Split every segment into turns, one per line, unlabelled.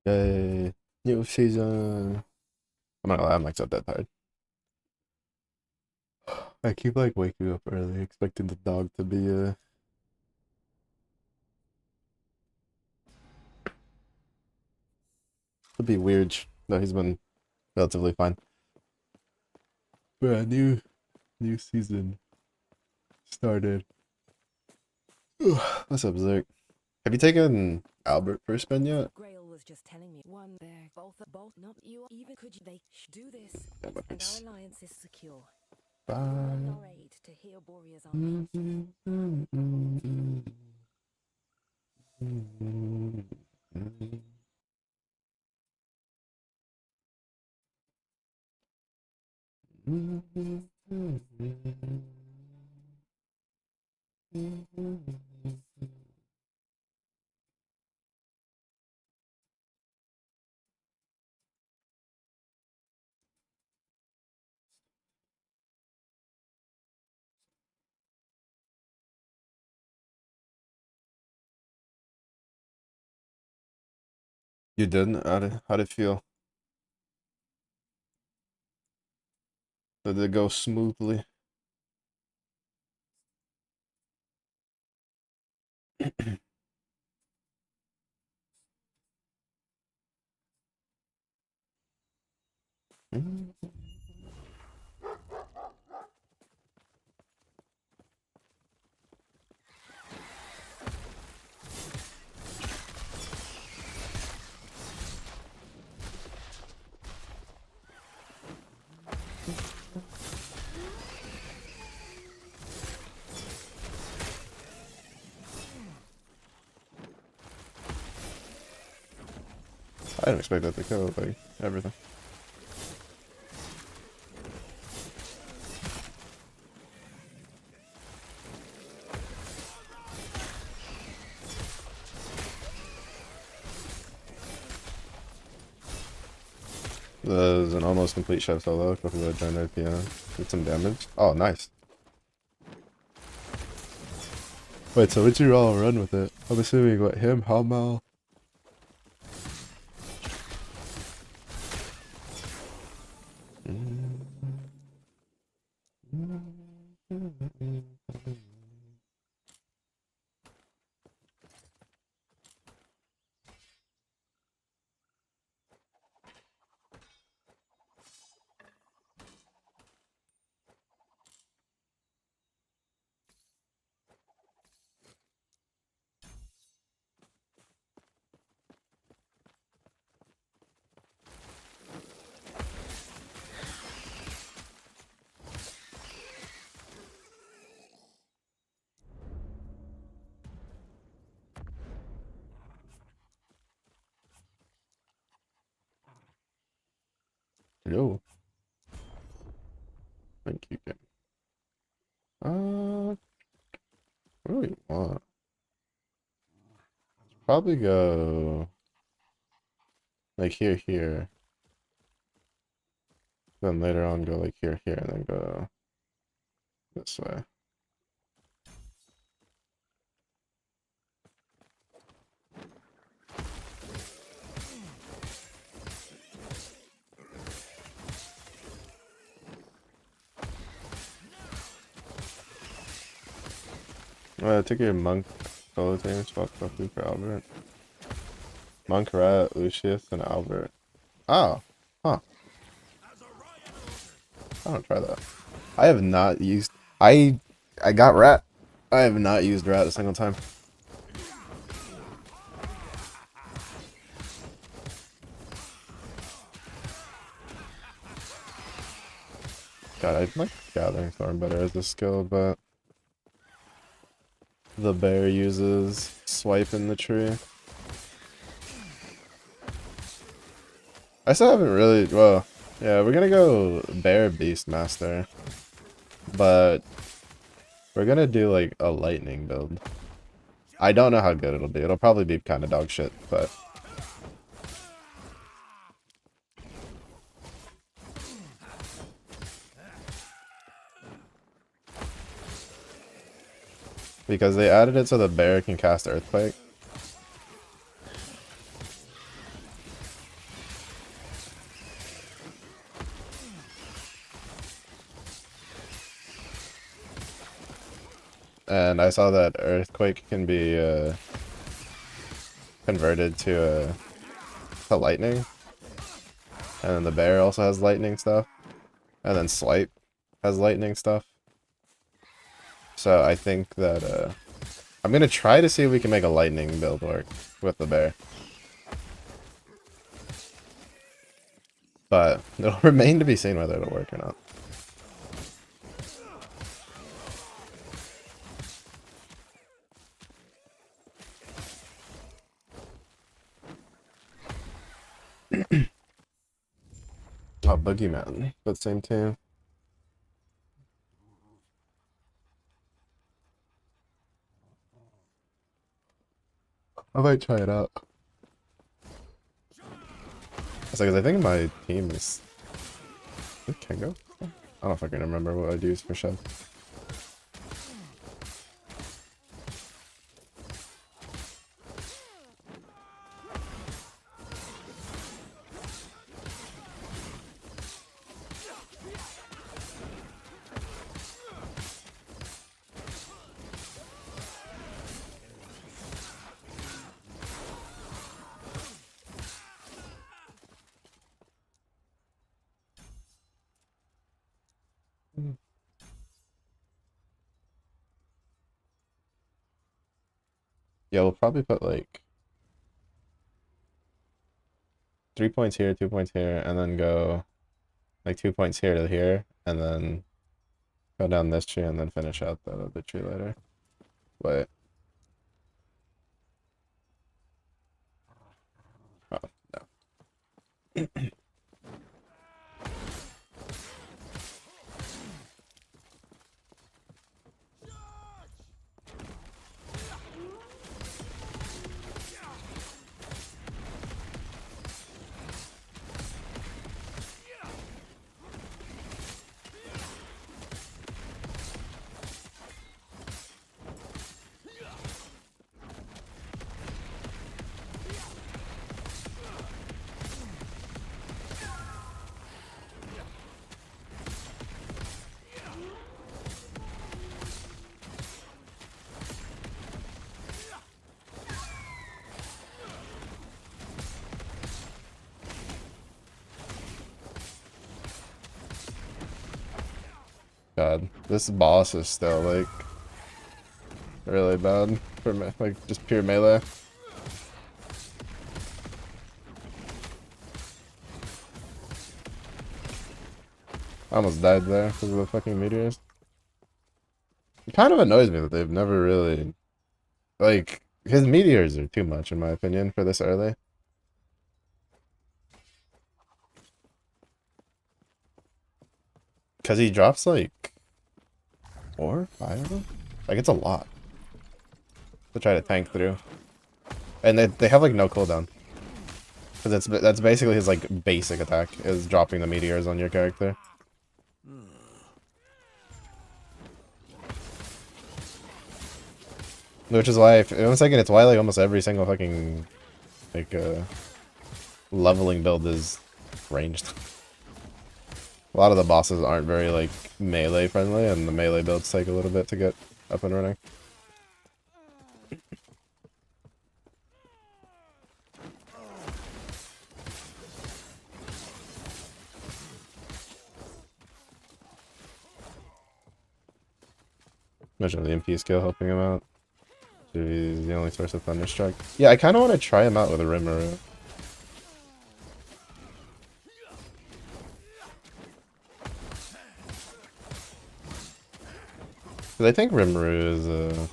Yay. New season. I'm not gonna lie, I'm like so dead tired. I keep like waking up early, expecting the dog to be weird. No, he's been relatively fine. But new season started. What's up, Zerk? Have you taken Albert for a spin yet?
Grail was just telling me one there, both not you even could they do this,
Yeah, but
and our
it's
alliance is secure. We will lend
fine.
our aid to heal Borea's army.
You didn't? How'd it feel? Did it go smoothly? I didn't expect that to kill like everything. There's an almost complete chef solo. Go for the join APM. Did some damage. Oh, nice. Wait, so would you all run with it? I'm assuming what him, Hamal. Yo, thank you, game. What do we want? Probably go like here. Then later on go like here, and then go this way. Take your monk solo team, swap Goku for Albert. Monk, Rat, Lucius, and Albert. Oh, huh. I don't try that. I have not used. I got Rat. I have not used Rat a single time. God, I like Gathering Storm better as a skill, but the bear uses swipe in the tree. I still haven't really. Well, yeah, we're gonna go bear Beastmaster, but we're gonna do like a lightning build. I don't know how good it'll be. It'll probably be kind of dog shit, but because they added it so the bear can cast Earthquake. and I saw that earthquake can be converted to lightning, and then the bear also has lightning stuff, and then swipe has lightning stuff. So I think that I'm gonna try to see if we can make a lightning build work with the bear. But it'll remain to be seen whether it'll work or not. Oh, Boogeyman, but same team. I might try it out. It's like, 'cause I think my team is Kengo? I don't know if I can remember what I'd use for Chef. Yeah, we'll probably put like 3 points here, 2 points here, and then go like 2 points here to here, and then go down this tree and then finish out the tree later. Wait. Oh, no. God, this boss is still like really bad for me, like just pure melee. I almost died there because of the fucking meteors. It kind of annoys me that they've never really, like, his meteors are too much in my opinion for this early. Because he drops like 4, 5 of them? Like, it's a lot to try to tank through. And they have like no cooldown. Because that's basically his like basic attack, is dropping the meteors on your character. Which is why, I'm thinking it's why like almost every single fucking like leveling build is ranged. A lot of the bosses aren't very like melee friendly, and the melee builds take a little bit to get up and running. Imagine the MP skill helping him out. He's the only source of Thunderstruck. Yeah, I kind of want to try him out with a Rimuru. Because I think Rimuru is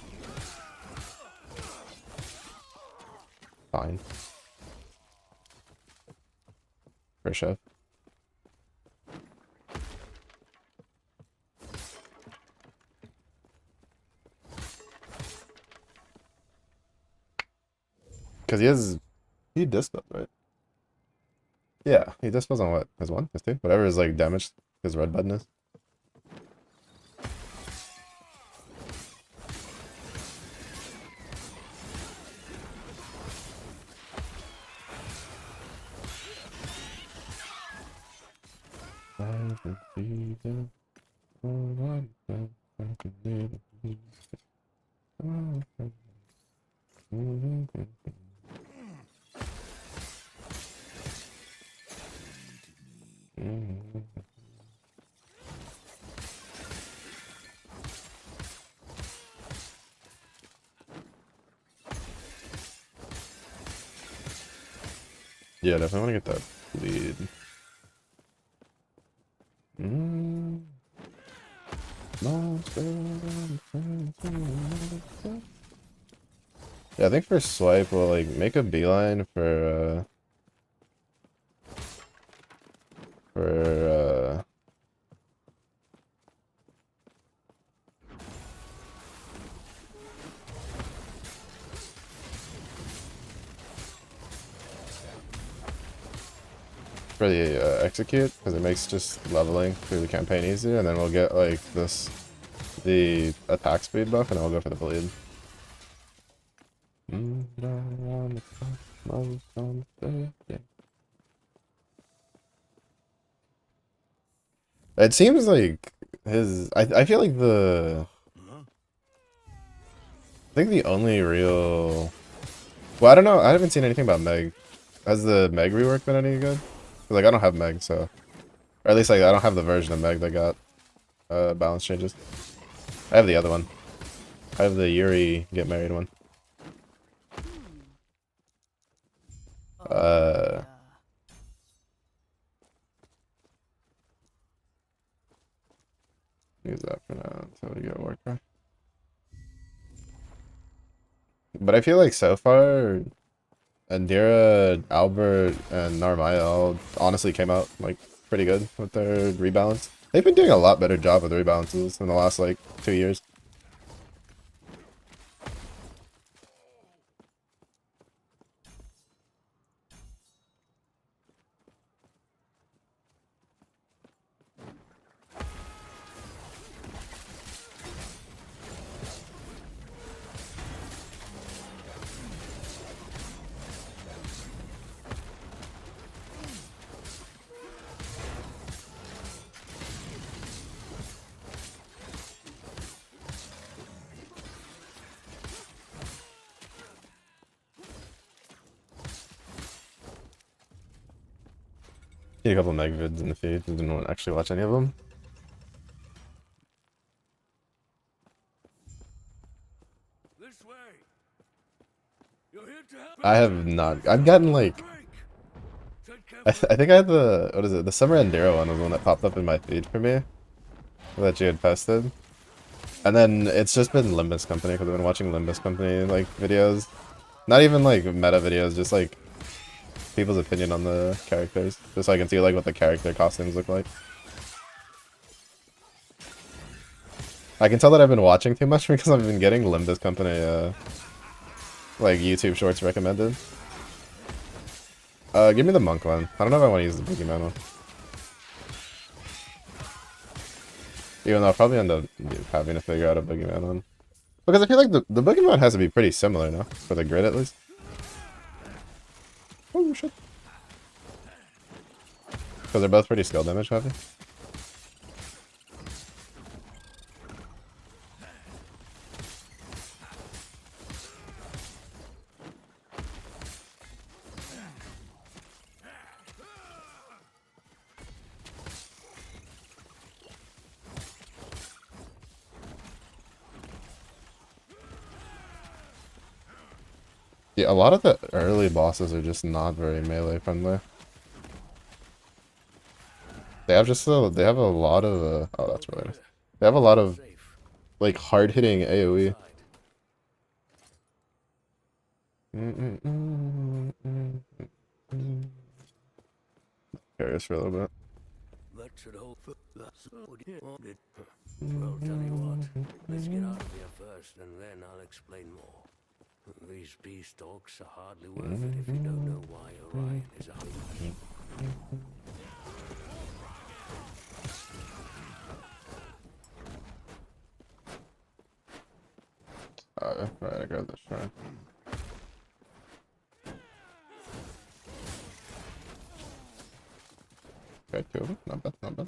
fine for Chef. Because he dispelled, right? Yeah, he dispels on what? His 1? His 2? Whatever his like damage, his red button is. Yeah, definitely want to get that lead. Yeah, I think for swipe we'll like make a beeline for for the execute, because it makes just leveling through the campaign easier, and then we'll get like the attack speed buff, and I'll go for the bleed. It seems like I feel like I think the only real, well, I don't know, I haven't seen anything about Meg. Has the Meg rework been any good? 'Cause, like, I don't have Meg, so, or at least like I don't have the version of Meg that got balance changes. I have the other one. I have the Yuri get married one. Use that for now until we get work. But I feel like so far, Andira, Albert, and Narmaya all honestly came out like pretty good with their rebalance. They've been doing a lot better job with rebalances in the last like 2 years. See a couple Meg vids in the feed. Didn't actually watch any of them.
This way. You're here to help.
I have not. I've gotten like. I think I had the, what is it? The Summer Andira one was the one that popped up in my feed for me that you had pested. And then it's just been Limbus Company because I've been watching Limbus Company like videos. Not even like meta videos, just like people's opinion on the characters, just so I can see like what the character costumes look like. I can tell that I've been watching too much because I've been getting Limbus Company like YouTube shorts recommended. Give me the monk one. I don't know if I want to use the boogeyman one. Even though I'll probably end up having to figure out a boogeyman one. Because I feel like the boogeyman has to be pretty similar, no? For the grid at least. Oh shit. Because they're both pretty skill damage heavy. Yeah, a lot of the early bosses are just not very melee friendly. They have they have a lot of oh, that's really nice. They have a lot of like hard hitting AoE. Curious for a little bit.
That should hold. Well, tell you what. Let's get out of here first, and then I'll explain more. These beast dogs are hardly worth it if you don't know why Orion is a hunter.
Right, I got this shrine. Okay, cool. Not bad, not bad.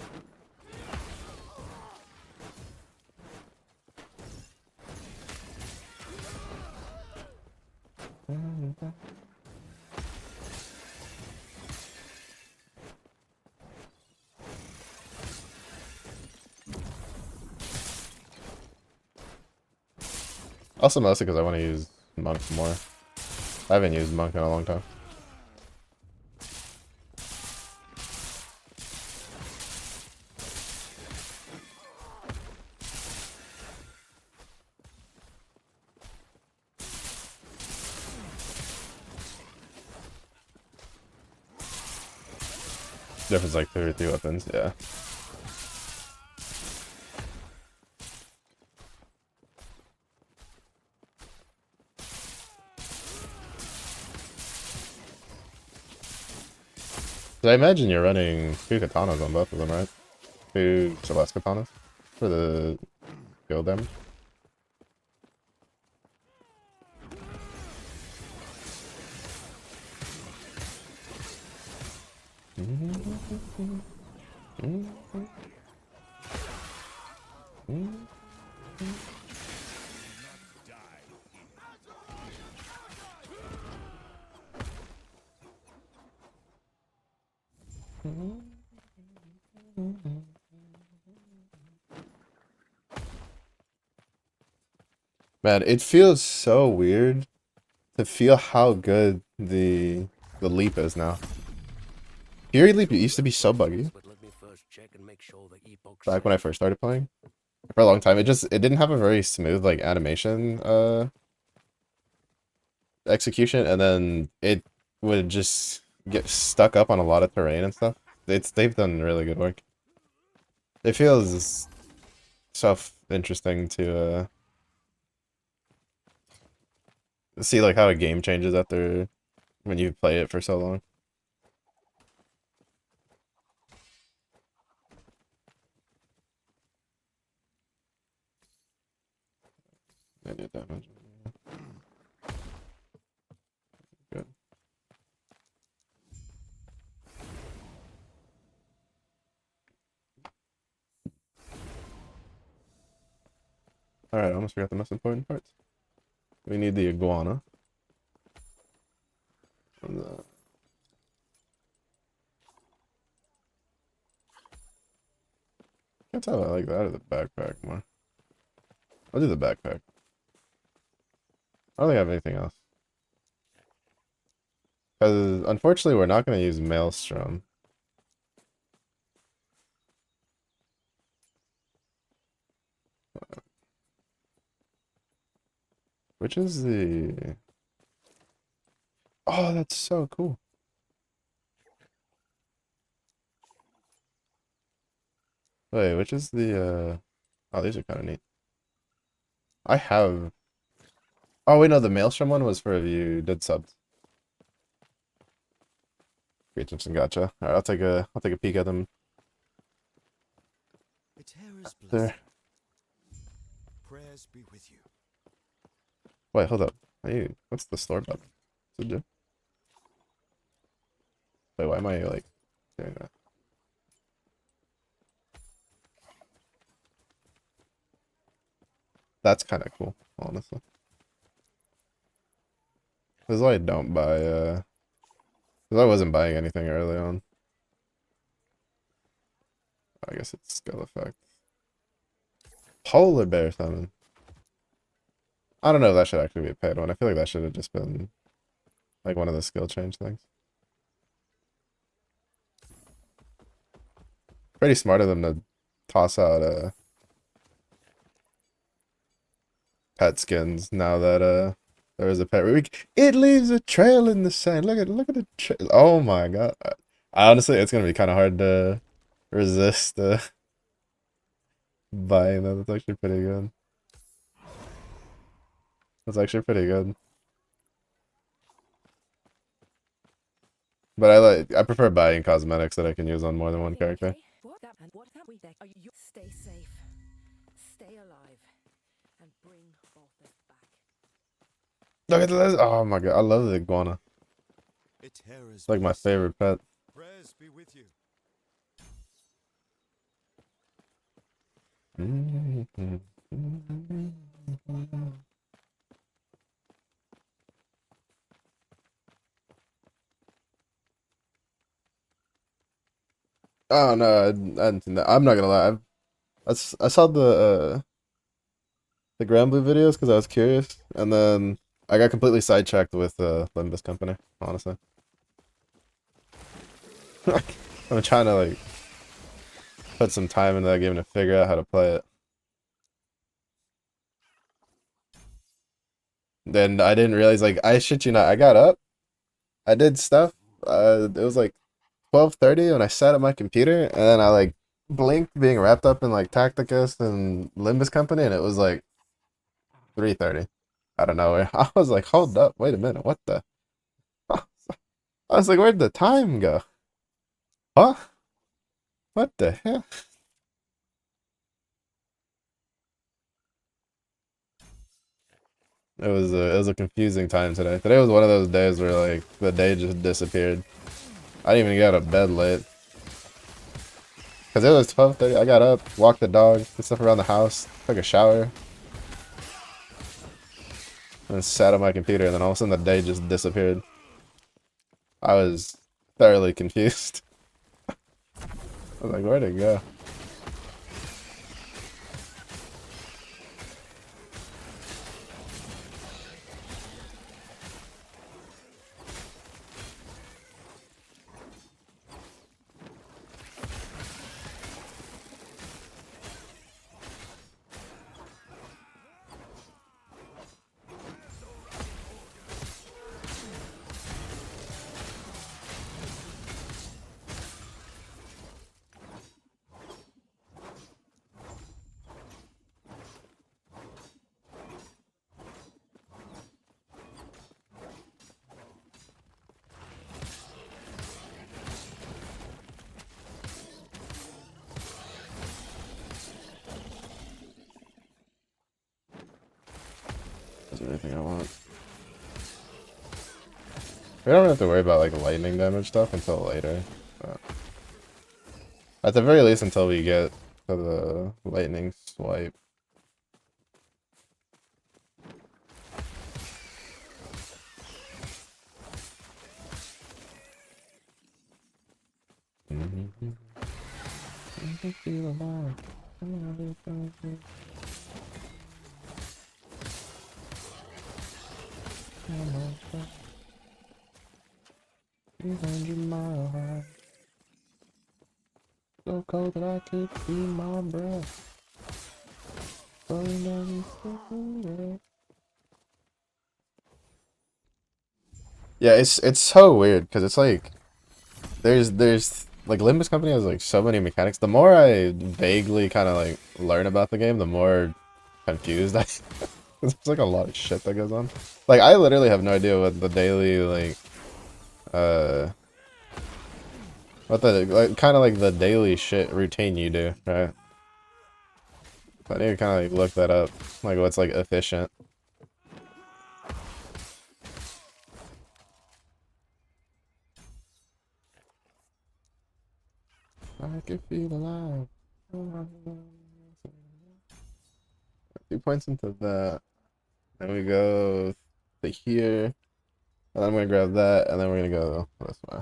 Also mostly because I want to use monk more. I haven't used monk in a long time. Difference like 2 or 3 weapons, yeah. So I imagine you're running 2 katanas on both of them, right? 2 Celeste katanas for the guild damage. Man, it feels so weird to feel how good the leap is now. Fury Leap used to be so buggy
But let me first check and make sure the epoch's
back when I
safe.
first started playing. For a long time, it didn't have a very smooth like animation execution, and then it would just get stuck up on a lot of terrain and stuff. They've done really good work. It feels so interesting to see like how a game changes after when you play it for so long. I did damage. Good. Alright, I almost forgot the most important parts. We need the iguana. And the... Can't tell if I like that or the backpack more. I'll do the backpack. I don't think I have anything else. Because unfortunately we're not going to use Maelstrom. Which is the... Oh, that's so cool. Wait, which is the Oh, these are kind of neat. I have... Oh, wait, no, the Maelstrom one was for if you did subs. Great, Simpson, gotcha. Alright, I'll take a peek at them there.
Prayers be with you.
Wait, hold up. Hey, what's the store button? What's it do? Wait, why am I like doing that? That's kind of cool, honestly. This is why I don't buy, because I wasn't buying anything early on. I guess it's skill effect. Polar bear summon. I don't know if that should actually be a paid one. I feel like that should have just been like one of the skill change things. Pretty smart of them to toss out pet skins now that there is a pet week. It leaves a trail in the sand. Look at the trail. Oh my god. Honestly, it's gonna be kind of hard to resist buying that. That's actually pretty good. That's actually pretty good. But I prefer buying cosmetics that I can use on more than one character.
Okay. What that we there? Are you stay safe, stay alive, and bring Balthus back.
Look at this. Oh my god, I love the iguana.
It's
It's like my favorite pet.
Prayers be with you.
Oh no, I hadn't seen that. I'm not gonna lie. I saw the Grand Blue videos because I was curious, and then I got completely sidetracked with Limbus Company. Honestly, I'm trying to like put some time into that game to figure out how to play it. Then I didn't realize, like, I shit you not, I got up, I did stuff. It was like 12:30 when I sat at my computer, and then I like blinked being wrapped up in like Tacticus and Limbus Company, and it was like 3:30 out of nowhere. I was like, hold up, wait a minute, what the? I was like, where'd the time go? Huh? What the hell? It was a confusing time today. Today was one of those days where like the day just disappeared. I didn't even get out of bed late. Cause it was 12:30. I got up, walked the dog, did stuff around the house, took a shower, and sat on my computer, and then all of a sudden the day just disappeared. I was thoroughly confused. I was like, where'd it go? Is there anything I want? We don't have to worry about like lightning damage stuff until later. But at the very least until we get to the lightning swipe. So cold that I could feel my breath. Yeah, it's so weird because it's like there's like Limbus Company has like so many mechanics. The more I vaguely kind of like learn about the game, the more confused I. There's like a lot of shit that goes on. Like I literally have no idea what the daily like what the like kind of like the daily shit routine you do, right? I need to kind of like look that up, like what's like efficient. I can feel alive. 2 points into that. Then we go to here. And then I'm gonna grab that, and then we're gonna go this way.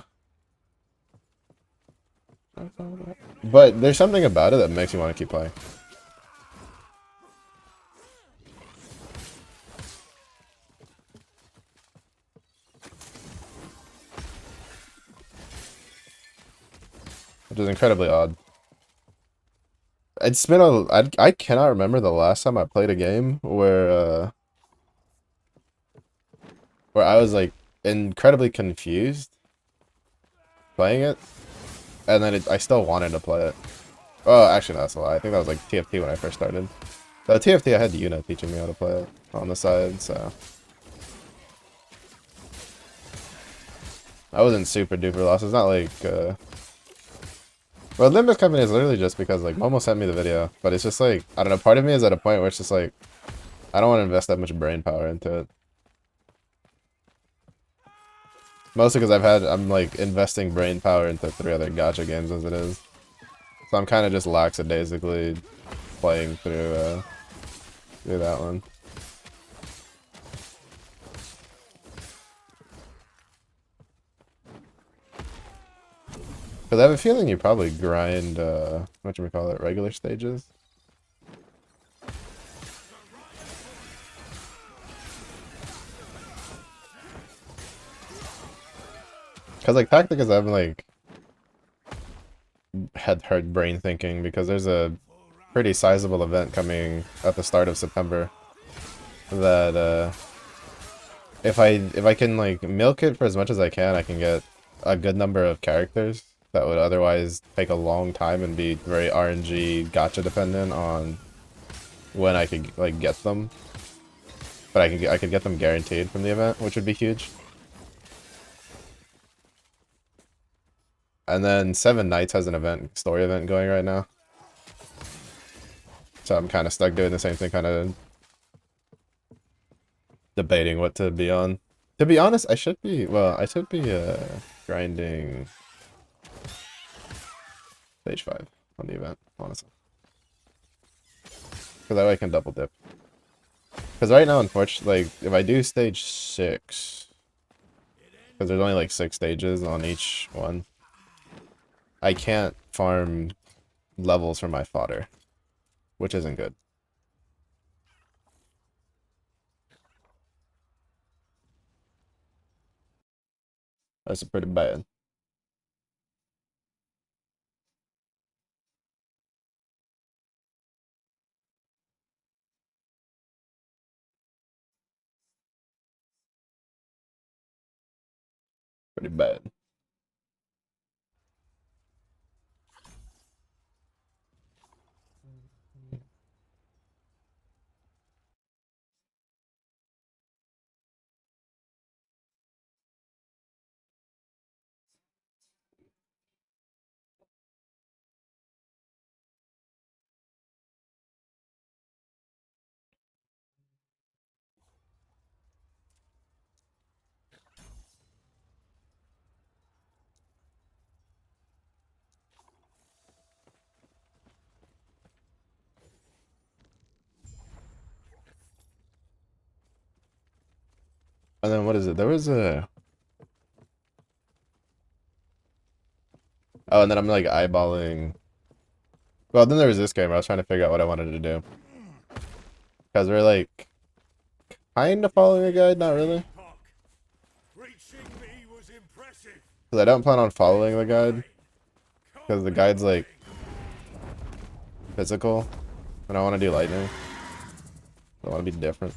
But there's something about it that makes me want to keep playing. Which is incredibly odd. It's been I cannot remember the last time I played a game where I was like incredibly confused playing it, and then I still wanted to play it. Oh, actually, no, that's a lie. I think that was like TFT when I first started. The TFT, I had Yuna teaching me how to play it on the side, so I wasn't super duper lost. It's not like well, Limbus Company is literally just because like Momo sent me the video, but it's just like I don't know. Part of me is at a point where it's just like I don't want to invest that much brain power into it. Mostly because I'm like investing brain power into 3 other gacha games as it is. So I'm kind of just lackadaisically playing through that one. Because I have a feeling you probably grind, whatchamacallit, regular stages. Because like Tacticus, I've like had hard brain thinking because there's a pretty sizable event coming at the start of September that if I can like milk it for as much as I can get a good number of characters that would otherwise take a long time and be very RNG gacha dependent on when I could like get them. But I could get them guaranteed from the event, which would be huge. And then Seven Nights has an story event going right now. So I'm kind of stuck doing the same thing, kind of debating what to be on. To be honest, I should be grinding stage 5 on the event, honestly. Because that way I can double dip. Because right now, unfortunately, like, if I do stage 6, because there's only like 6 stages on each one, I can't farm levels for my fodder, which isn't good. That's pretty bad. Pretty bad. And then what is it? There was a... Oh, and then I'm like eyeballing... Well, then there was this game where I was trying to figure out what I wanted to do. Because we're like... kind of following a guide, not really. Because I don't plan on following the guide. Because the guide's like... physical. And I want to do lightning. I want to be different.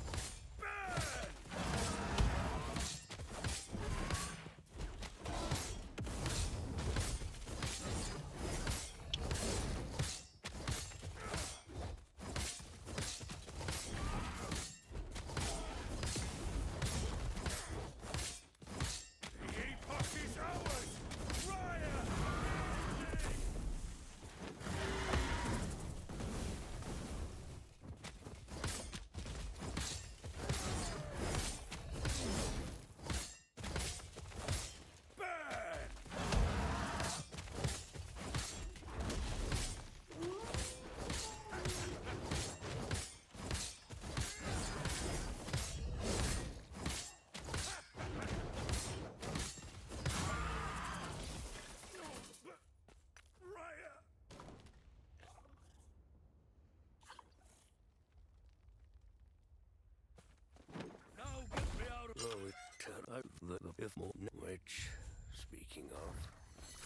Which, speaking of,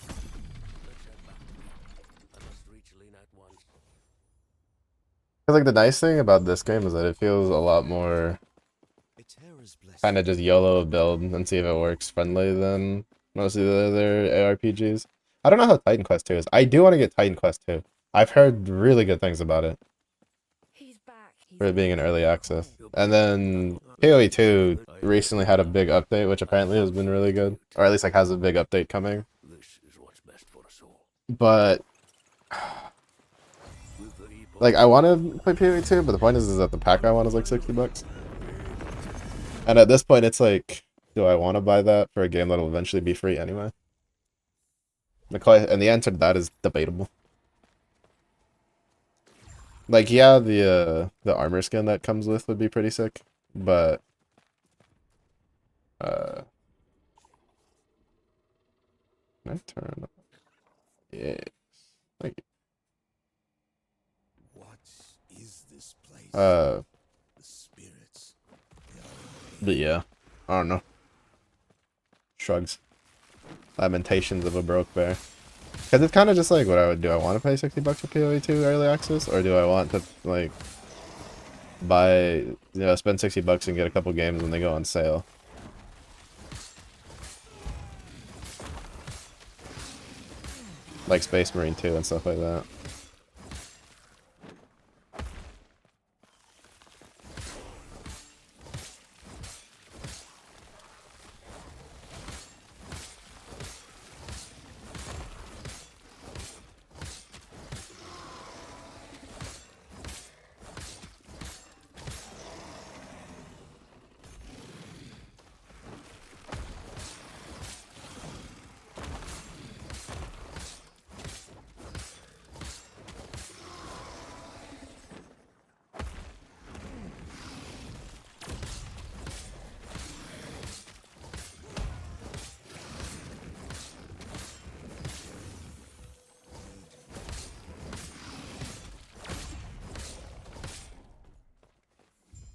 let's head back. I must reach Lena at once.
Because like the nice thing about this game is that it feels a lot more kind of just YOLO build and see if it works friendly than most of the other ARPGs. I don't know how Titan Quest 2 is. I do want to get Titan Quest 2. I've heard really good things about it.
He's back.
For it being in early access. And then PoE 2 recently had a big update, which apparently has been really good. Or at least like has a big update coming.
This is what's best for us all.
But like I want to play PoE 2, but the point is that the pack I want is like $60. And at this point it's like, do I want to buy that for a game that'll eventually be free anyway? And the answer to that is debatable. Like, yeah, the armor skin that comes with would be pretty sick, but can I turn? Yes. Thank you.
What is this place?
The
spirits.
But yeah, I don't know. Shrugs. Lamentations of a broke bear. Because it's kind of just like what I would do. I want to pay $60 for PoE 2 early access, or do I want to like buy, spend $60 and get a couple games when they go on sale? like Space Marine 2 and stuff like that.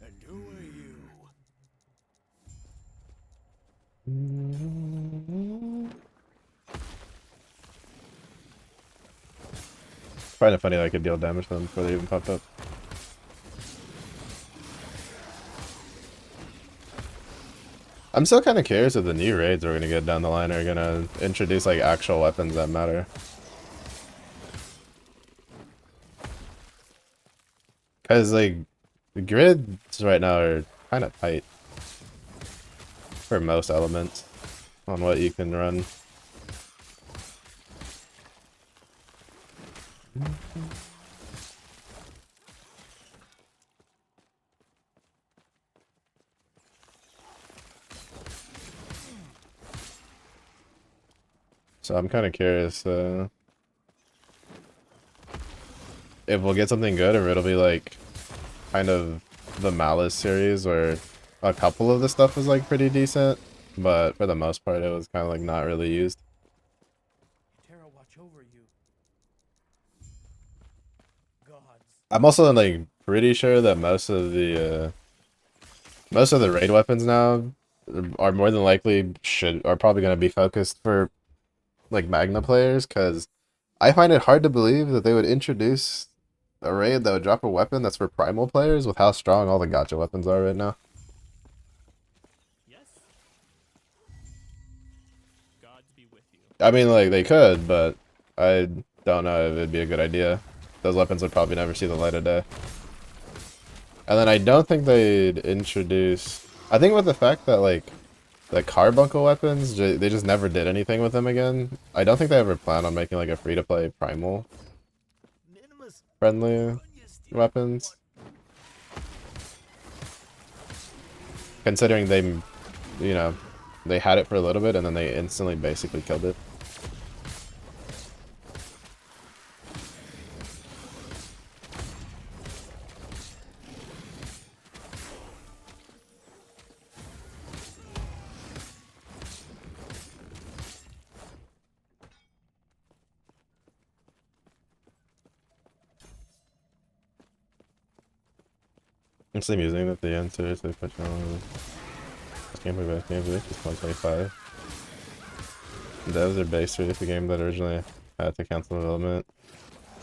And who are you?
Find it funny that I could deal damage to them before they even popped up. I'm still kind of curious if the new raids we're gonna get down the line are gonna introduce like actual weapons that matter. Cause like the grids right now are kind of tight for most elements on what you can run. So I'm kind of curious if we'll get something good or it'll be like kind of the Malice series where a couple of the stuff was like pretty decent, but for the most part it was kind of like not really used.
Terra watch over you. Gods.
I'm also like pretty sure that most of the raid weapons now are more than likely are probably going to be focused for like Magna players, because I find it hard to believe that they would introduce a raid that would drop a weapon that's for primal players with how strong all the gacha weapons are right now.
Yes. Gods be with you.
I mean, like, they could, but I don't know if it'd be a good idea. Those weapons would probably never see the light of day. And then I don't think they'd introduce... I think with the fact that, like, the carbuncle weapons, they just never did anything with them again. I don't think they ever plan on making, like, a free-to-play primal friendly weapons. Considering they, you know, they had it for a little bit and then they instantly basically killed it. It's amusing that the answer to the question gameplay best gameplay is 125. Devs are based with the game that originally had to cancel development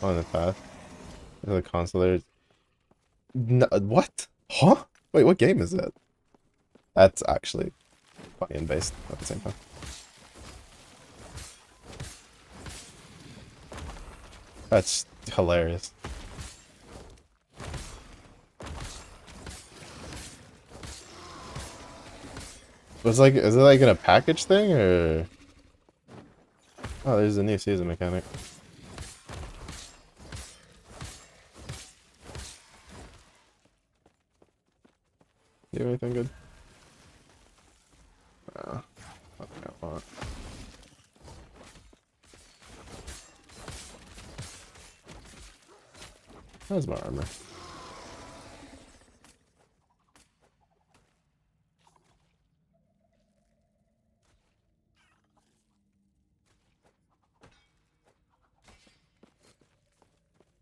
on the path. The console. No, what? Huh? Wait, what game is that? That's actually funny and based at the same time. That's hilarious. Is it like in a package thing or? Oh, there's a new season mechanic. Do you have anything good? Nothing I want. How's my armor?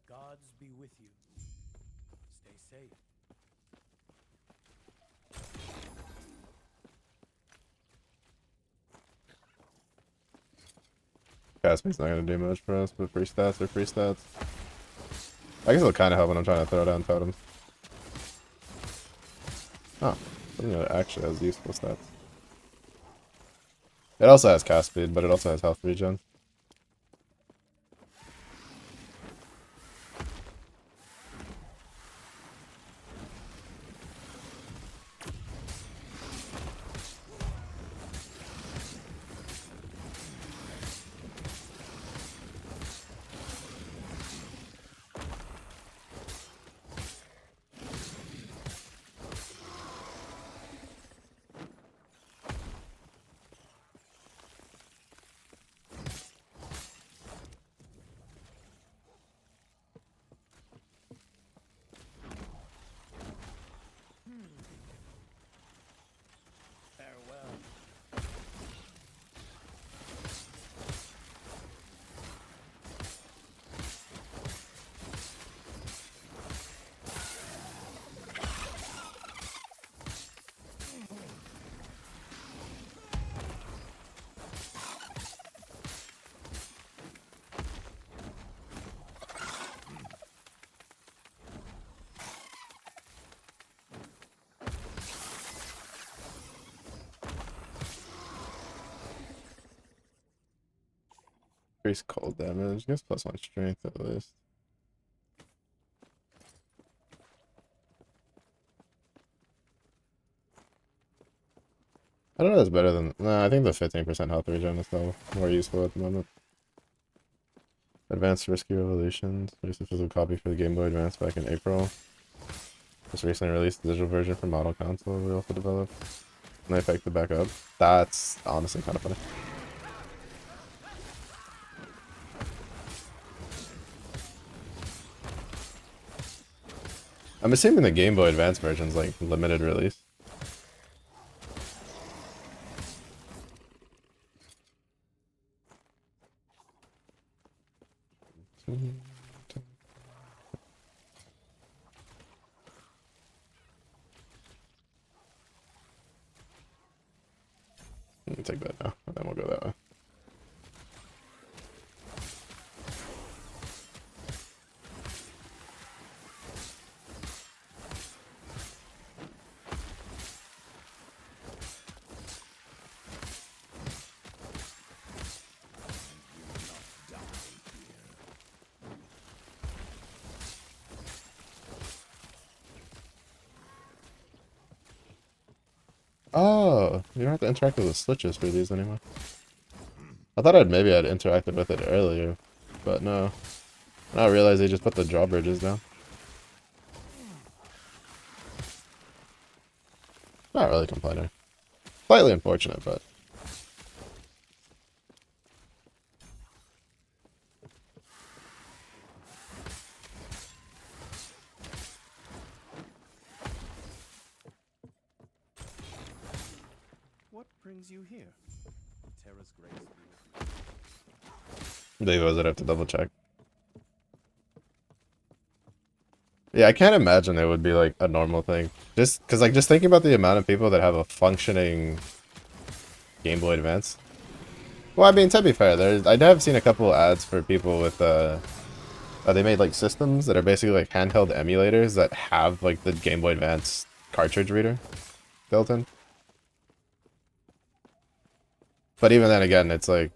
Gods be with you. Stay safe.
Caspy's not gonna do much for us, but free stats are free stats. I guess it'll kind of help when I'm trying to throw down totems. Oh, something that actually has useful stats. It also has cast speed, but it also has health regen. Increase cold damage. Gives +1 strength at least. I don't know if it's better than... Nah, I think the 15% health regen is still more useful at the moment. Advanced Risky Revolutions. There's a physical copy for the Game Boy Advance back in April. Just recently released the digital version for model console we also developed. And they picked it back up. That's honestly kind of funny. I'm assuming the Game Boy Advance version's like limited release. Take that now, and then we'll go that way. Oh, you don't have to interact with the switches for these anymore. I thought I'd interacted with it earlier, but no. Now I realize they just put the drawbridges down. Not really complaining. Slightly unfortunate, but...
What brings you here? Terra's grace be with you.
They was, I'd have to double check. Yeah, I can't imagine it would be like a normal thing. Just because, like, just thinking about the amount of people that have a functioning Game Boy Advance. Well, I mean, to be fair, I have seen a couple ads for people with they made like systems that are basically like handheld emulators that have like the Game Boy Advance cartridge reader built in. But even then, again, it's like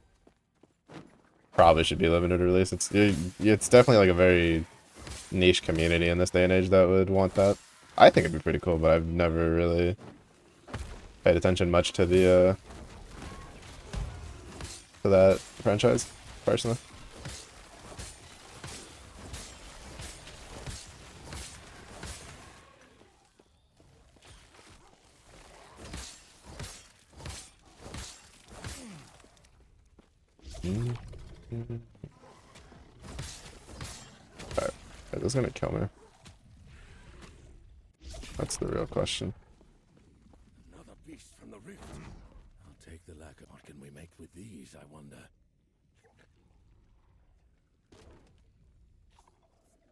probably should be limited release. It's definitely like a very niche community in this day and age that would want that. I think it'd be pretty cool, but I've never really paid attention much to the to that franchise personally. Alright, this is gonna kill me. That's the real question.
Another beast from the rift. I'll take the lack of... What can we make with these, I wonder?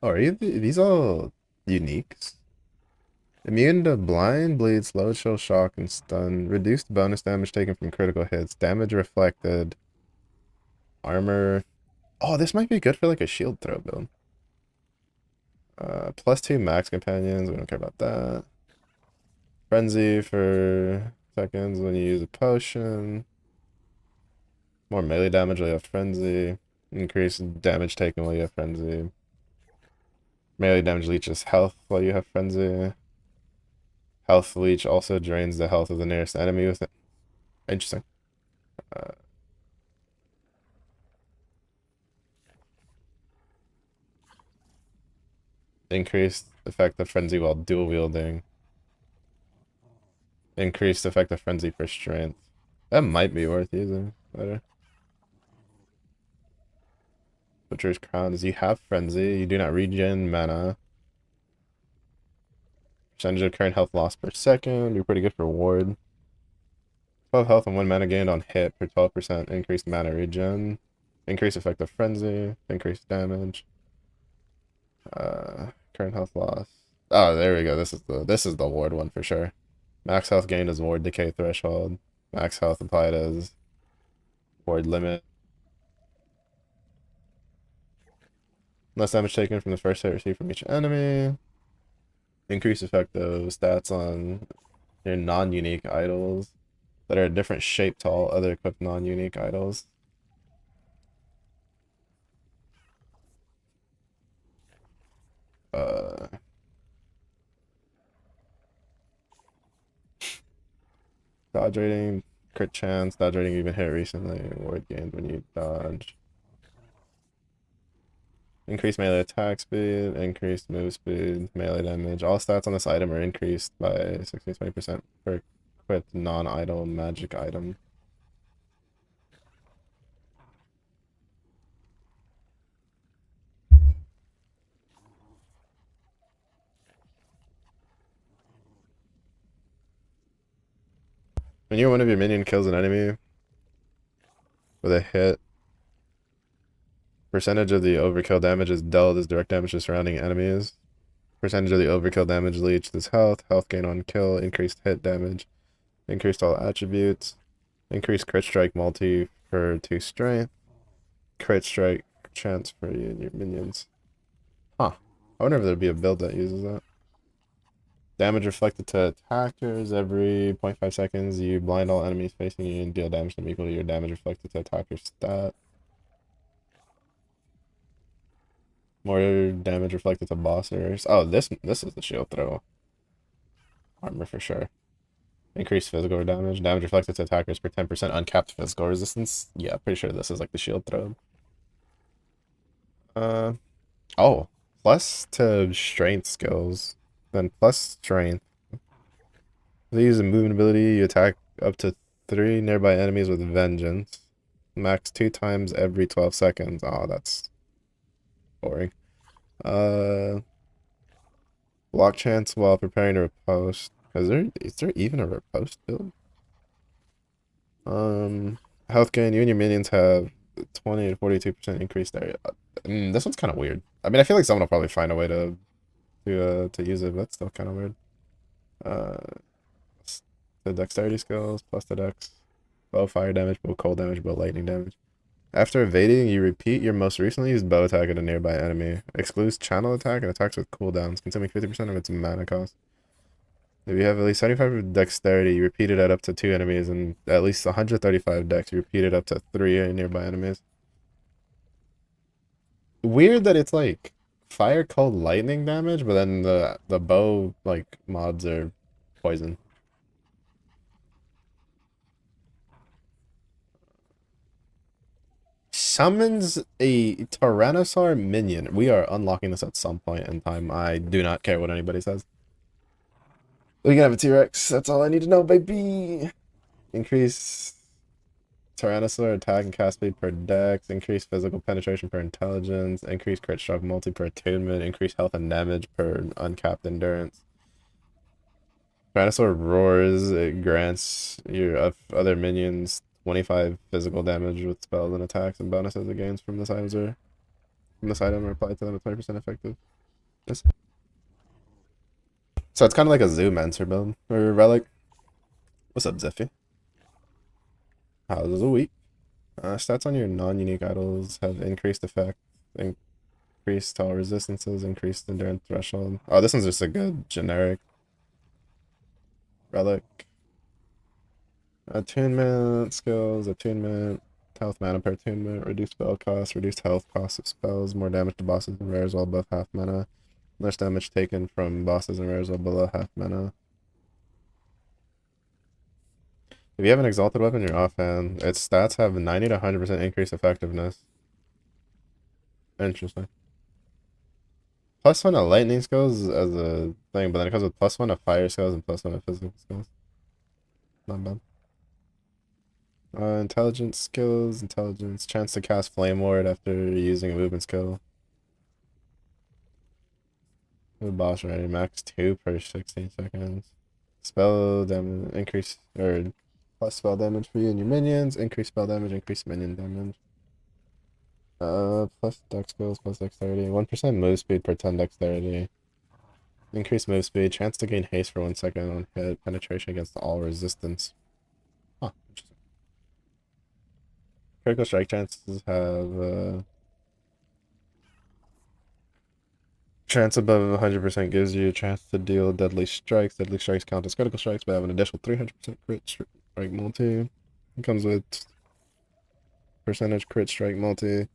Oh, are these all uniques? Immune to blind, bleed, slow chill, shock, and stun. Reduced bonus damage taken from critical hits. Damage reflected. Armor. Oh, this might be good for like a shield throw build. +2 max companions. We don't care about that. Frenzy for seconds when you use a potion. More melee damage while you have frenzy. Increased damage taken while you have frenzy. Melee damage leeches health while you have frenzy. Health leech also drains the health of the nearest enemy with it. Interesting. Increased effect of frenzy while dual wielding. Increased effect of frenzy for strength. That might be worth using later. Butcher's Crown is you have frenzy, you do not regen mana. Percentage of current health loss per second, you're pretty good for ward. 12 health and 1 mana gained on hit for 12% increased mana regen. Increased effect of frenzy, increased damage. Current health loss. Oh, there we go. This is the ward one for sure. Max health gained as ward decay threshold. Max health applied as ward limit. Less damage taken from the first hit received from each enemy. Increased effect of stats on your non-unique idols that are a different shape to all other equipped non-unique idols. dodge rating, crit chance, dodge rating even hit recently, ward gained when you dodge. Increased melee attack speed, increased move speed, melee damage. All stats on this item are increased by 60-20% per equipped non-idle magic item. When one of your minion kills an enemy with a hit, percentage of the overkill damage is dealt as direct damage to surrounding enemies. Percentage of the overkill damage leads to health, health gain on kill, increased hit damage, increased all attributes, increased crit strike multi for 2 strength, crit strike chance for you and your minions. Huh. I wonder if there'd be a build that uses that. Damage reflected to attackers every 0.5 seconds. You blind all enemies facing you and deal damage to them equal to your damage reflected to attacker stat. More damage reflected to bossers. Oh, this is the shield throw. Armor for sure. Increased physical damage. Damage reflected to attackers for 10% uncapped physical resistance. Yeah, pretty sure this is like the shield throw. Oh, plus to strength skills. Then plus strength. If you use a movement ability, you attack up to 3 nearby enemies with vengeance. Max 2 times every 12 seconds. Oh, that's boring. Block chance while preparing to riposte. Is there even a riposte build? Health gain. You and your minions have 20 to 42% increased area. This one's kind of weird. I mean, I feel like someone will probably find a way to use it, but that's still kind of weird. The dexterity skills plus the dex. Bow fire damage, bow cold damage, bow lightning damage. After evading, you repeat your most recently used bow attack at a nearby enemy. Excludes channel attack and attacks with cooldowns, consuming 50% of its mana cost. If you have at least 75 dexterity, you repeat it at up to 2 enemies, and at least 135 dex, you repeat it up to 3 nearby enemies. Weird that it's like fire, cold, lightning damage, but then the bow like mods are poison. Summons a Tyrannosaur minion. We are unlocking this at some point in time. I do not care what anybody says. We can have a T-Rex. That's all I need to know, baby. Increase Tyrannosaur attack and cast speed per dex. Increase physical penetration per intelligence. Increase crit strike multi per attunement. Increase health and damage per uncapped endurance. Tyrannosaur roars. It grants your other minions 25 physical damage with spells and attacks and bonuses it gains from this item are applied to them at 20% effective. Yes. So it's kind of like a Zoomancer build or relic. What's up, Ziffy? How's the week? Stats on your non-unique idols have increased effect, increased all resistances, increased endurance threshold. Oh, this one's just a good generic relic. Attunement skills, attunement, health mana per attunement, reduced spell cost, reduced health cost of spells, more damage to bosses and rares while above half mana, less damage taken from bosses and rares while below half mana. If you have an exalted weapon in your offhand, its stats have 90 to 100% increased effectiveness. Interesting. +1 to lightning skills as a thing, but then it comes with +1 to fire skills and +1 to physical skills. Not bad. Intelligence skills, intelligence, chance to cast Flame Ward after using a movement skill. The boss ready, max 2 per 16 seconds. Spell damage, increase, or plus spell damage for you and your minions, increase spell damage, increase minion damage. Plus dex skills, plus dexterity, 1% move speed per 10 dexterity. Increase move speed, chance to gain haste for 1 second on hit, penetration against all resistance. Huh, interesting. Critical strike chances have chance above 100% gives you a chance to deal deadly strikes. Deadly strikes count as critical strikes, but have an additional 300% crit strike multi. It comes with percentage crit strike multi,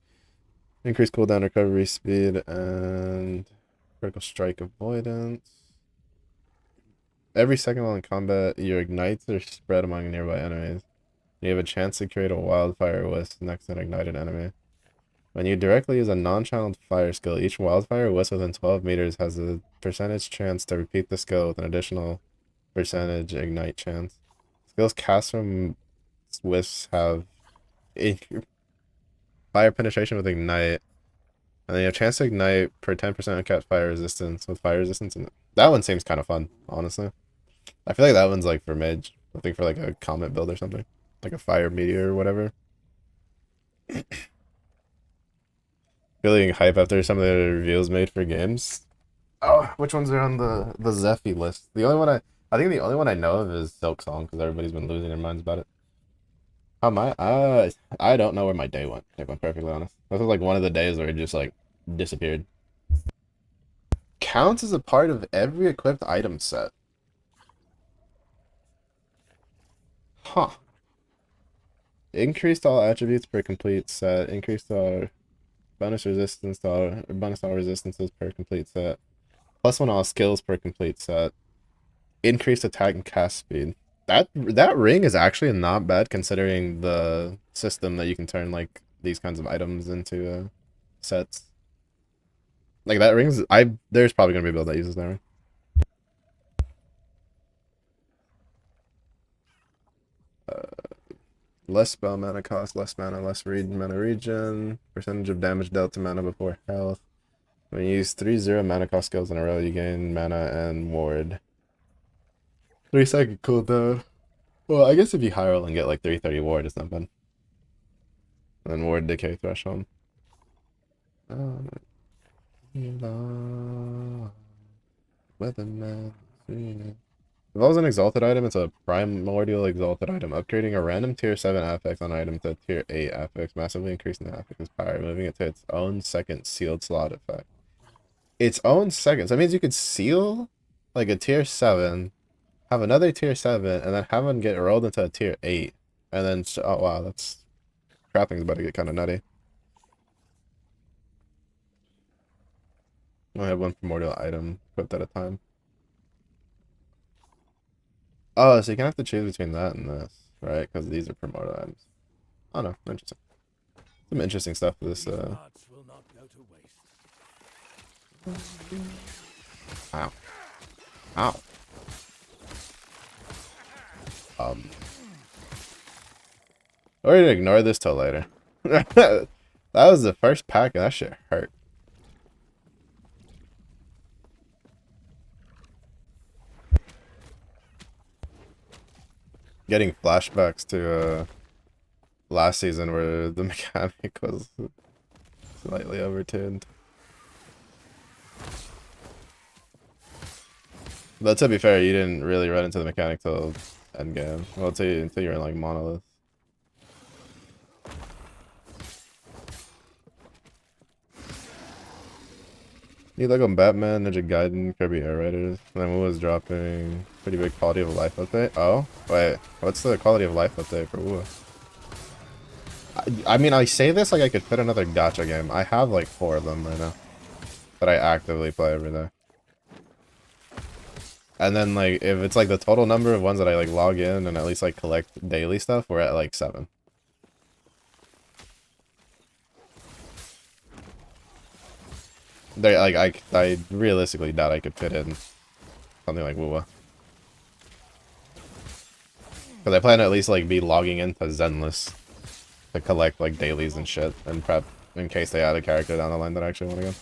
increased cooldown recovery speed, and critical strike avoidance. Every second while in combat, your ignites are spread among nearby enemies. You have a chance to create a wildfire wisp next to an ignited enemy. When you directly use a non-channeled fire skill, each wildfire wisp within 12 meters has a percentage chance to repeat the skill with an additional percentage ignite chance. Skills cast from wisps have fire penetration with ignite, and then you have a chance to ignite per 10% uncapped fire resistance with fire resistance. And that one seems kind of fun, honestly. I feel like that one's like for mage. I think for like a comet build or something, like a fire meteor or whatever. Feeling hype after some of the reveals made for games. Oh, which ones are on the Zephy list? The only one I think the only one I know of is Silk Song because everybody's been losing their minds about it. How am I? I don't know where my day went, if I'm perfectly honest. This was like one of the days where it just like disappeared. Counts as a part of every equipped item set. Huh. Increased all attributes per complete set. Increased all bonus resistance to all, bonus all resistances per complete set. +1 all skills per complete set. Increased attack and cast speed. That ring is actually not bad considering the system that you can turn like these kinds of items into sets. Like that ring's there's probably gonna be a build that uses that ring. Less spell mana cost, less mana, less mana regen, percentage of damage dealt to mana before health. When you use 3 0 mana cost skills in a row, you gain mana and ward. 3-second cooldown. Well, I guess if you high roll and get like 330 ward, it's not bad. And then ward decay threshold. Weatherman. If I was an exalted item, it's a primordial exalted item. Upgrading a random tier 7 affix on item to tier 8 affix, massively increasing the affix's power, moving it to its own second sealed slot effect. Its own second. So that means you could seal like a tier 7, have another tier 7, and then have one get rolled into a tier 8. And then, oh wow, that's... Crapping's about to get kind of nutty. I only have one primordial item equipped at a time. Oh, so you can have to choose between that and this, right? Because these are primordial items. Oh no, interesting. Some interesting stuff with this,
Hearts will not go to waste.
Ow. Ow. Or to ignore this till later. That was the first pack and that shit hurt. Getting flashbacks to last season where the mechanic was slightly overtuned. But to be fair, you didn't really run into the mechanic till endgame. Well, until you're in like Monolith. Need like on Batman, Ninja Gaiden, Kirby Air Raiders. And then what was dropping? Pretty big quality of life update. Oh, wait. What's the quality of life update for Wua? I mean, I say this like I could fit another gacha game. I have like 4 of them right now that I actively play every day. And then like if it's like the total number of ones that I like log in and at least like collect daily stuff, we're at like 7. They like I realistically doubt I could fit in something like Wuwa. Because I plan to at least like be logging into Zenless to collect like dailies and shit and prep in case they add a character down the line that I actually want to go.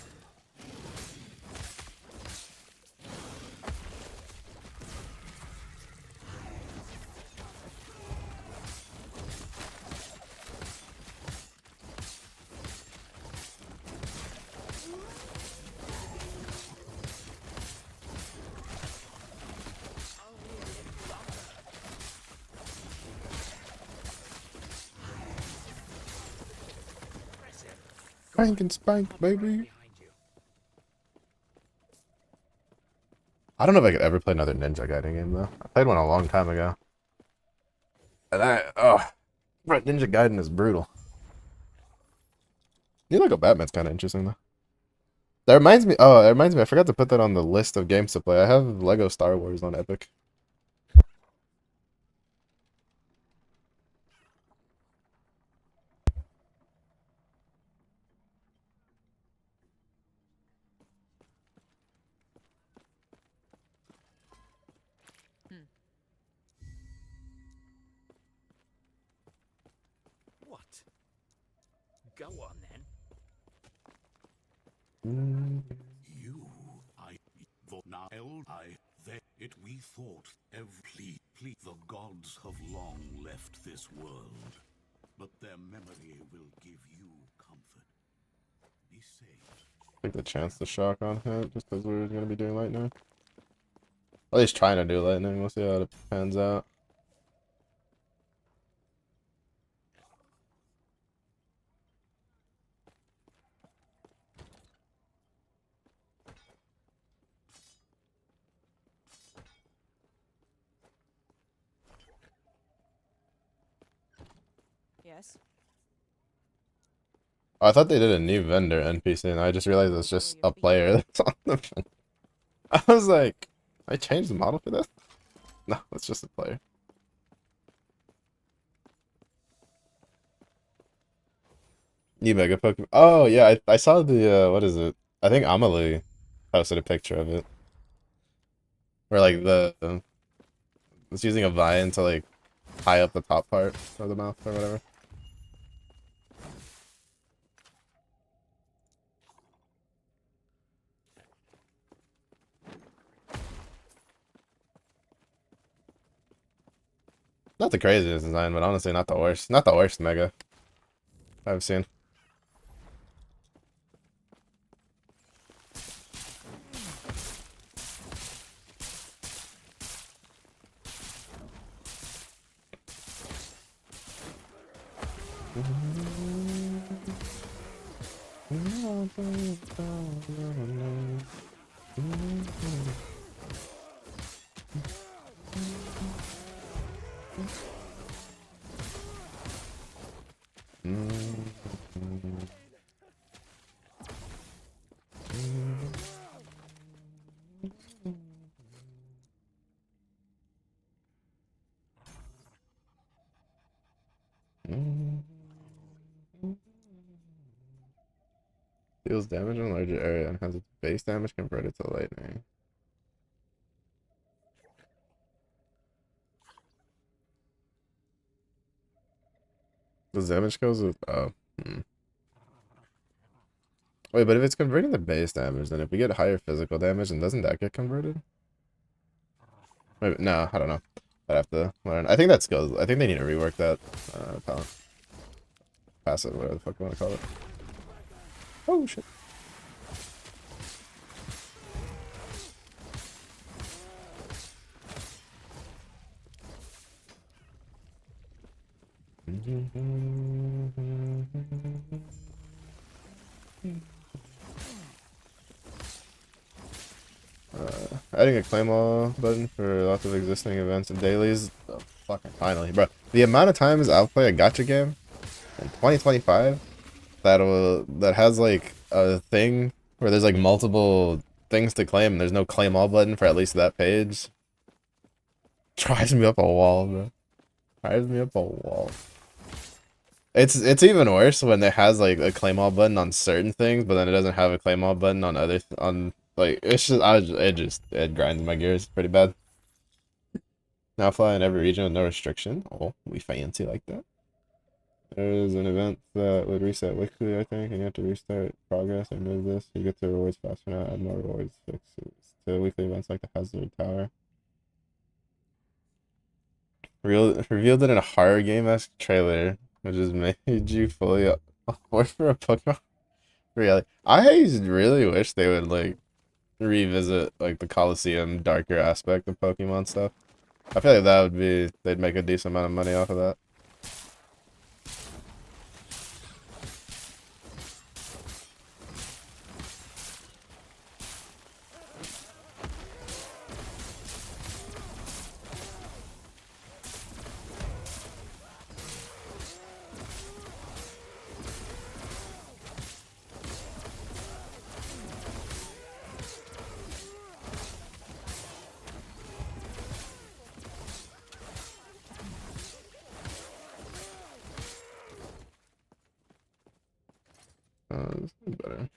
Spank and spank, baby. I don't know if I could ever play another Ninja Gaiden game though. I played one a long time ago. And Ninja Gaiden is brutal. You Lego Batman's kind of interesting though. That reminds me, I forgot to put that on the list of games to play. I have Lego Star Wars on Epic.
Go on then.
You, I, Vonael, it we thought every plea. The gods have long left this world, but their memory will give you comfort. Be safe.
Take the chance to shock on hit just because we're gonna be doing lightning. At least trying to do lightning. We'll see how it pans out.
Yes.
Oh, I thought they did a new vendor NPC, and I just realized it's just a player that's on the vendor. I was like, I changed the model for this? No, it's just a player. New Mega Pokemon. Oh, yeah, I saw the, what is it? I think Amelie posted a picture of it. Where, like, it's using a vine to, like, tie up the top part of the mouth or whatever. Not the craziest design, but honestly not the worst. Not the worst Mega I've seen. Deals damage in a larger area and has its base damage converted to lightning. Does damage goes with Wait, but if it's converting the base damage, then if we get higher physical damage, then doesn't that get converted? Maybe, no, I don't know. I'd have to learn. I think that skills. I think they need to rework that talent. Passive, whatever the fuck you want to call it. Oh shit. Adding a claim all button for lots of existing events and dailies. Oh, fucking finally, bro. The amount of times I'll play a gacha game in 2025 that has like a thing where there's like multiple things to claim and there's no claim all button for at least that page. Drives me up a wall, bro. Drives me up a wall. It's even worse when it has like a claim all button on certain things, but then it doesn't have a claim all button on other like it's just it grinds my gears pretty bad. Now fly in every region with no restriction. Oh, we fancy like that. There's an event that would reset weekly, I think, and you have to restart progress. I know this. You get the rewards faster now. Add more rewards. Fixes to weekly events like the Hazard Tower. Revealed it in a horror game-esque trailer, which has made you fully on board for a Pokemon. Really, I really wish they would like revisit like the Coliseum darker aspect of Pokemon stuff. I feel like that would be they'd make a decent amount of money off of that. This is better. I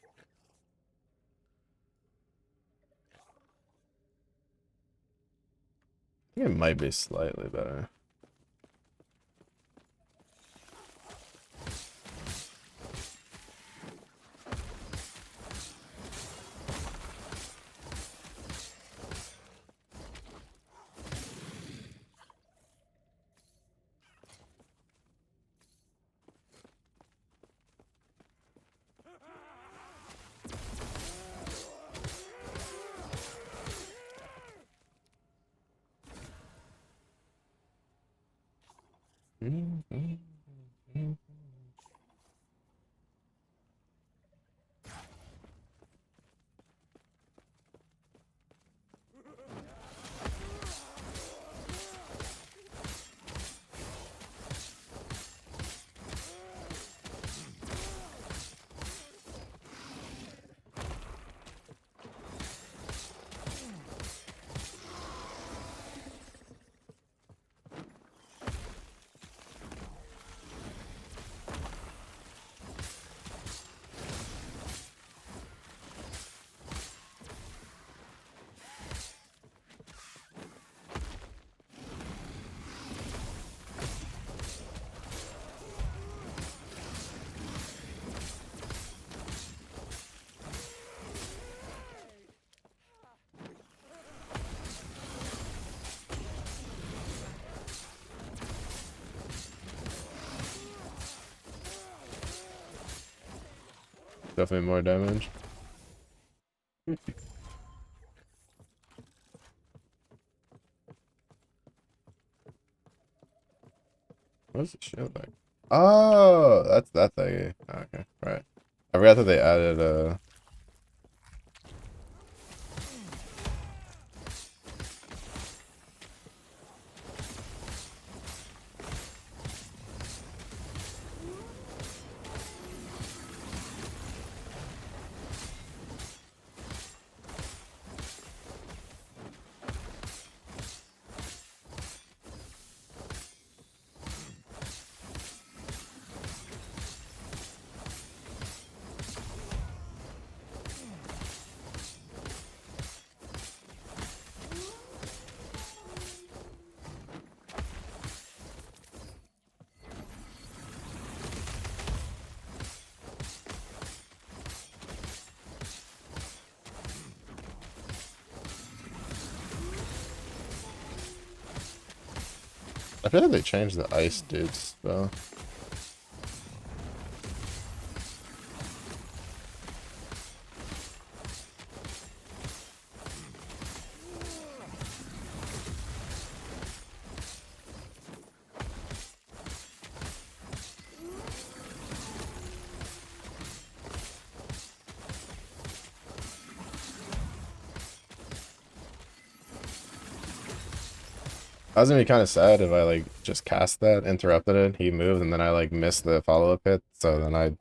think it might be slightly better. Definitely more damage. What's the shield like? Oh, that's that thing. Okay, right. I forgot that they added I feel like they changed the ice dude's spell. I was gonna be kind of sad if I like just cast that, interrupted it, he moved, and then I like missed the follow-up hit, so then I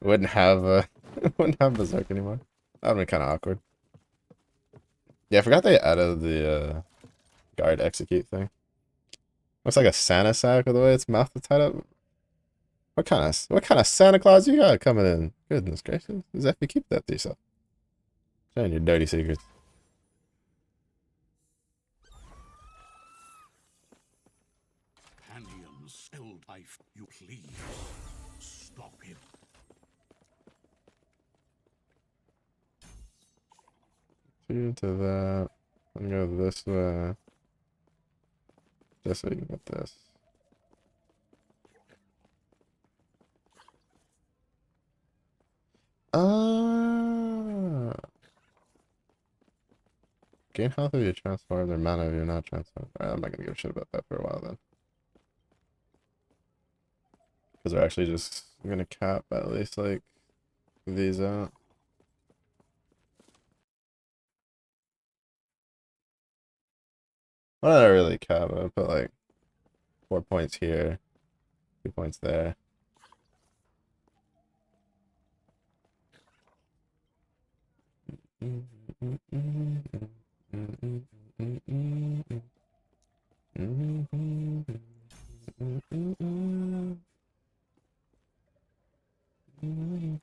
wouldn't have wouldn't have Berserk anymore. That'd be kind of awkward. Yeah, I forgot they added the guard execute thing. Looks like a Santa sack with the way its mouth is tied up. What kind of Santa Claus you got coming in? Goodness gracious, is if you keep that to yourself. Showing your dirty secrets.
Companions, held life, you please. Stop him.
Two to that. I'm gonna go this way. Just so you can get this. Gain health if you transform, their mana if you're not transformed. Alright, I'm not gonna give a shit about that for a while then. Because we're actually just gonna cap at least like these out. Well, not really cap, I put like 4 points here, 2 points there.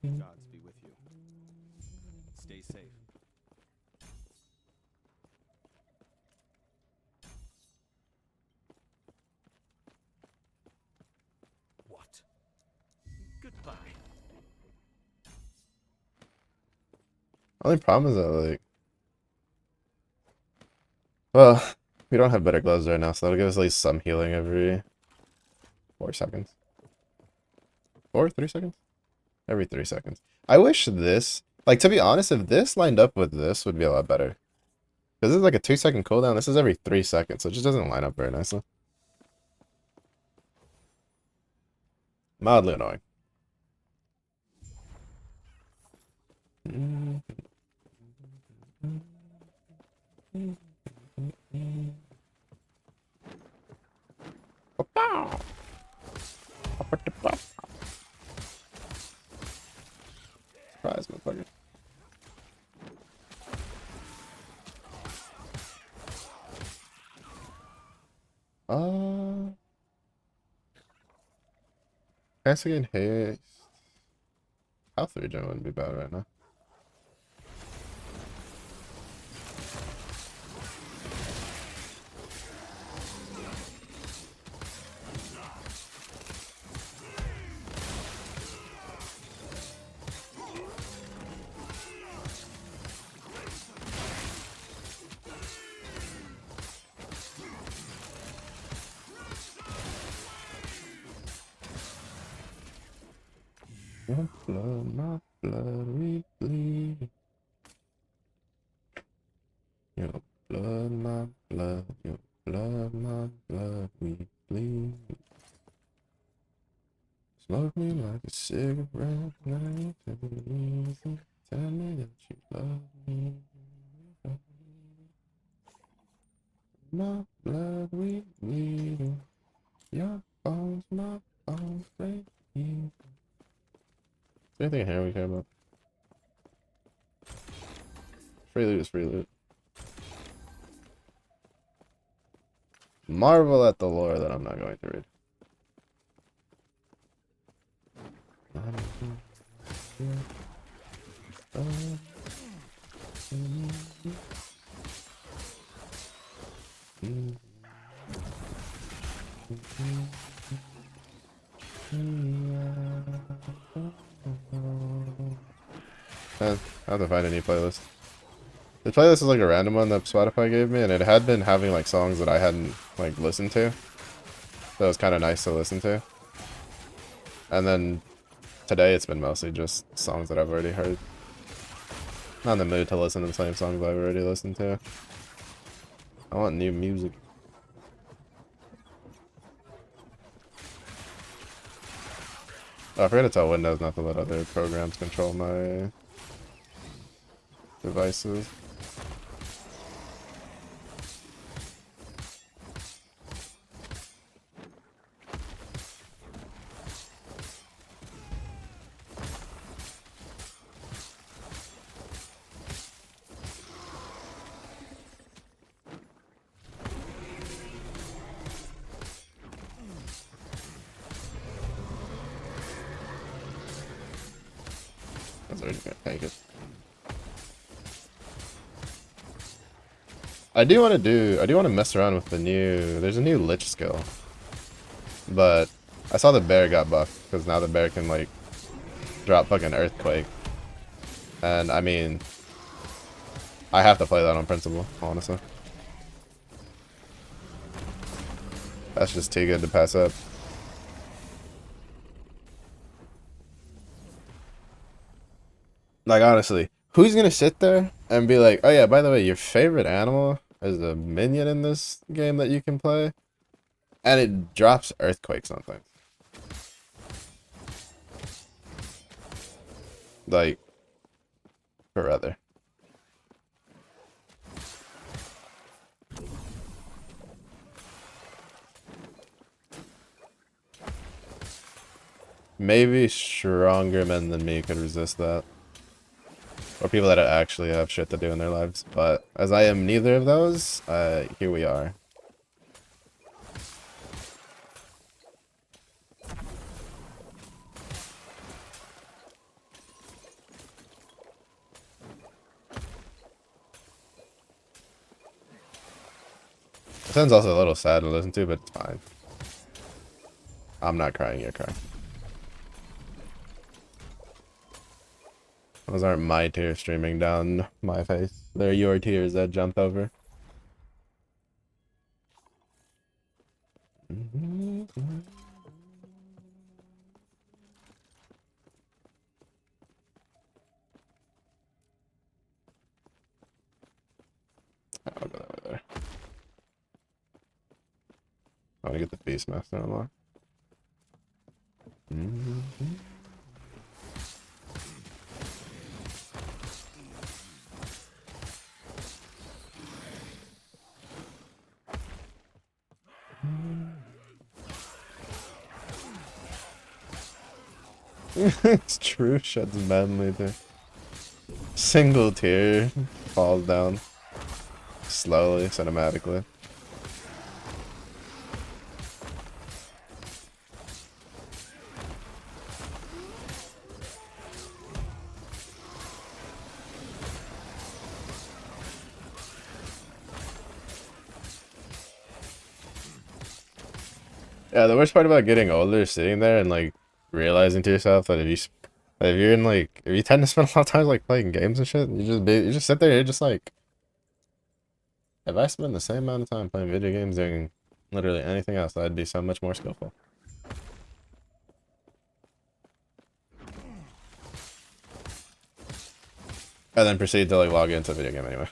Gods be with you. Stay safe.
What? Goodbye.
Only problem is that like, well, we don't have better gloves right now, so that'll give us at least some healing every 4 seconds. 3 seconds? Every 3 seconds. I wish this, like, to be honest, if this lined up with this would be a lot better. Because this is like a 2-second cooldown. This is every 3 seconds, so it just doesn't line up very nicely. Mildly annoying. Surprise, motherfucker. Guess again, haste. Health regen wouldn't be bad right now. My blood, we bleed. Your blood, my blood, your blood, my blood, we bleed. Smoke me like a cigarette, night and easy. Tell me that you love me. My blood, we bleed. Your bones, my bones, they bleed. Is there anything in here we care about? Free loot is free loot. Marvel at the lore that I'm not going to read. I have to find a new playlist. The playlist is like a random one that Spotify gave me, and it had been having like songs that I hadn't like listened to. So it was kind of nice to listen to. And then today it's been mostly just songs that I've already heard. Not in the mood to listen to the same songs I've already listened to. I want new music. Oh, I forgot to tell Windows not to let other programs control my devices. I was already gonna take it. I do want to mess around with there's a new Lich skill. But I saw the bear got buffed, because now the bear can like drop fucking earthquake. And I mean, I have to play that on principle, honestly. That's just too good to pass up. Like, honestly, who's gonna sit there and be like, oh yeah, by the way, your favorite animal is a minion in this game that you can play? And it drops earthquakes on things. Like, brother. Maybe stronger men than me could resist that. Or people that actually have shit to do in their lives. But as I am neither of those, here we are. It sounds also a little sad to listen to, but it's fine. I'm not crying, you're crying. Those aren't my tears streaming down my face. They're your tears that jumped over. I'll go that way there. I want to get the Beastmaster unlocked. It's true, sheds madly there. Single tear falls down slowly, cinematically. Yeah, the worst part about getting older is sitting there and like realizing to yourself that if you're in like if you tend to spend a lot of time like playing games and shit, you just sit there and you're just like, if I spend the same amount of time playing video games doing literally anything else, I'd be so much more skillful. And then proceed to like log into a video game anyway.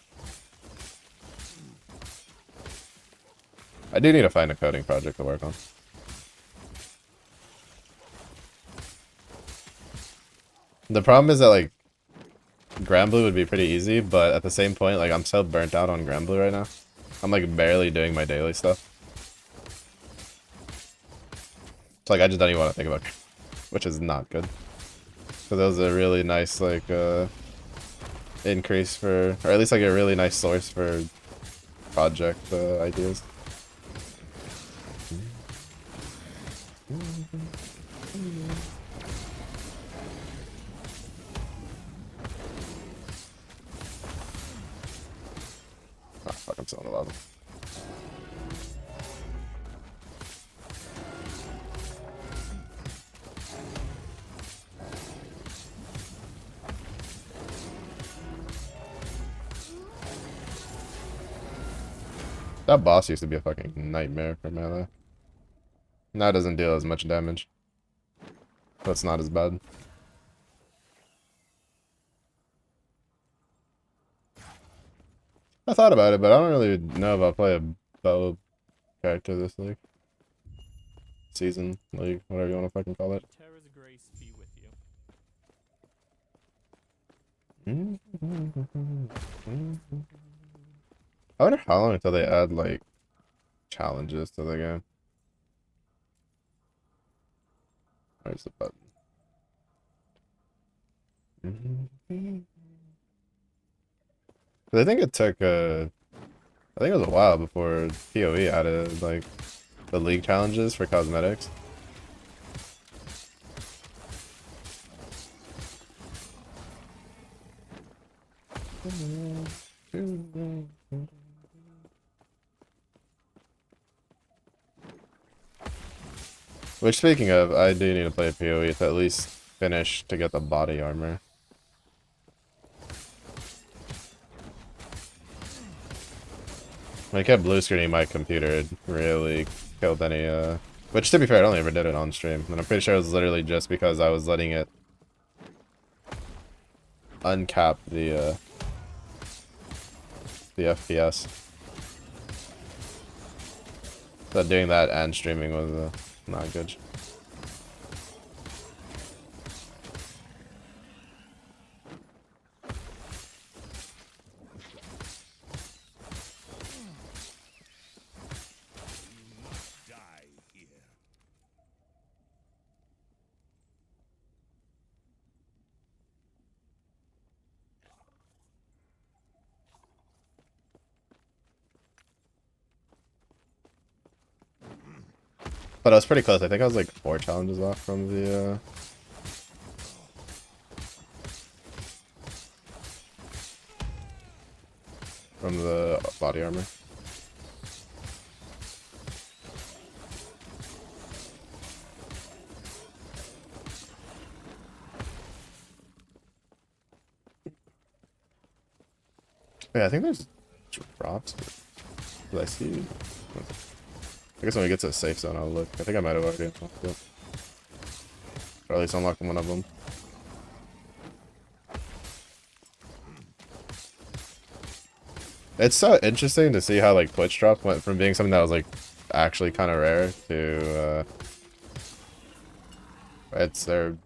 I do need to find a coding project to work on. The problem is that like Granblue would be pretty easy, but at the same point, like I'm so burnt out on Granblue right now. I'm like barely doing my daily stuff. It's like I just don't even want to think about it, which is not good. So that was a really nice like increase for, or at least like a really nice source for project ideas. Oh fuck, I'm still on the level. That boss used to be a fucking nightmare for melee. Now it doesn't deal as much damage. But it's not as bad. I thought about it, but I don't really know if I'll play a bow character this league. Season, league, whatever you want to fucking call it.
Terra's grace be with you.
I wonder how long until they add like challenges to the game. Where's the button? I think it took I think it was a while before PoE added like the league challenges for cosmetics. Which, speaking of, I do need to play PoE to at least finish to get the body armor. When I kept blue screening my computer, it really killed any, which to be fair, I only ever did it on stream. And I'm pretty sure it was literally just because I was letting it uncap the FPS. So doing that and streaming was, not good. But I was pretty close. I think I was like 4 challenges off from the body armor. Yeah, I think there's drops. Did I see? I guess when we get to a safe zone, I'll look. I think I might have already unlocked it. Or at least unlocked one of them. It's so interesting to see how like Twitch drops went from being something that was like actually kind of rare to it's there.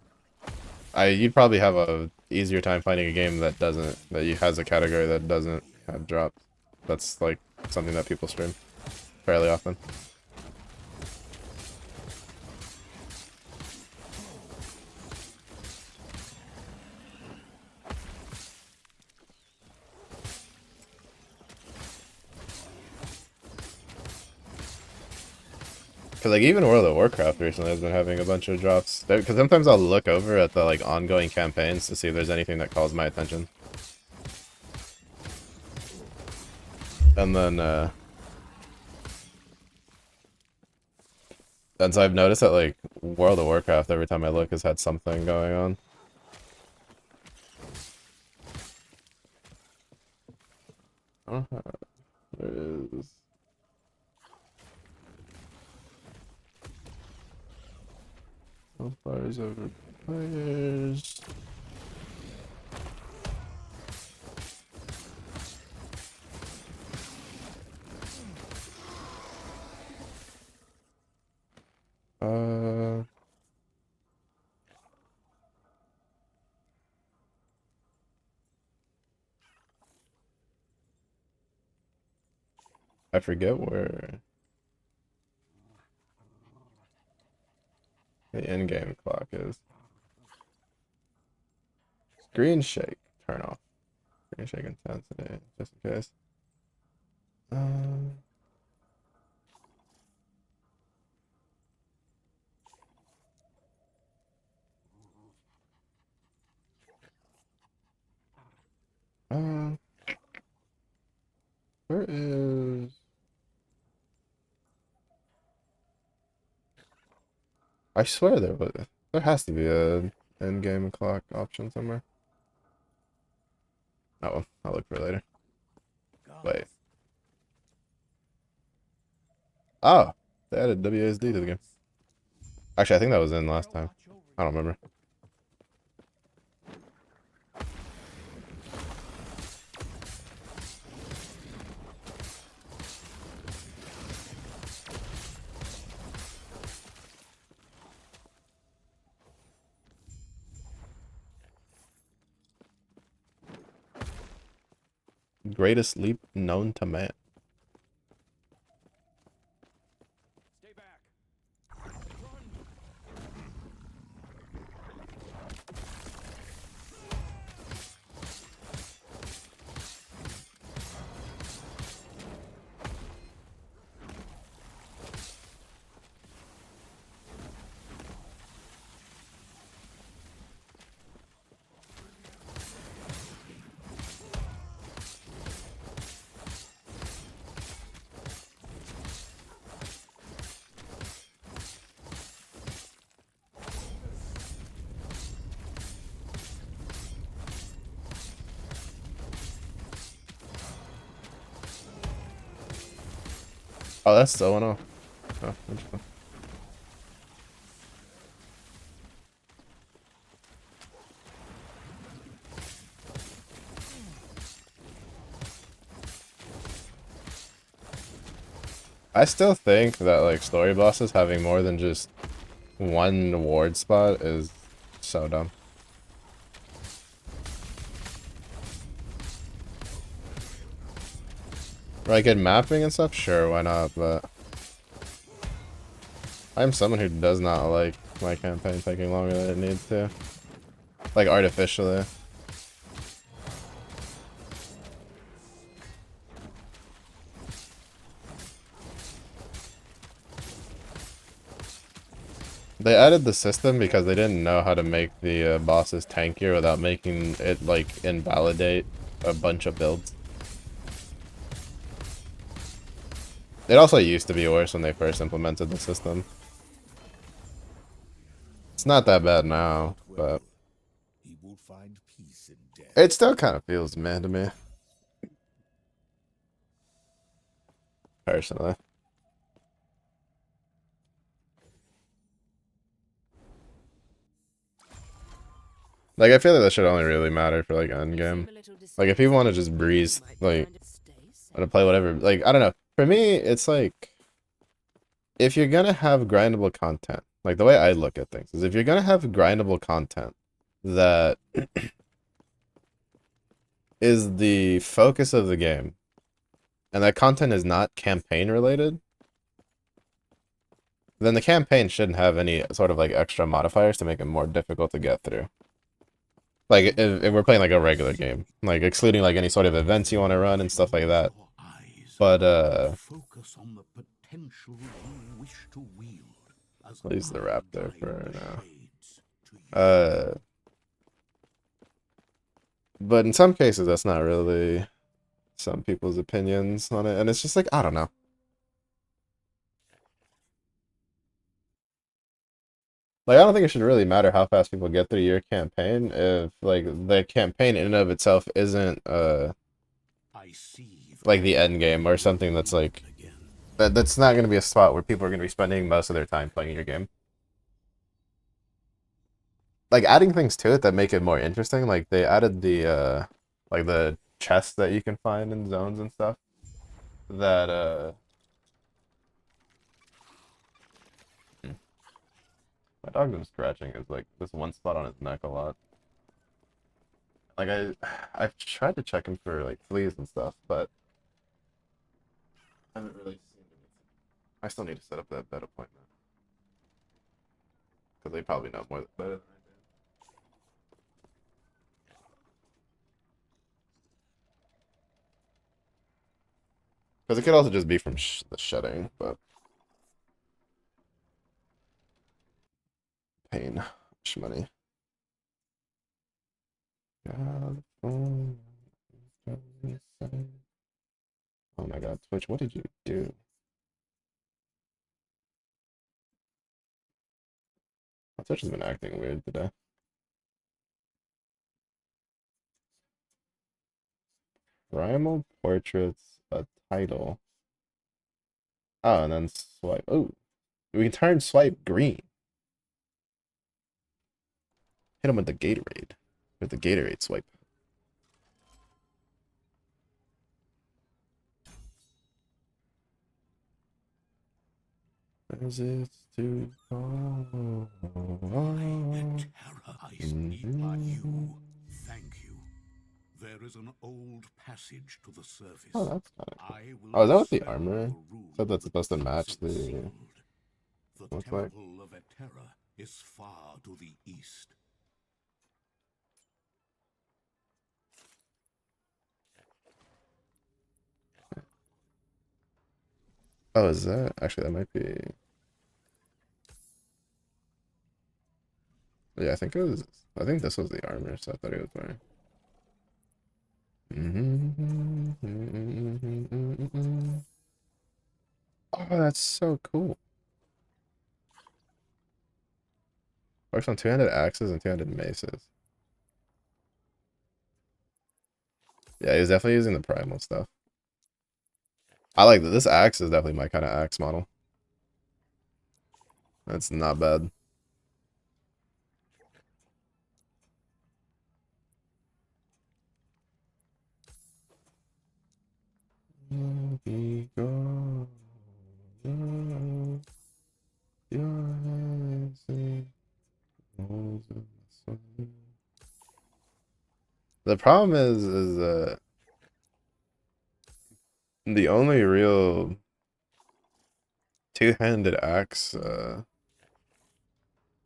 You'd probably have a easier time finding a game that has a category that doesn't have drops. That's like something that people stream fairly often. Cause like even World of Warcraft recently has been having a bunch of drops. Because sometimes I'll look over at the like ongoing campaigns to see if there's anything that calls my attention. And then and so I've noticed that like World of Warcraft every time I look has had something going on. There is. Bars over players. I forget where the in-game clock is. Screen shake, turn off. Screen shake intensity, just in case. Where is... I swear there has to be a in-game clock option somewhere. Oh well, I'll look for it later. Wait. Oh, they added WASD to the game. Actually, I think that was in last time. I don't remember. Greatest leap known to man.
Stay back.
Oh, that's still one off. Oh, interesting. I still think that like story bosses having more than just one ward spot is so dumb. Like in mapping and stuff, sure, why not, but I'm someone who does not like my campaign taking longer than it needs to. Like artificially. They added the system because they didn't know how to make the bosses tankier without making it like invalidate a bunch of builds. It also used to be worse when they first implemented the system. It's not that bad now, but
He will find peace in death.
it still kind of feels meh to me. Personally. Like, I feel like that should only really matter for, like, endgame. Like, if people want to just breeze, like, want to play whatever, like, I don't know. For me, it's like, if you're gonna have grindable content, like, the way I look at things is if you're gonna have grindable content that is the focus of the game, and that content is not campaign related, then the campaign shouldn't have any sort of, like, extra modifiers to make it more difficult to get through. Like, if we're playing, like, a regular game. Like, excluding, like, any sort of events you want to run and stuff like that. But,
potential you wish to wield. As
I'll use the
I
raptor
guide
for
the
now.
shades to you.
But in some cases, that's not really some people's opinions on it, and it's just like, I don't know. Like, I don't think it should really matter how fast people get through your campaign if, like, the campaign in and of itself isn't,
I see
like the end game or something that's like,
again.
that's not going to be a spot where people are going to be spending most of their time playing your game. Like, adding things to it that make it more interesting, like, they added the, like, the chests that you can find in zones and stuff, that, my dog's been scratching his, like, this one spot on his neck a lot. Like, I've tried to check him for, like, fleas and stuff, but I haven't really seen anything. I still need to set up that vet appointment. Because they probably know more better than I do. Because it could also just be from the shedding, but... Pain. Money. Oh my god, Twitch, what did you do? Twitch has been acting weird today. Primal Portraits, a title. Oh, and then swipe. Oh, we can turn swipe green. Hit him with the Gatorade. With the Gatorade swipe. As it's too far.
Terror I see by you. Thank you. There is an old passage to the surface.
Oh, that's kind of cool.
I will
Oh, is that what the
dispel
armor
the rules
said that's supposed to
that
match the...
concealed. The
looks like?
temple of Eterra is far to the east.
Oh, is that? Actually, that might be... Yeah, I think it was... I think this was the armor, so I thought he was wearing. Oh, that's so cool. Works on two-handed axes and two-handed maces. Yeah, he's definitely using the primal stuff. I like that. This axe is definitely my kind of axe model. That's not bad. The problem is the only real two-handed axe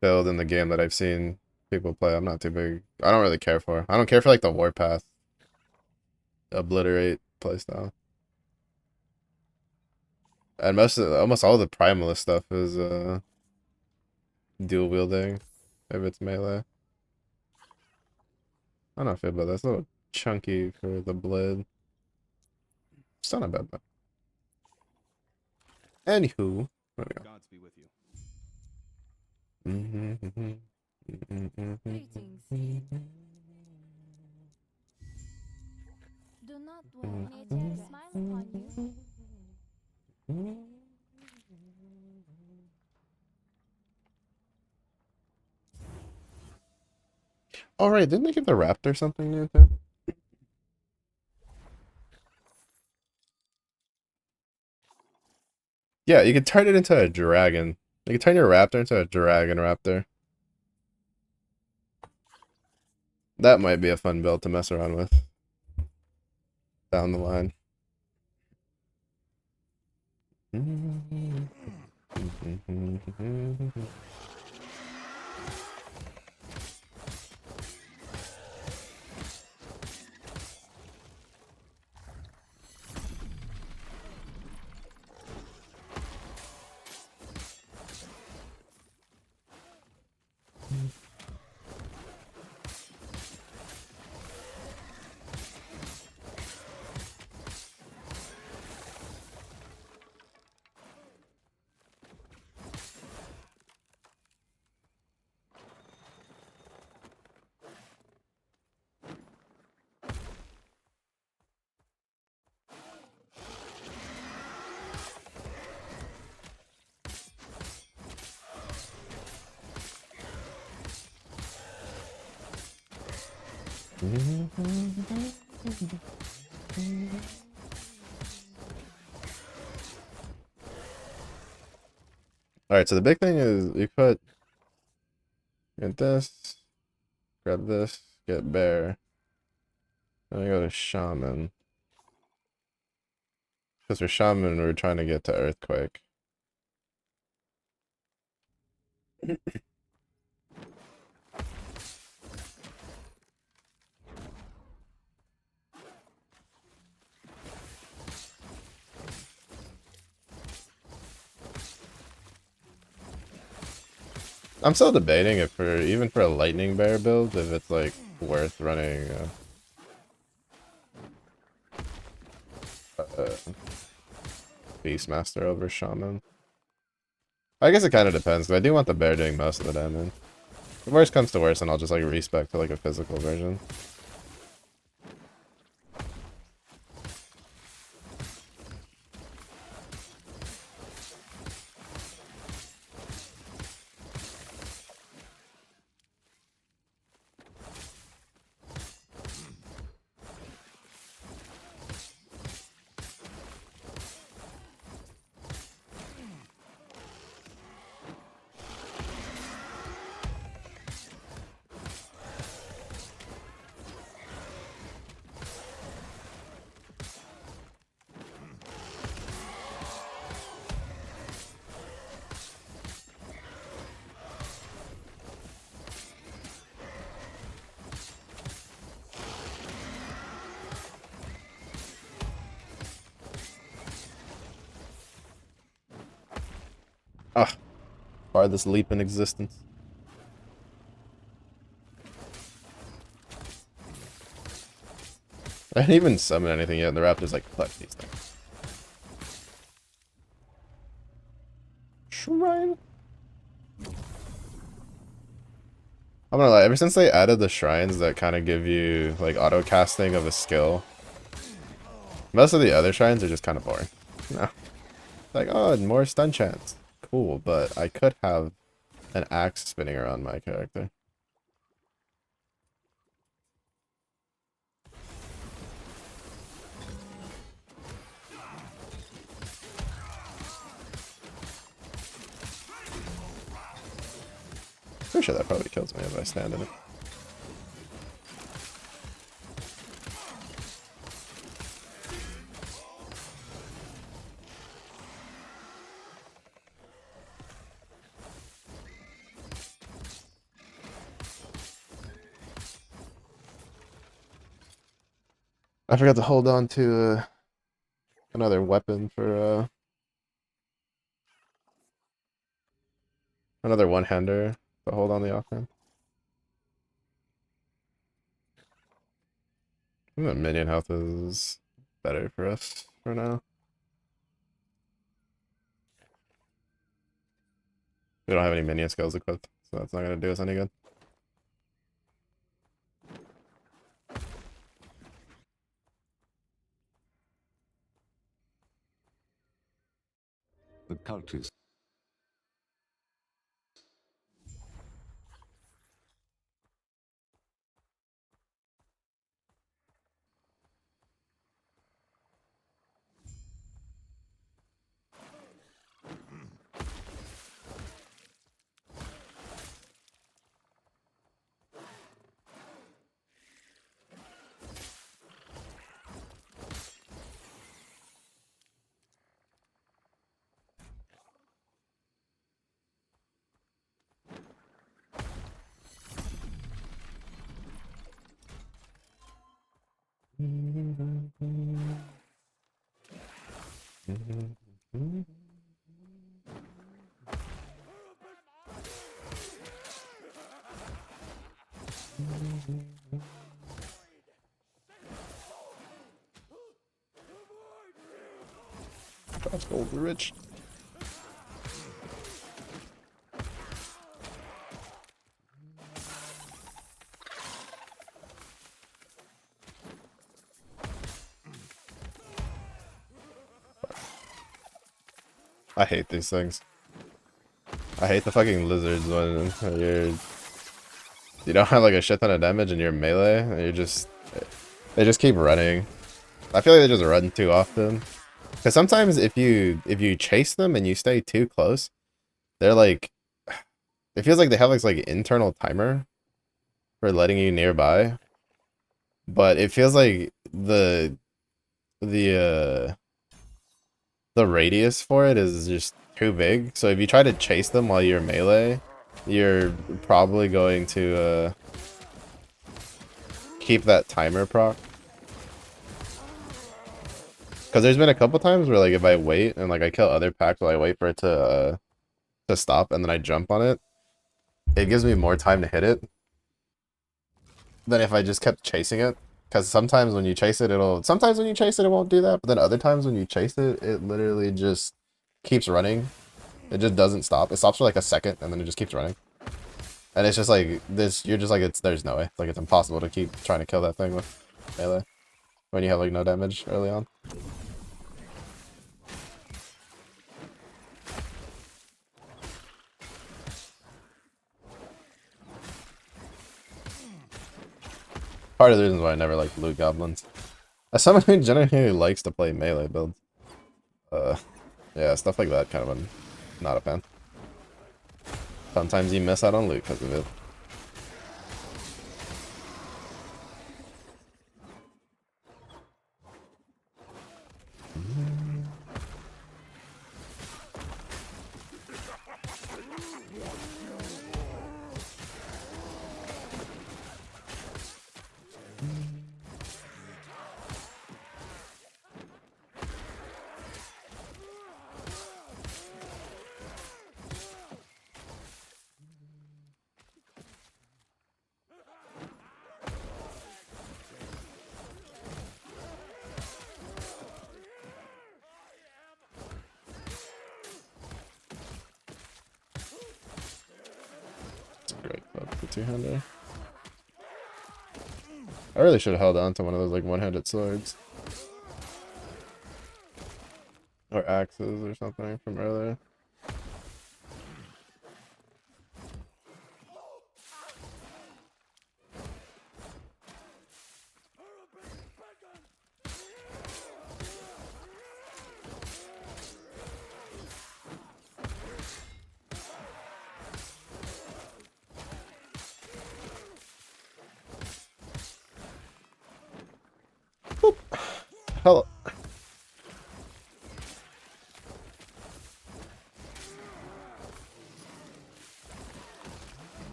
build in the game that I've seen people play. I'm not too big. I don't really care for. I don't care for like the warpath obliterate playstyle. And almost all the primalist stuff is dual wielding if it's melee. I don't feel bad. That's a little chunky for the blade. Still not bad though. Anywho, there we go.
Gods be with you.
Greetings. Do not worry, may Terra smile upon you.
All right, didn't they give the raptor something new too? Yeah, you could turn it into a dragon. You can turn your raptor into a dragon raptor. That might be a fun build to mess around with down the line. Alright, so the big thing is we put get this, grab this, get bear. Then we go to shaman. Because for shaman we're trying to get to earthquake. I'm still debating if for even for a lightning bear build, if it's like worth running Beastmaster over Shaman. I guess it kind of depends, but I do want the bear doing most of the damage. If worst comes to worst, and I'll just like respec to like a physical version. Ah, farthest leap in existence. I didn't even summon anything yet, and the raptor's like, fuck these things. Shrine? I'm gonna lie, ever since they added the shrines that kind of give you, like, auto-casting of a skill, most of the other shrines are just kind of boring. No. Like, oh, more stun chance. Cool, but I could have an axe spinning around my character. Pretty sure that probably kills me if I stand in it. I forgot to hold on to another weapon for another one-hander to hold on the offhand. I think that minion health is better for us for now. We don't have any minion skills equipped, so that's not going to do us any good.
The cultists. That's gold rich. I hate these things. I hate the fucking lizards when you're
You don't have like a shit ton of damage and you're melee, and they just keep running. I feel like they just run too often. Because sometimes if you chase them and you stay too close, they're like, it feels like they have this like internal timer for letting you nearby. But it feels like the radius for it is just too big. So if you try to chase them while you're melee, you're probably going to keep that timer proc. Because there's been a couple times where like if I wait and like I kill other packs while I wait for it to stop and then I jump on it, it gives me more time to hit it than if I just kept chasing it. Because sometimes when you chase it, it won't do that. But then other times when you chase it, it literally just keeps running. It just doesn't stop. It stops for like a second and then it just keeps running. And it's just like this. You're just like there's no way. It's like it's impossible to keep trying to kill that thing with melee when you have like no damage early on. Part of the reasons why I never liked loot goblins. As someone who generally likes to play melee builds. Yeah, stuff like that kind of I'm not a fan. Sometimes you miss out on loot because of it. Great club, the two-hander. I really should have held on to one of those like one-handed swords. Or axes or something from earlier. Boop. Hello.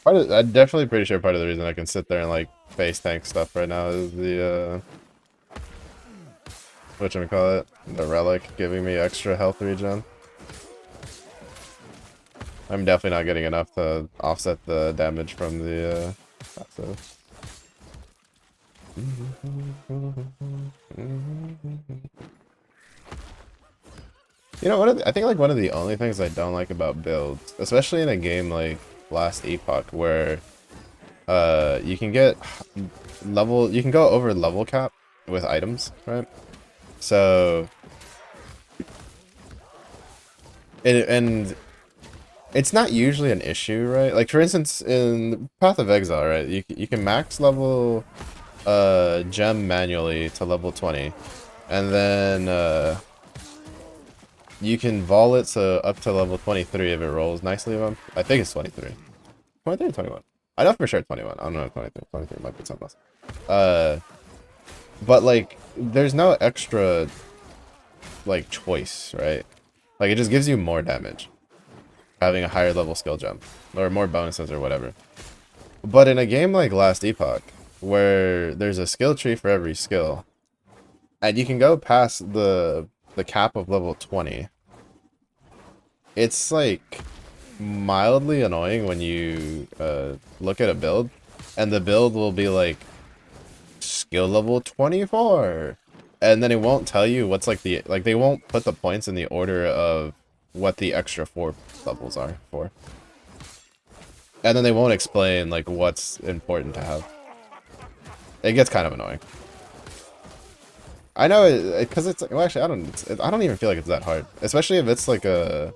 I'm definitely pretty sure part of the reason I can sit there and like face tank stuff right now is the whatchamacallit, the relic giving me extra health regen. I'm definitely not getting enough to offset the damage from the passive. You know, I think like one of the only things I don't like about builds, especially in a game like Last Epoch, where you can get you can go over level cap with items, right? So and it's not usually an issue, right? Like for instance, in Path of Exile, right? You can max level gem manually to level 20, and then you can vol it to up to level 23 if it rolls nicely. I think it's 23. 23 or 21? I know for sure 21. I don't know if 23. 23 might be something else. But like, there's no extra like choice, right? Like it just gives you more damage having a higher level skill jump or more bonuses or whatever. But in a game like Last Epoch, where there's a skill tree for every skill, and you can go past the cap of level 20, it's like mildly annoying when you look at a build and the build will be like skill level 24, and then it won't tell you what's like they won't put the points in the order of what the extra 4 levels are for, and then they won't explain like what's important to have. It gets kind of annoying. I know, because it's well, actually I don't even feel like it's that hard, especially if it's like a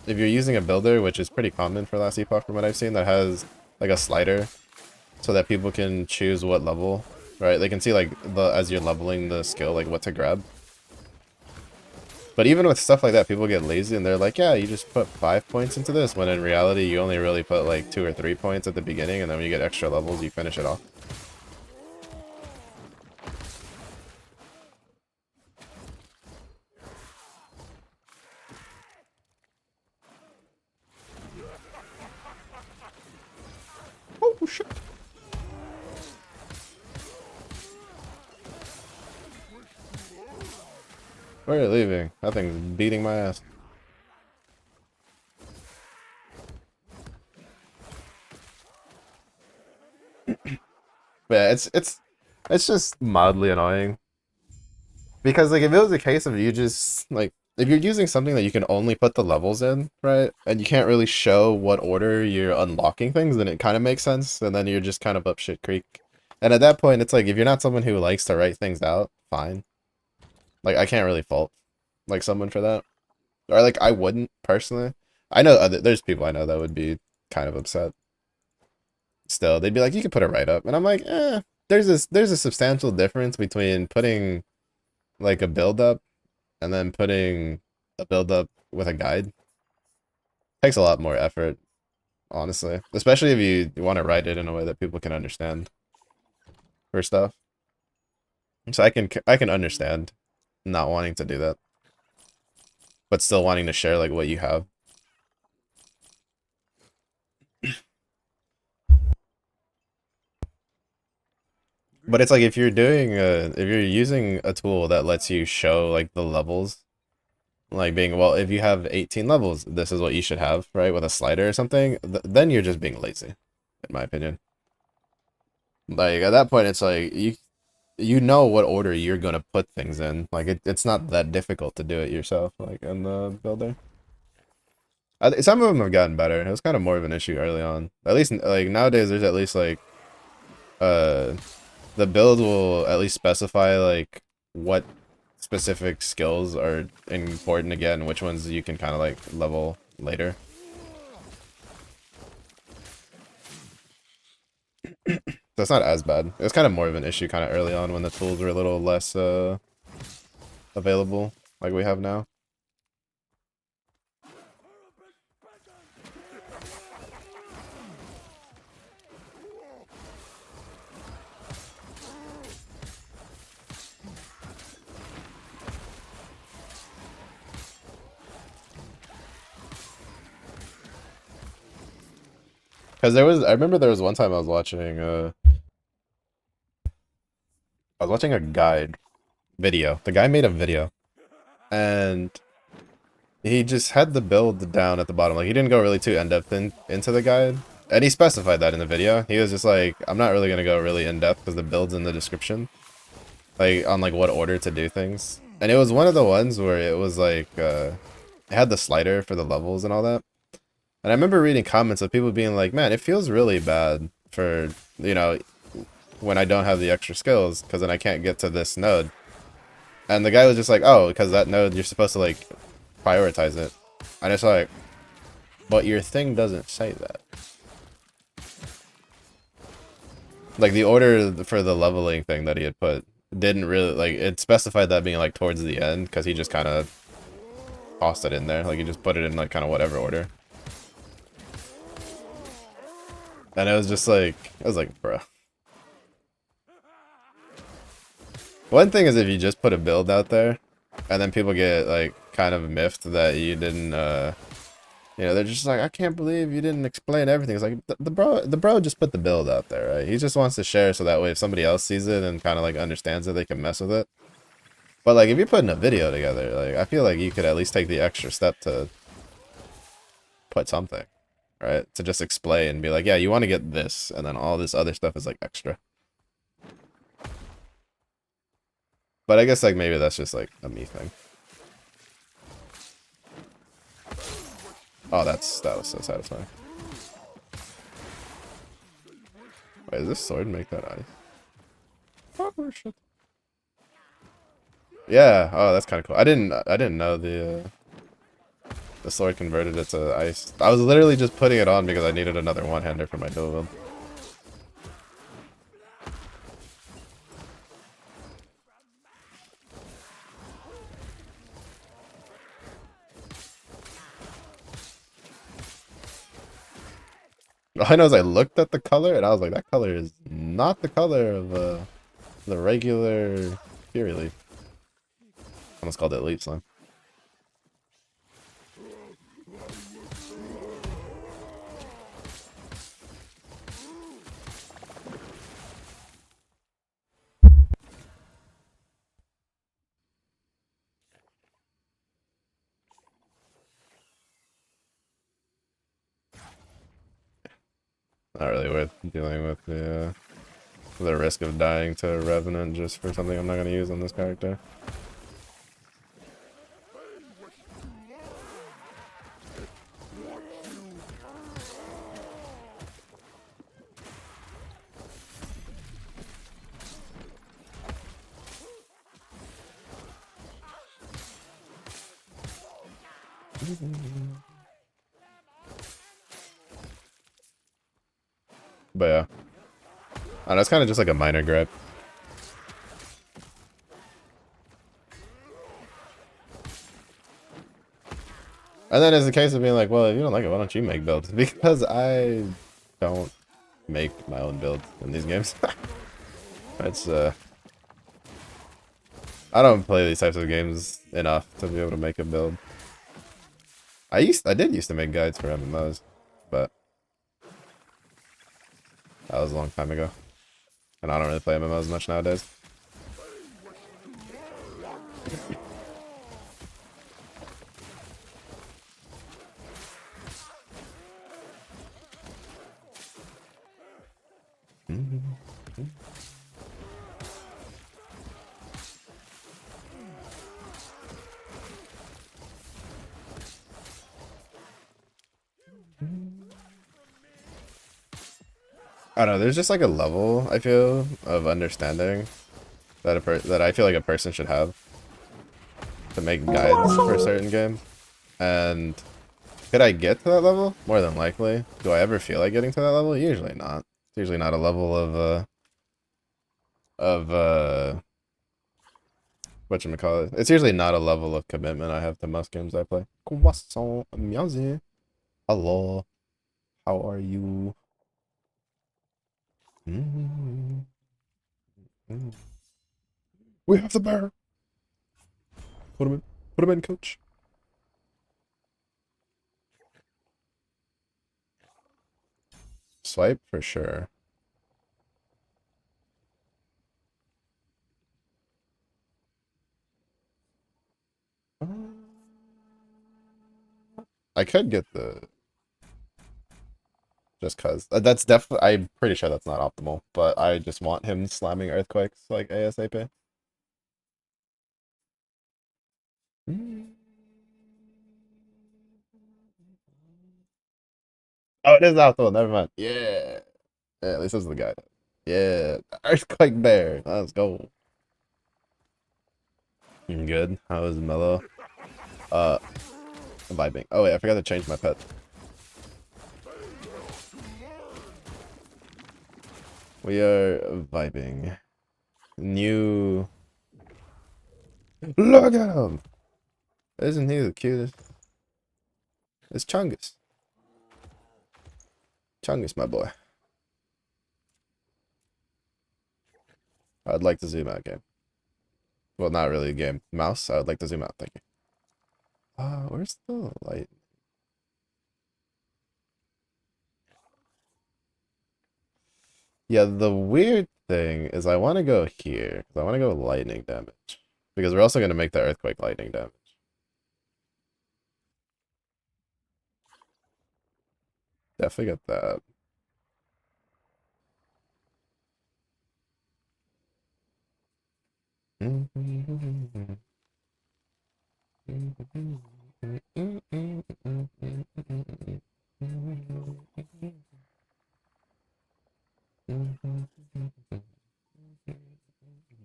if you're using a builder, which is pretty common for last epoch from what I've seen, that has like a slider so that people can choose what level, right? They can see like as you're leveling the skill, like what to grab. But even with stuff like that, people get lazy and they're like, yeah, you just put 5 points into this, when in reality you only really put like 2 or 3 points at the beginning, and then when you get extra levels you finish it off. Oh shit. Where are you leaving? That thing's beating my ass. But yeah, it's just mildly annoying. Because like if it was a case of you just like if you're using something that you can only put the levels in, right? And you can't really show what order you're unlocking things, then it kind of makes sense. And then you're just kind of up shit creek. And at that point, it's like if you're not someone who likes to write things out, fine. Like I can't really fault like someone for that. Or like I wouldn't personally. I know there's people I know that would be kind of upset. Still, they'd be like, you can put it right up, and I'm like, there's a substantial difference between putting like a build up and then putting a build up with a guide. Takes a lot more effort, honestly, especially if you want to write it in a way that people can understand for stuff. So I can understand not wanting to do that, but still wanting to share like what you have. But it's like if you're doing if you're using a tool that lets you show like the levels, like being, well, if you have 18 levels, this is what you should have, right? With a slider or something, then you're just being lazy, in my opinion. Like at that point, it's like you know what order you're gonna put things in. Like it's not that difficult to do it yourself, like in the builder. Some of them have gotten better. It was kind of more of an issue early on. At least like nowadays, there's at least like uh the build will at least specify like what specific skills are important again, which ones you can kind of like level later. So it's not as bad. It was kind of more of an issue kind of early on when the tools were a little less available like we have now. Because I remember there was one time I was watching a guide video. The guy made a video, and he just had the build down at the bottom. Like he didn't go really too in-depth into the guide, and he specified that in the video. He was just like, I'm not really gonna go really in-depth because the build's in the description, like on like what order to do things. And it was one of the ones where it was like it had the slider for the levels and all that. And I remember reading comments of people being like, man, it feels really bad for, you know, when I don't have the extra skills, because then I can't get to this node. And the guy was just like, oh, because that node, you're supposed to, like, prioritize it. And it's like, but your thing doesn't say that. Like, the order for the leveling thing that he had put didn't really, like, it specified that being, like, towards the end, because he just kind of tossed it in there. Like, he just put it in, like, kind of whatever order. And it was just like, bro. One thing is if you just put a build out there, and then people get, like, kind of miffed that you didn't, you know, they're just like, I can't believe you didn't explain everything. It's like, the bro just put the build out there, right? He just wants to share so that way if somebody else sees it and kind of, like, understands it, they can mess with it. But, like, if you're putting a video together, like, I feel like you could at least take the extra step to put something. Right? To just explain and be like, yeah, you want to get this, and then all this other stuff is like extra. But I guess like maybe that's just like a me thing. Oh, that was so satisfying. Wait, does this sword make that ice? Oh shit. Yeah, oh that's kinda cool. I didn't know the the sword converted it to ice. I was literally just putting it on because I needed another one-hander for my dual wield. All I know is I looked at the color and I was like, that color is not the color of the regular Fury Leaf. Almost called it Leaf Slime. Not really worth dealing with the risk of dying to Revenant just for something I'm not going to use on this character. But yeah. Oh, that's kind of just like a minor gripe. And then it's a case of being like, well, if you don't like it, why don't you make builds? Because I don't make my own builds in these games. It's, I don't play these types of games enough to be able to make a build. I did used to make guides for MMOs, but that was a long time ago. And I don't really play MMOs much nowadays. I don't know, there's just like a level, I feel, of understanding that that I feel like a person should have to make guides for certain games. And could I get to that level? More than likely. Do I ever feel like getting to that level? Usually not. It's usually not a level of whatchamacallit. It's usually not a level of commitment I have to most games I play. Croissant, miazi. Hello. How are you? We have the bear. Put him in. Put him in, coach. Swipe for sure. I could get the just cause that's definitely, I'm pretty sure that's not optimal, but I just want him slamming earthquakes like ASAP. Oh, it is optimal. Never mind. Yeah. Yeah, at least this is the guy. Yeah, earthquake bear. Let's go. Good. How is Mellow? Uh, vibing. Oh wait, I forgot to change my pet. We are vibing. New. Look at him! Isn't he the cutest? It's Chungus. Chungus, my boy. I'd like to zoom out game. Well, not really a game. Mouse, I would like to zoom out. Thank you. Where's the light? Yeah, the weird thing is I want to go here. Because I want to go lightning damage. Because we're also going to make the earthquake lightning damage. Definitely get that.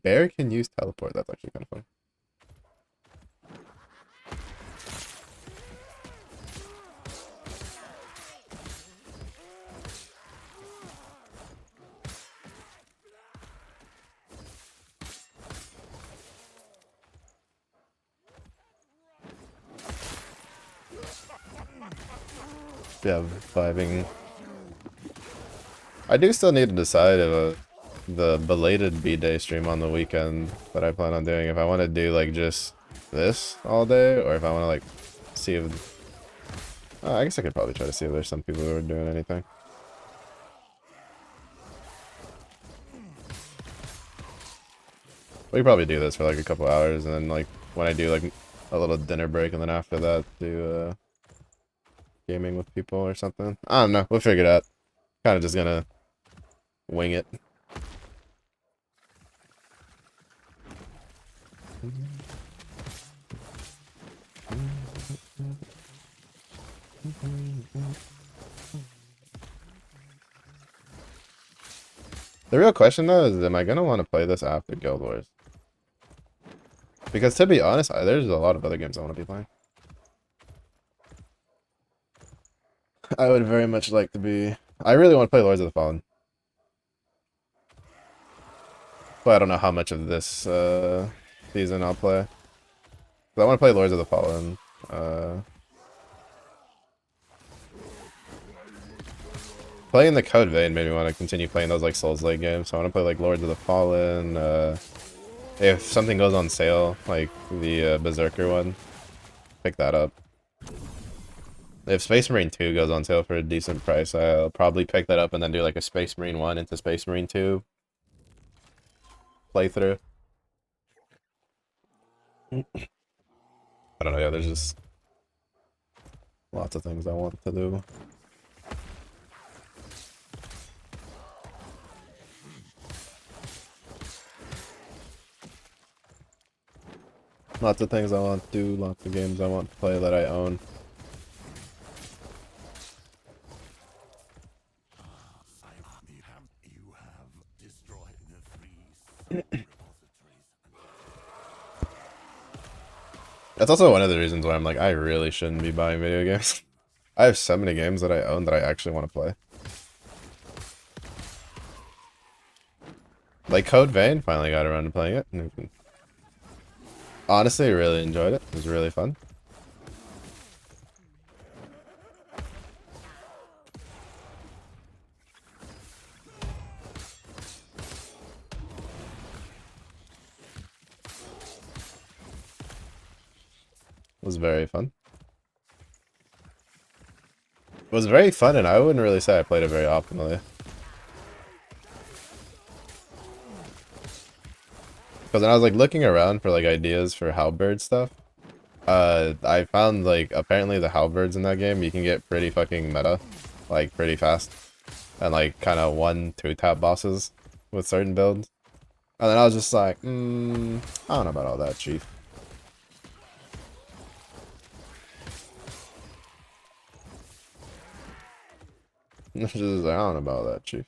Bear can use teleport. That's actually kind of fun. yeah, vibing. I do still need to decide if the belated B-Day stream on the weekend that I plan on doing, if I want to do like just this all day, or if I want to like see if... I guess I could probably try to see if there's some people who are doing anything. We could probably do this for like a couple hours, and then like when I do like a little dinner break, and then after that do gaming with people or something. I don't know. We'll figure it out. Kind of just gonna wing it. The real question though is, am I gonna want to play this after Guild Wars? Because to be honest, there's a lot of other games I want to be playing. I would very much like to be... I really want to play Lords of the Fallen. But I don't know how much of this season I'll play. But I want to play Lords of the Fallen. Playing the Code Vein made me want to continue playing those like Souls-like games. So I want to play like Lords of the Fallen. If something goes on sale, like the Berserker one, pick that up. If Space Marine 2 goes on sale for a decent price, I'll probably pick that up and then do like a Space Marine 1 into Space Marine 2 playthrough. I don't know, yeah, there's just lots of things I want to do. Lots of things I want to do, lots of games I want to play that I own. That's also one of the reasons why I'm like, I really shouldn't be buying video games. I have so many games that I own that I actually want to play. Like Code Vein, finally got around to playing it. Honestly, really enjoyed it. It was really fun. It was very fun. It was very fun, and I wouldn't really say I played it very optimally. Because when I was like looking around for like ideas for halberd stuff, I found like apparently the halberds in that game you can get pretty fucking meta, like pretty fast, and like kind of 1-2 tap bosses with certain builds. And then I was just like, I don't know about all that, chief. Just like, I don't know about all that, chief.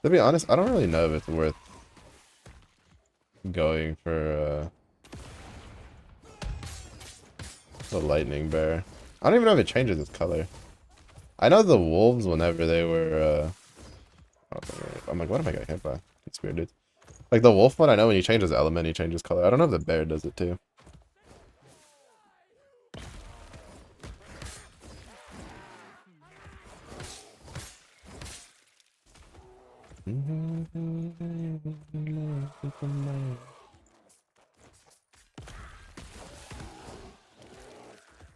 To be honest, I don't really know if it's worth going for the lightning bear. I don't even know if it changes its color. I know the wolves, whenever they were I'm like, what am I getting hit by? It's weird, dude. Like the wolf one, I know when you change his element, he changes color. I don't know if the bear does it too.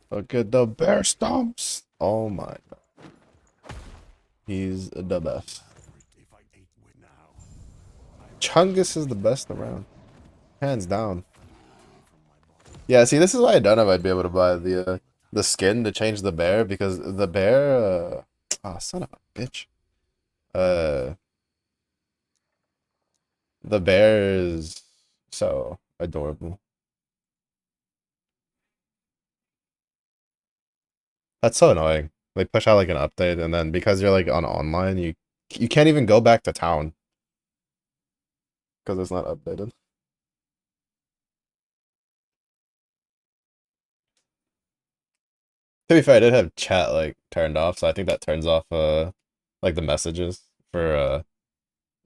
Look at the bear stomps. Oh my god. He's the best. Chungus is the best around. Hands down. Yeah, see, this is why I don't know if I'd be able to buy the skin to change the bear, because the bear oh, son of a bitch. The bear is so adorable. That's so annoying. They push out like an update, and then because you're like on online, you can't even go back to town because it's not updated. To be fair, I did have chat like turned off, so I think that turns off like the messages for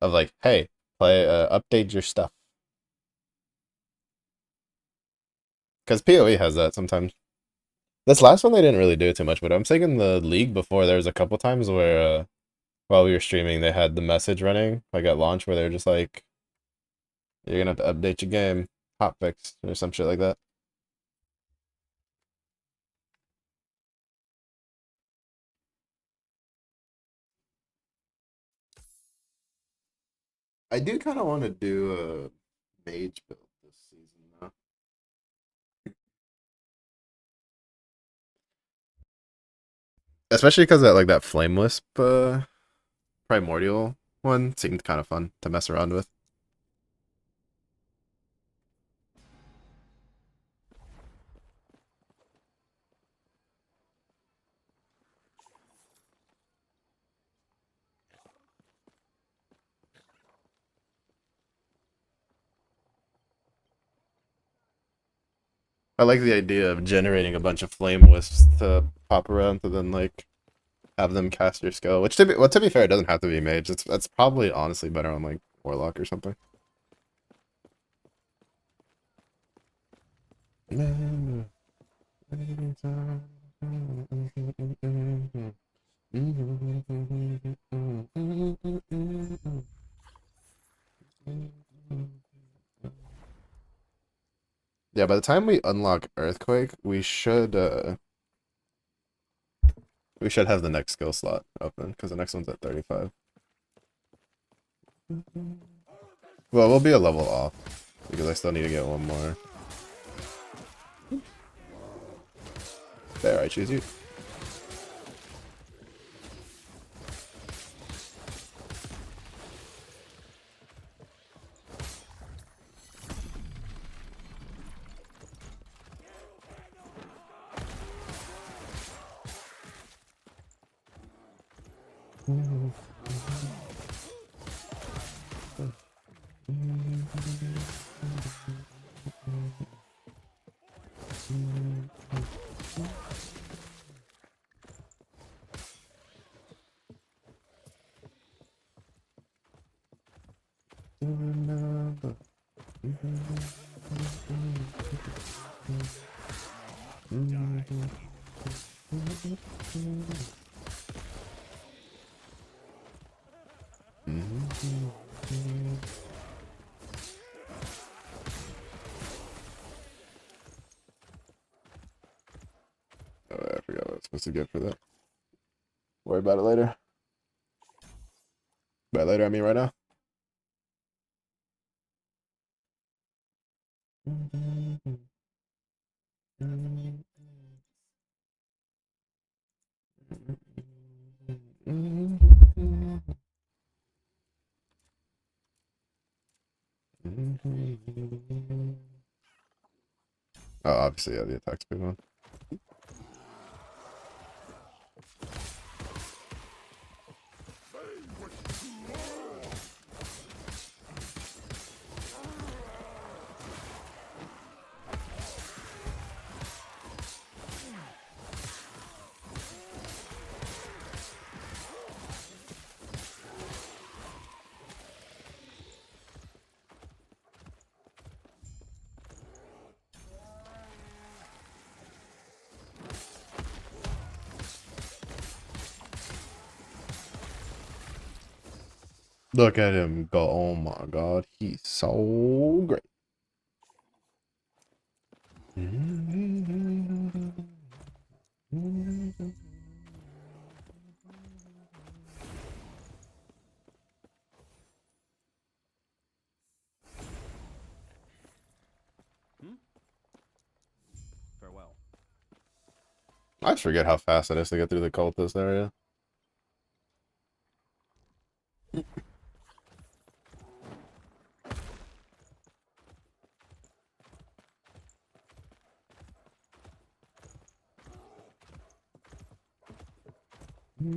of like, hey, play update your stuff. Because PoE has that sometimes. This last one they didn't really do it too much, but I'm thinking the league before there was a couple times where while we were streaming they had the message running like at launch where they were just like, you're gonna have to update your game, hotfix or some shit like that. I do kind of want to do a mage build this season though. Especially because that like that flame wisp primordial one seemed kind of fun to mess around with. I like the idea of generating a bunch of flame wisps to pop around to then like have them cast your skill. Which to be fair, it doesn't have to be mage. That's probably honestly better on like warlock or something. Yeah, by the time we unlock Earthquake, we should have the next skill slot open because the next one's at 35. Well, we'll be a level off because I still need to get one more. There, I choose you. Oh, I forgot what I was supposed to get for that. Worry about it later. By later, I mean right now. Oh, obviously, yeah, the attack speed one. Look at him go. Oh my god, he's so great.
Farewell.
I just forget how fast it is to get through the cultist area.
Yes.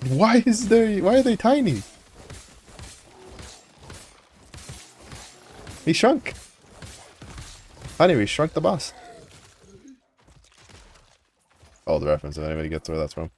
Why are they tiny? He shrunk. Honey, we shrunk the boss. Oh, the reference, if anybody gets where that's from.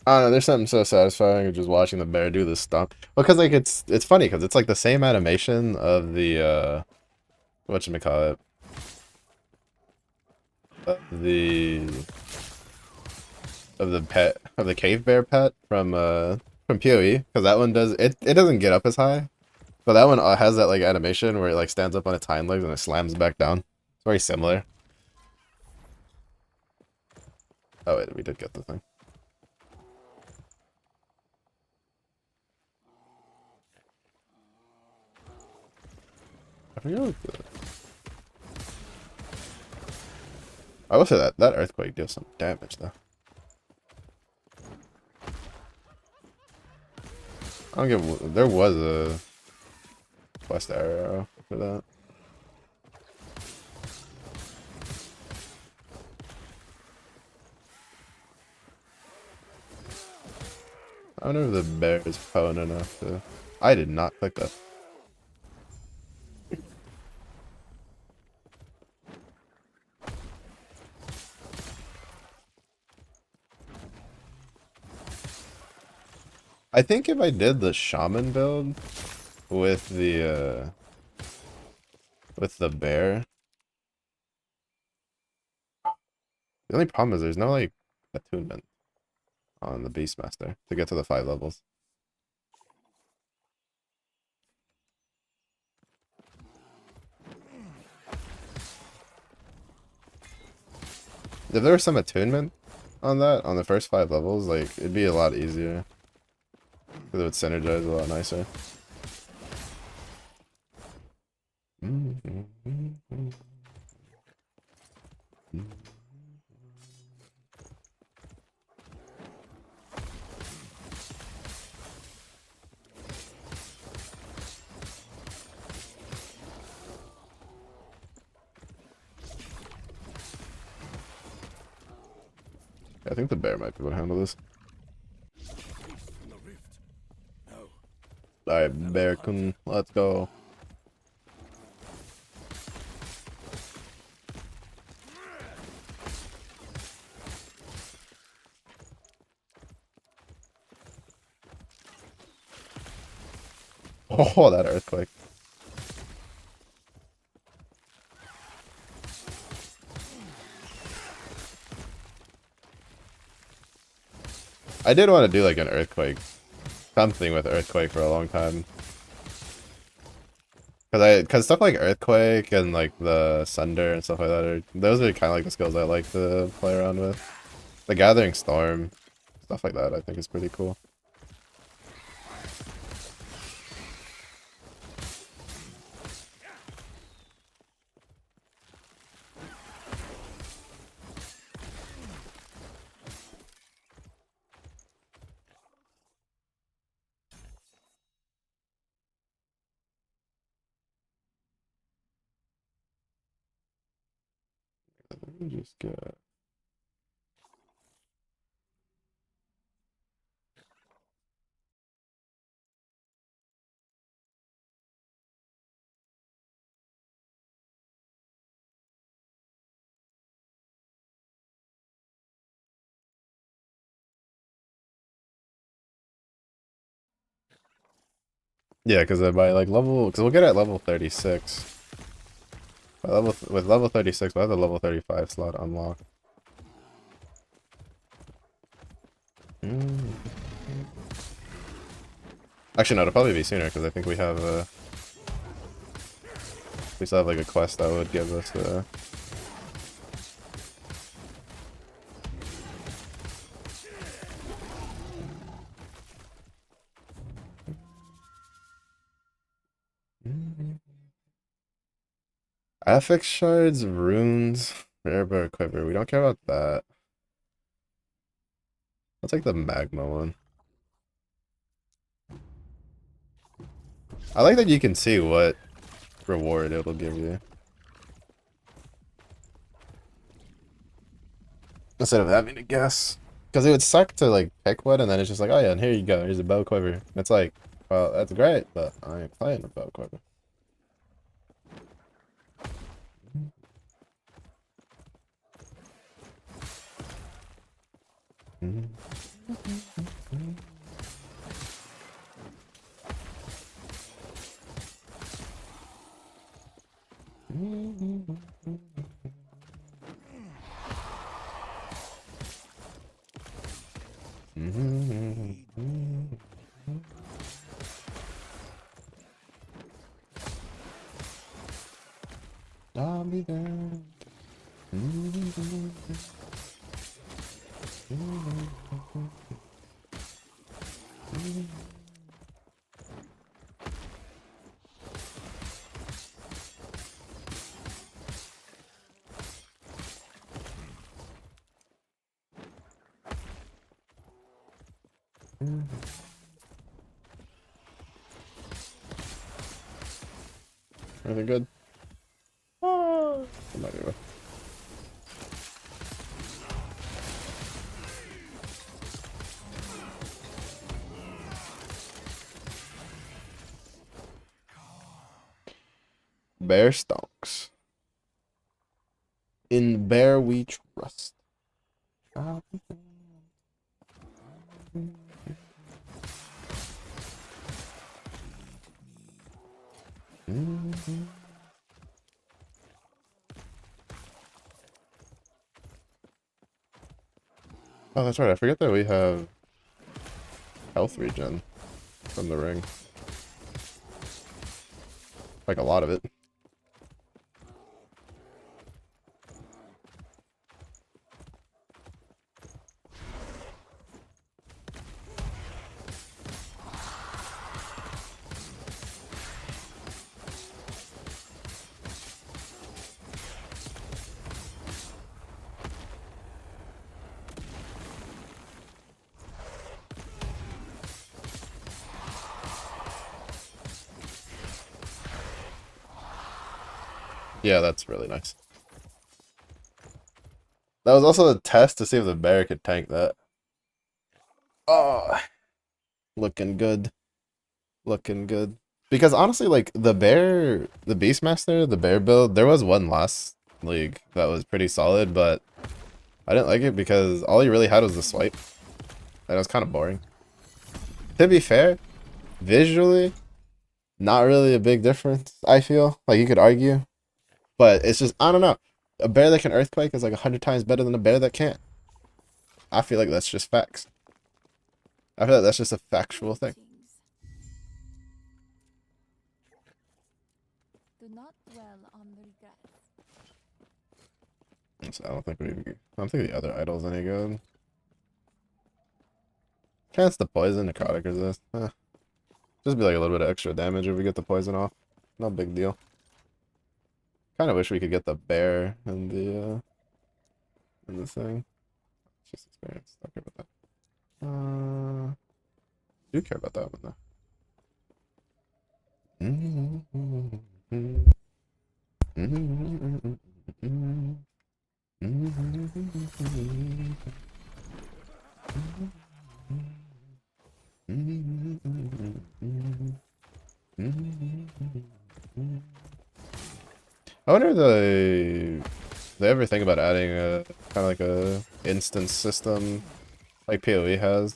I don't know, there's something so satisfying of just watching the bear do this stuff. Because like it's funny because it's like the same animation of the whatchamacallit, of the cave bear pet from PoE, because that one it doesn't get up as high, but that one has that like animation where it like stands up on its hind legs and it slams back down. It's very similar. Oh wait, we did get the thing. I forget what I will say that earthquake deals some damage though. I don't give. There was a quest arrow for that. I wonder if the bear is potent enough to. I did not click that. I think if I did the shaman build with the bear, the only problem is there's no like attunement on the Beastmaster to get to the 5 levels. If there was some attunement on that on the first 5 levels, like it'd be a lot easier. Because it would synergize a lot nicer. I think the bear might be able to handle this. Alright, Bear-kun, let's go. Oh, that earthquake. I did want to do like an earthquake, something with earthquake for a long time. Cause stuff like earthquake and like the sunder and stuff like that those are kind of like the skills I like to play around with. The gathering storm, stuff like that I think is pretty cool. Let me just get. Yeah, because by like level, because we'll get at level 36. With level 36, we'll have the level 35 slot unlocked. Actually, no, it'll probably be sooner because I think we have we still have like a quest that would give us affix shards, runes, rare bird quiver. We don't care about that. I'll take the magma one. I like that you can see what reward it'll give you. Instead of having to guess. Because it would suck to like pick one and then it's just like, oh yeah, and here you go, here's a bow quiver. And it's like, well, that's great, but I ain't playing a bow quiver. I'll be there. Everything good? Oh, I'm not gonna. Bear stonks. In bear we trust. Oh, that's right. I forget that we have health regen from the ring. Like a lot of it. Yeah, that's really nice. That was also a test to see if the bear could tank that. Oh, looking good. Looking good. Because honestly, like, the bear, the Beastmaster, the bear build, there was one last league that was pretty solid, but I didn't like it because all he really had was the swipe. And it was kind of boring. To be fair, visually, not really a big difference, I feel. Like, you could argue. But it's just, I don't know. A bear that can earthquake is like 100 times better than a bear that can't. I feel like that's just facts. I feel like that's just a factual thing.
Do not dwell on regrets.
So I don't think the other idol's any good. Chance the poison, necrotic resist. Just be like a little bit of extra damage if we get the poison off. No big deal. Kind of wish we could get the bear in the thing. It's just experience. Don't care about that. Do care about that one though. I wonder if they ever think about adding a kind of like a instance system like PoE has.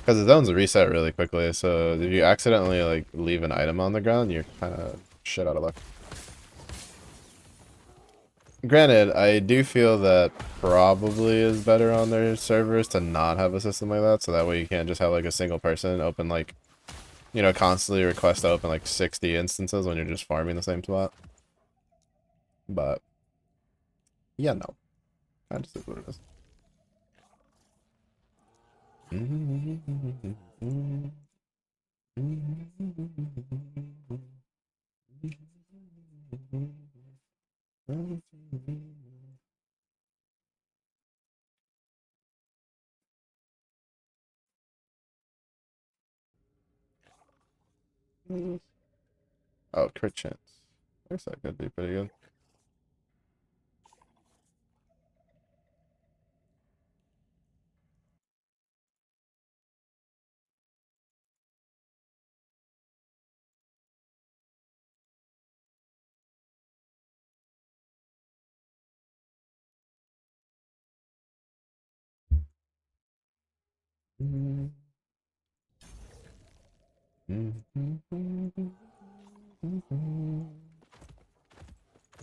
Because the zones reset really quickly, so if you accidentally like leave an item on the ground, you're kind of shit out of luck. Granted, I do feel that probably is better on their servers to not have a system like that, so that way you can't just have like a single person open like, you know, constantly request to open like 60 instances when you're just farming the same spot. But yeah, no, that just is what it is. Oh, crit chance. I guess that could be pretty good.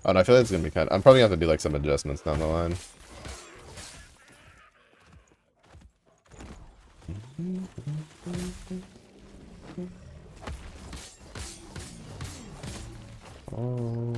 Oh, no, I feel like it's gonna be kind of... I'm probably gonna have to do like some adjustments down the line. Oh.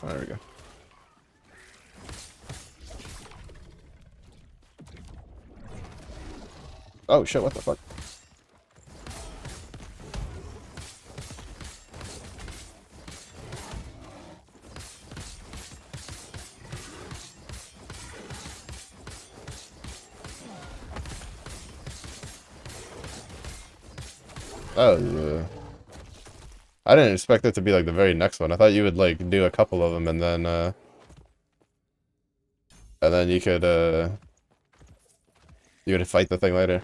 There we go. Oh shit, what the fuck? Oh, yeah. I didn't expect it to be like the very next one. I thought you would like do a couple of them and then you could fight the thing later.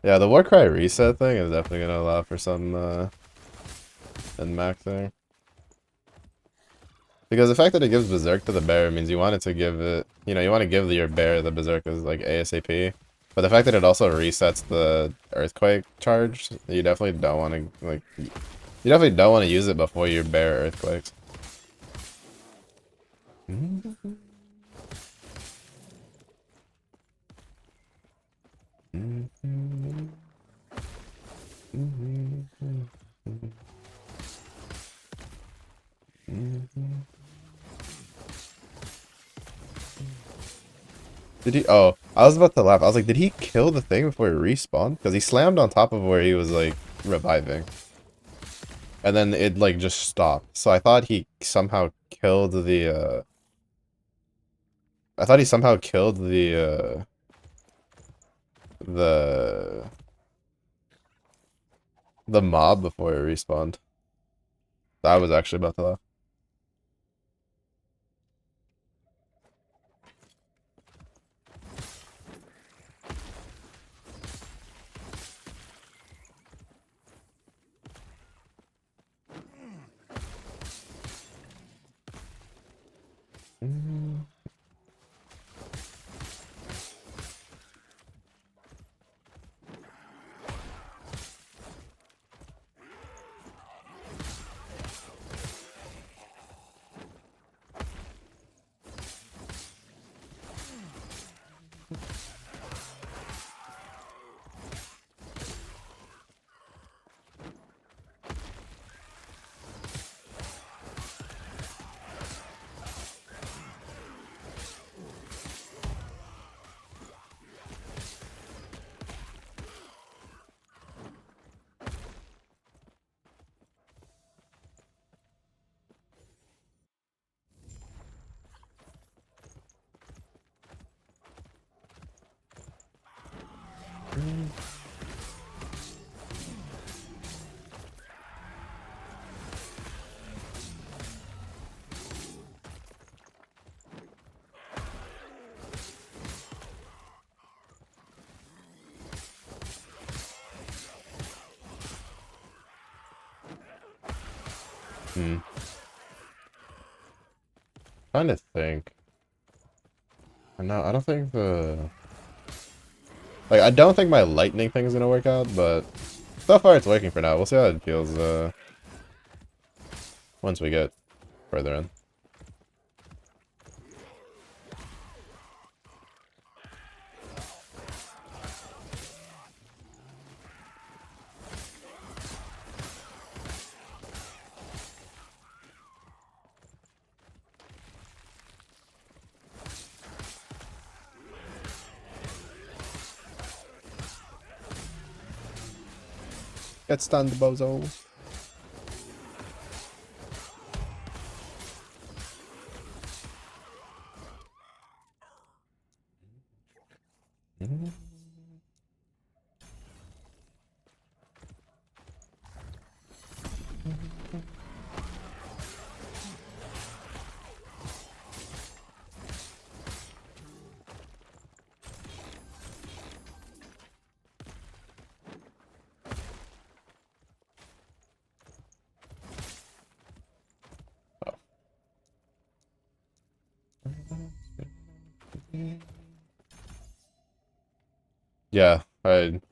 Yeah, the Warcry reset thing is definitely gonna allow for some in max there. Because the fact that it gives Berserk to the bear means you want it to give it, you know, you want to give your bear the Berserk as like ASAP. But the fact that it also resets the Earthquake charge, you definitely don't want to, like, you definitely don't want to use it before your bear Earthquakes. Did he? Oh, I was about to laugh. I was like, did he kill the thing before he respawned? Because he slammed on top of where he was, like, reviving. And then it, like, just stopped. So I thought he somehow killed the, I thought he somehow killed the mob before it respawned. I was actually about to laugh. Trying to think. No, I don't think like, I don't think my lightning thing is gonna work out, but so far it's working for now. We'll see how it feels once we get further in. Get stunned, bozo.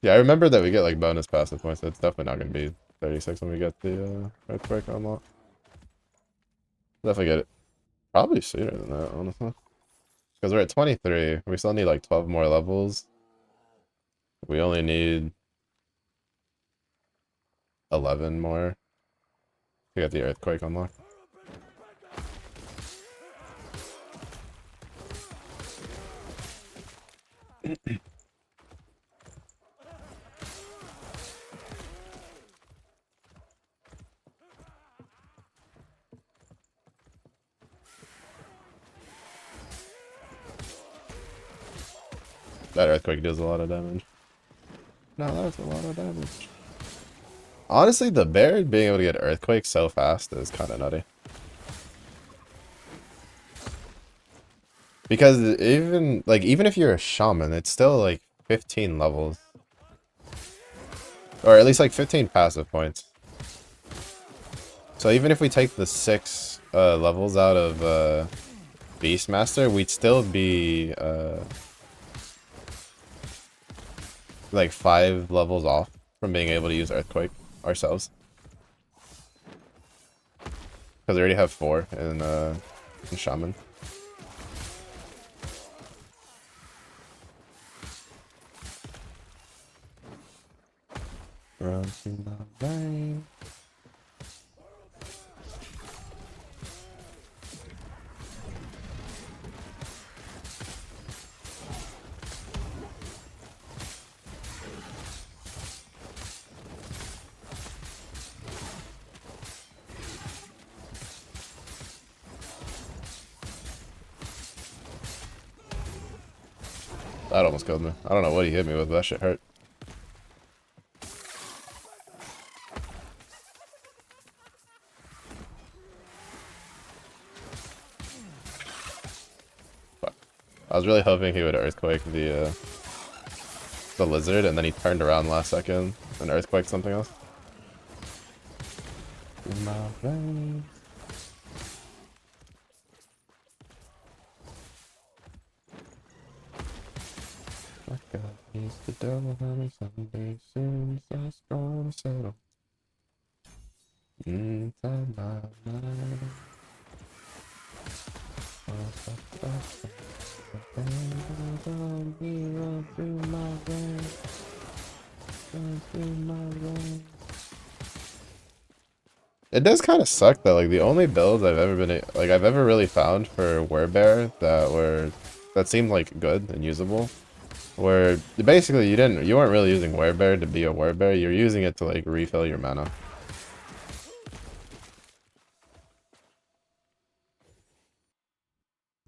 I remember that we get like bonus passive points. So it's definitely not gonna be 36 when we get the earthquake unlock. Definitely get it. Probably sooner than that, honestly. Because we're at 23. We still need like 12 more levels. We only need 11 more to get the earthquake unlock. That earthquake does a lot of damage. No, that's a lot of damage. Honestly, the bear being able to get earthquake so fast is kind of nutty. Because even if you're a shaman, it's still like 15 levels. Or at least like 15 passive points. So even if we take the 6 levels out of Beastmaster, we'd still be like 5 levels off from being able to use Earthquake ourselves. Because we already have 4 in Shaman. Run through my veins. That almost killed me. I don't know what he hit me with, but that shit hurt. Fuck. I was really hoping he would earthquake the lizard, and then he turned around last second and earthquaked something else. In my veins. My God needs the devil, honey, someday soon, so it's gonna settle inside my mind. It does kind of suck though. Like the only builds I've ever really found for werebear that seemed like good and usable, where basically you weren't really using werebear to be a werebear. You're using it to like refill your mana.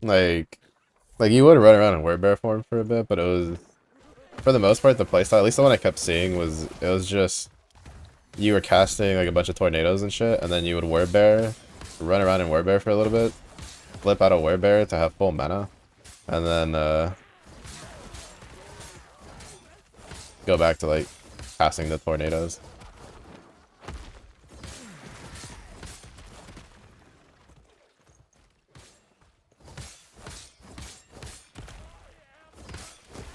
Like you would run around in werebear form for a bit, but it was for the most part, the playstyle, at least the one I kept seeing, was it was just you were casting like a bunch of tornadoes and shit, and then you would Werebear, run around in Werebear for a little bit, flip out of Werebear to have full mana, and then go back to like casting the tornadoes.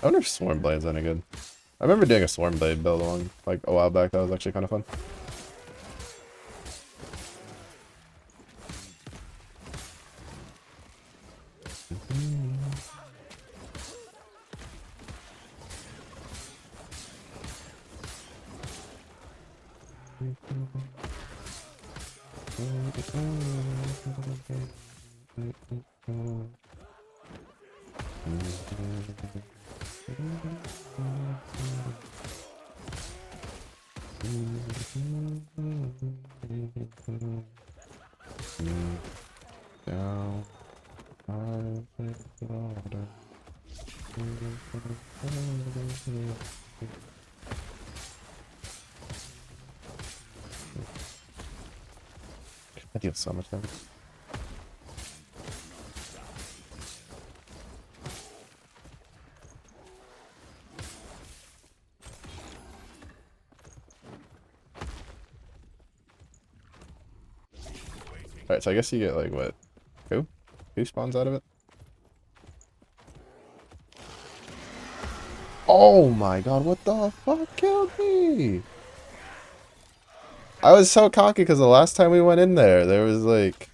I wonder if Swarm Blade's any good. I remember doing a Swarm Blade build along like a while back. That was actually kind of fun. Down. I deal so much damage. Alright, so I guess you get like what? Who spawns out of it? Oh my god, what the fuck killed me? I was so cocky because the last time we went in there was like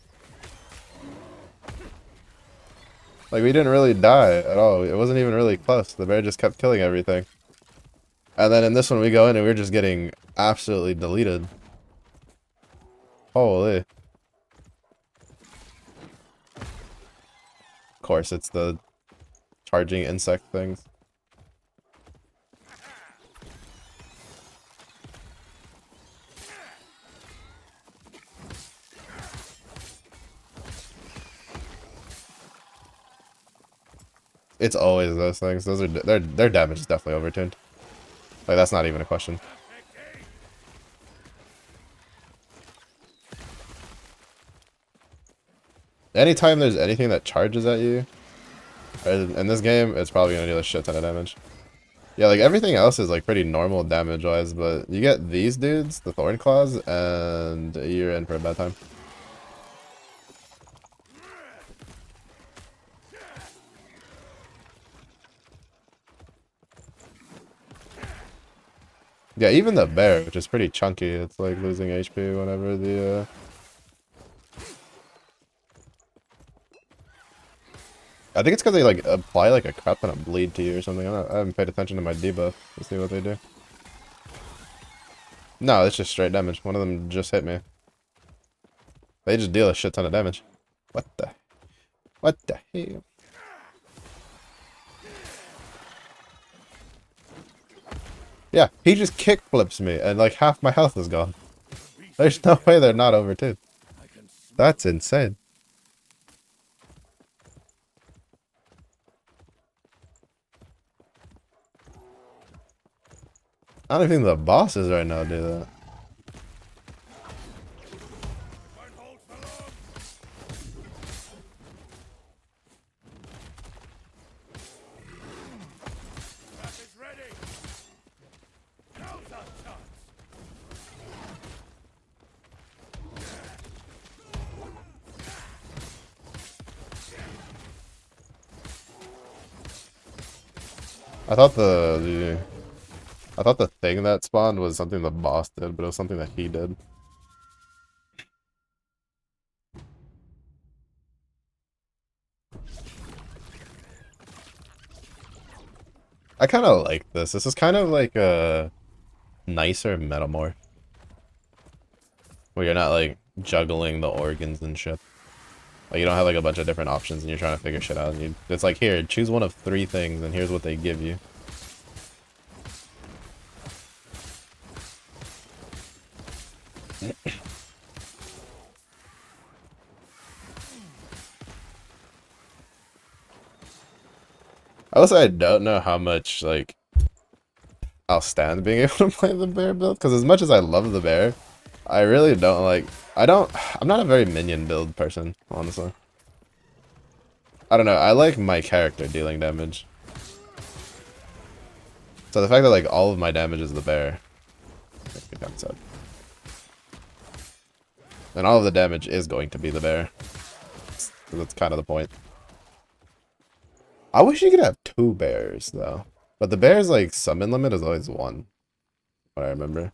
we didn't really die at all. It wasn't even really close. The bear just kept killing everything. And then in this one we go in and we're just getting absolutely deleted. Holy. Of course, it's the charging insect things. It's always those things. Those are their damage is definitely overtuned. Like that's not even a question. Anytime there's anything that charges at you in this game, it's probably gonna do a shit ton of damage. Yeah, like everything else is like pretty normal damage wise, but you get these dudes, the Thorn Claws, and you're in for a bad time. Yeah, even the bear, which is pretty chunky, it's like losing HP whenever the I think it's because they like apply like a crap ton of bleed to you or something. I haven't paid attention to my debuff to see what they do. No, it's just straight damage. One of them just hit me. They just deal a shit ton of damage. What the hell? Yeah, he just kick flips me and like half my health is gone. There's no way they're not overtuned. That's insane. I don't even think the bosses right now do that. I thought the thing that spawned was something the boss did, but it was something that he did. I kind of like this. This is kind of like a nicer Metamorph. Where you're not like juggling the organs and shit. Like you don't have like a bunch of different options and you're trying to figure shit out. And it's like, here, choose one of 3 things and here's what they give you. I will say I don't know how much like I'll stand being able to play the bear build, because as much as I love the bear, I really don't like, I'm not a very minion build person, honestly. I don't know, I like my character dealing damage. So the fact that like all of my damage is the bear makes me kind of sad. And all of the damage is going to be the bear. That's kind of the point. I wish you could have 2 bears though. But the bear's like summon limit is always 1. What I remember.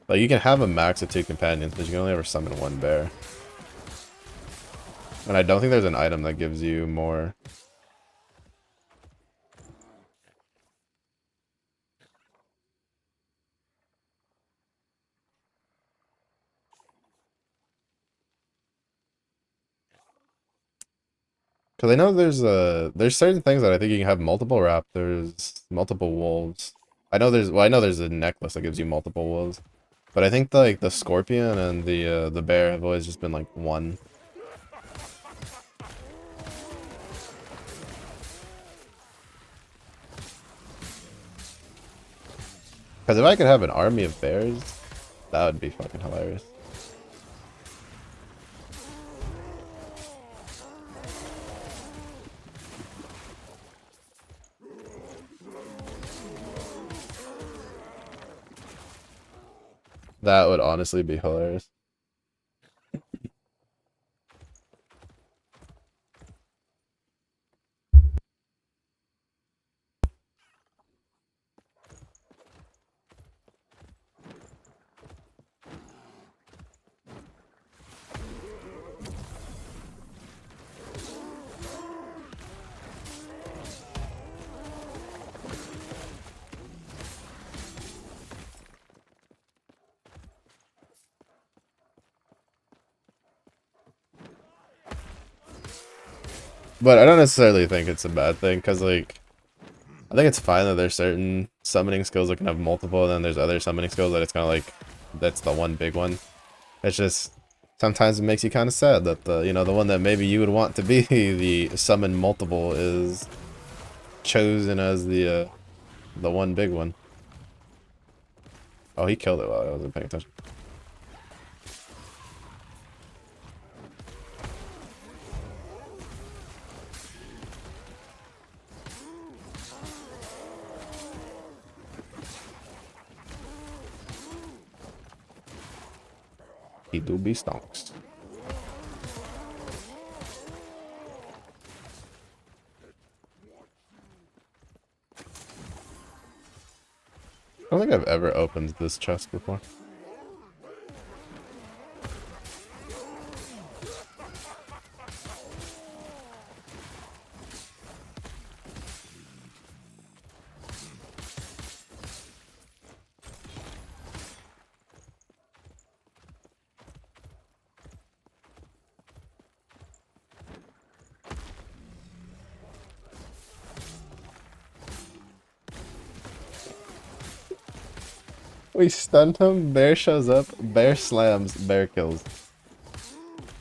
Like you can have a max of 2 companions, but you can only ever summon 1 bear. And I don't think there's an item that gives you more. Because I know there's certain things that I think you can have multiple raptors, multiple wolves. I know there's a necklace that gives you multiple wolves. But I think like the scorpion and the bear have always just been like 1. Because if I could have an army of bears, that would be fucking hilarious. That would honestly be hilarious. But I don't necessarily think it's a bad thing, because like I think it's fine that there's certain summoning skills that can have multiple, and then there's other summoning skills that it's kind of like that's the one big one. It's just sometimes it makes you kind of sad that the one that maybe you would want to be the summon multiple is chosen as the one big one. Oh, he killed it while I wasn't paying attention. He do be stonks. I don't think I've ever opened this chest before. We stunned him, bear shows up, bear slams, bear kills.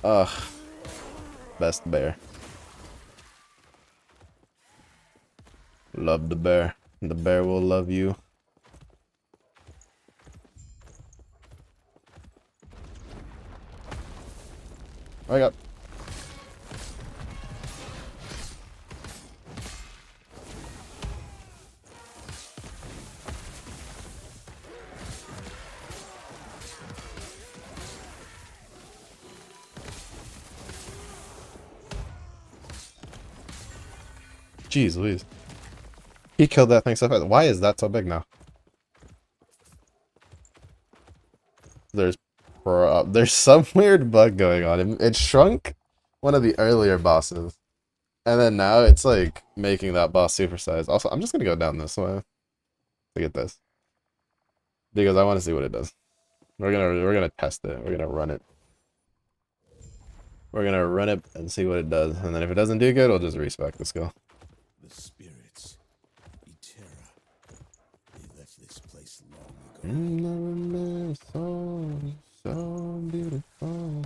Ugh. Best bear. Love the bear. The bear will love you. I got. Jeez Louise. He killed that thing so fast. Why is that so big now? There's some weird bug going on. It shrunk one of the earlier bosses. And then now it's like making that boss supersized. Also, I'm just gonna go down this way to get this. Because I want to see what it does. We're gonna test it. We're gonna run it. We're gonna run it and see what it does. And then if it doesn't do good, we'll just respec the skill.
The spirits, Etera, they left this place long ago.
So beautiful.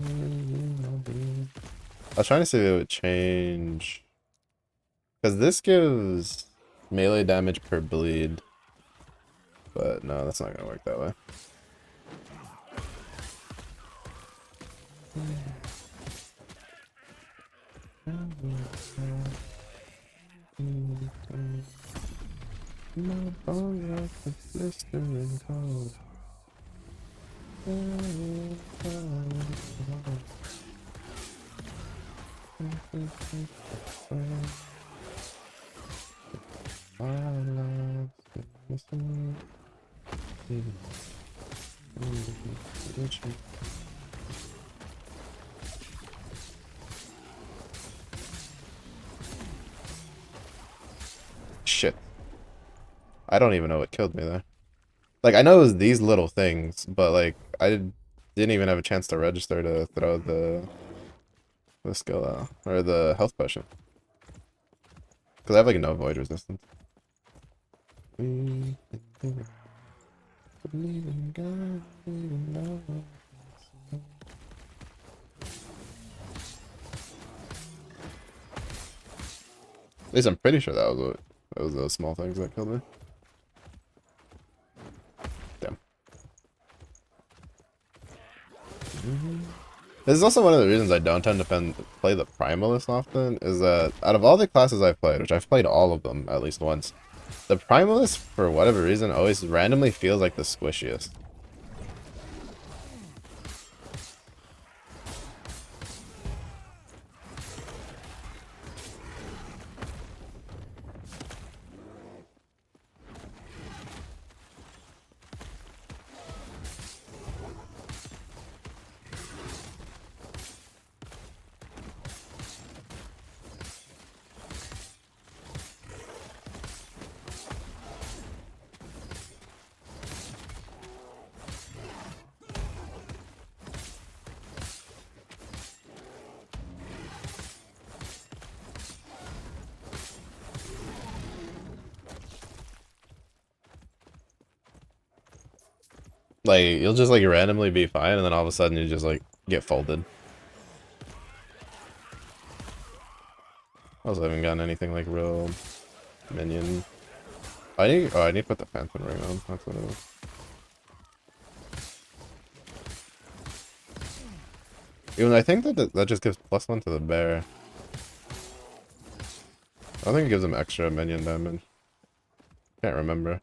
I was trying to see if it would change. Because this gives melee damage per bleed. But no, that's not gonna work that way. My bones are blistering cold. Shit. I don't even know what killed me there. Like, I know it was these little things, but like, I didn't even have a chance to register to throw the skill out, or the health potion. Because I have like no void resistance. We believe in God, believe in love. At least I'm pretty sure that was those small things that killed me. Damn. This is also one of the reasons I don't tend to play the Primalist often, is that out of all the classes I've played, which I've played all of them at least once, the Primalist, for whatever reason, always randomly feels like the squishiest. Like, you'll just like randomly be fine, and then all of a sudden you just like get folded. I also haven't gotten anything like real minion. I need to put the Phantom Ring on. That's what it is. Even though I think that just gives +1 to the bear. I don't think it gives him extra minion damage. Can't remember.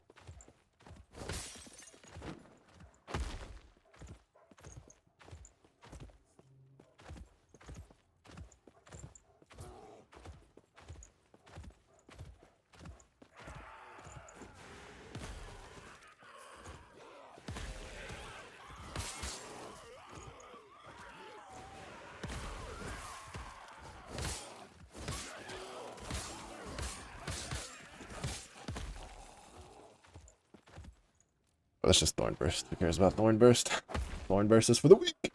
That's just Thorn Burst. Who cares about Thorn Burst? Thorn Burst is for the weak.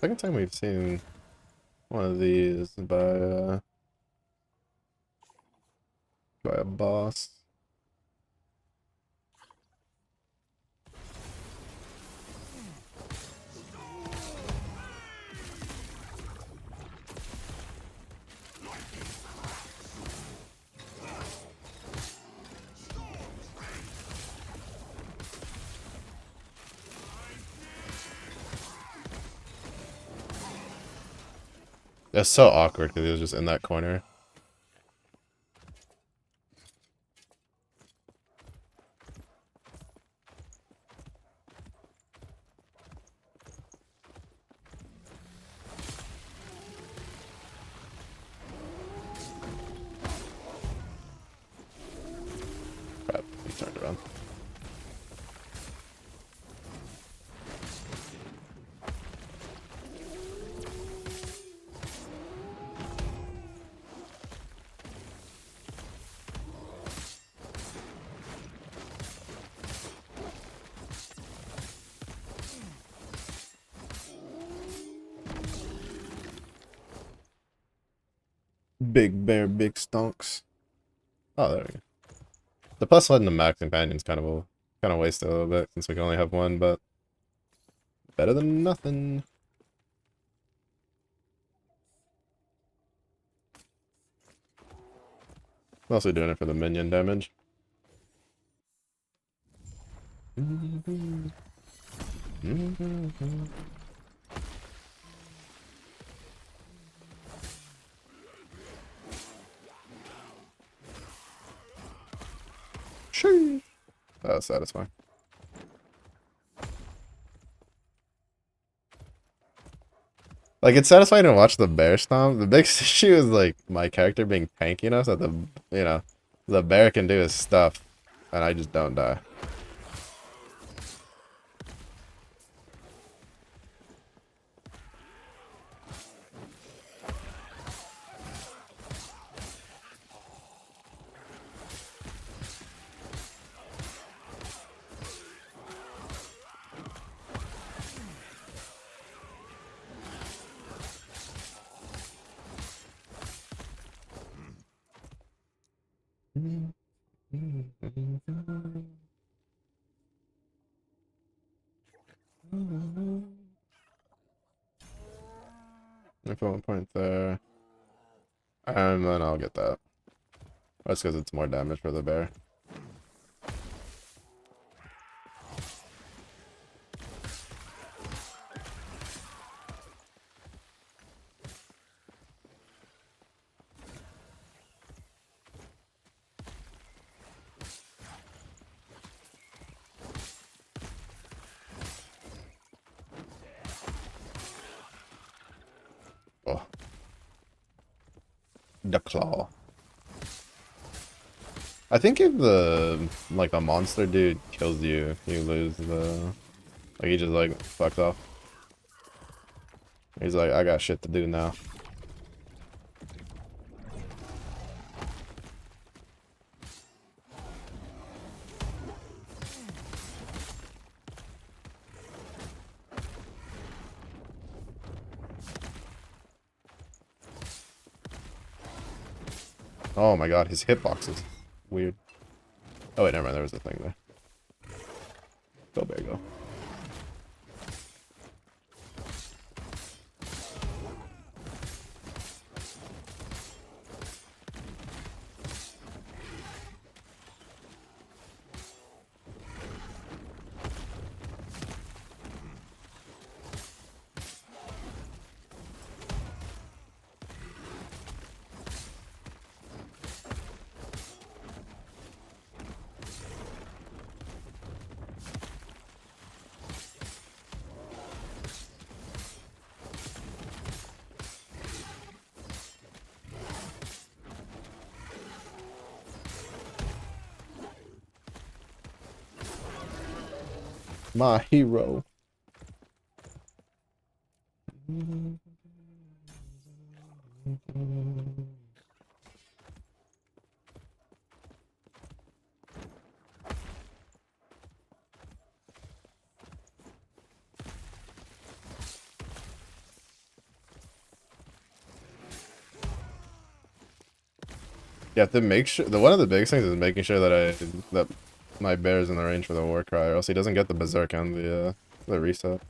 Second time we've seen one of these by a boss. It's so awkward because he was just in that corner. Big bear, big stonks. Oh, there we go. The plus letting the max companion's kind of wasted a little bit since we can only have one, but better than nothing. Mostly doing it for the minion damage. Shoo. That was satisfying. Like, it's satisfying to watch the bear stomp. The big issue is, like, my character being tanky enough that the bear can do his stuff, and I just don't die. I put 1 point there. And then I'll get that. That's because it's more damage for the bear. Oh. The claw. I think if the monster dude kills you, you lose the he just fucks off. He's like, I got shit to do now. Oh my god, his hitbox is weird. Oh wait, never mind, there was a thing there. Go bear, go. My hero. You have to make sure. One of the biggest things is making sure that my bear is in the range for the war cry, or else he doesn't get the berserk and the reset.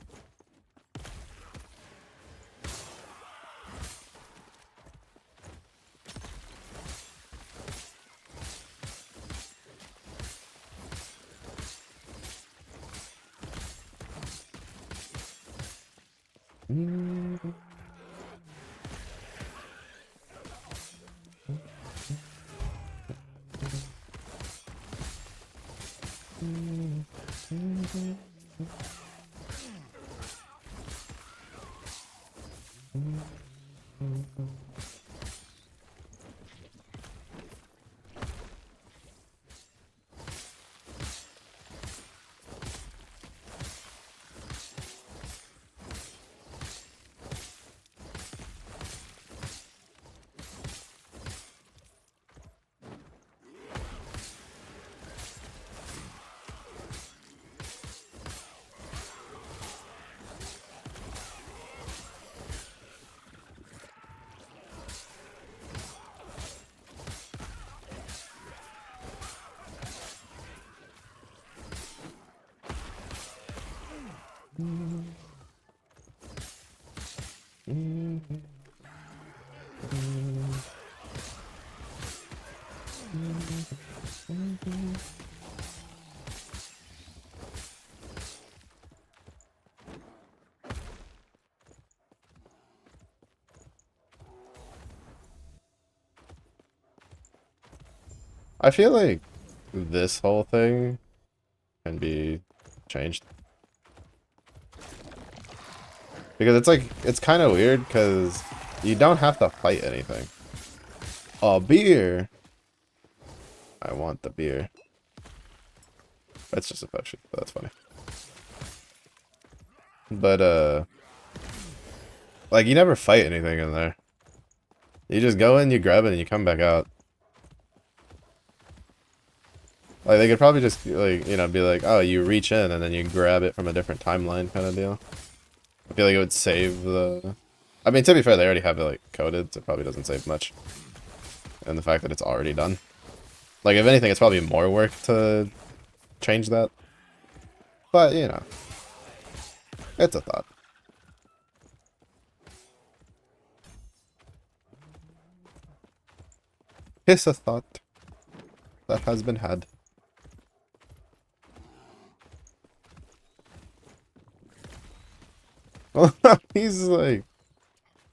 I feel like this whole thing can be changed. Because it's like, it's kind of weird because you don't have to fight anything. A beer! I want the beer. That's just a potion, but that's funny. But, like, you never fight anything in there. You just go in, you grab it, and you come back out. Like, they could probably just, like, you know, be like, oh, you reach in, and then you grab it from a different timeline kind of deal. I feel like it would save the... I mean, to be fair, they already have it, like, coded, so it probably doesn't save much. And the fact that it's already done. Like, if anything, it's probably more work to change that. But, you know. It's a thought. It's a thought that has been had. He's like,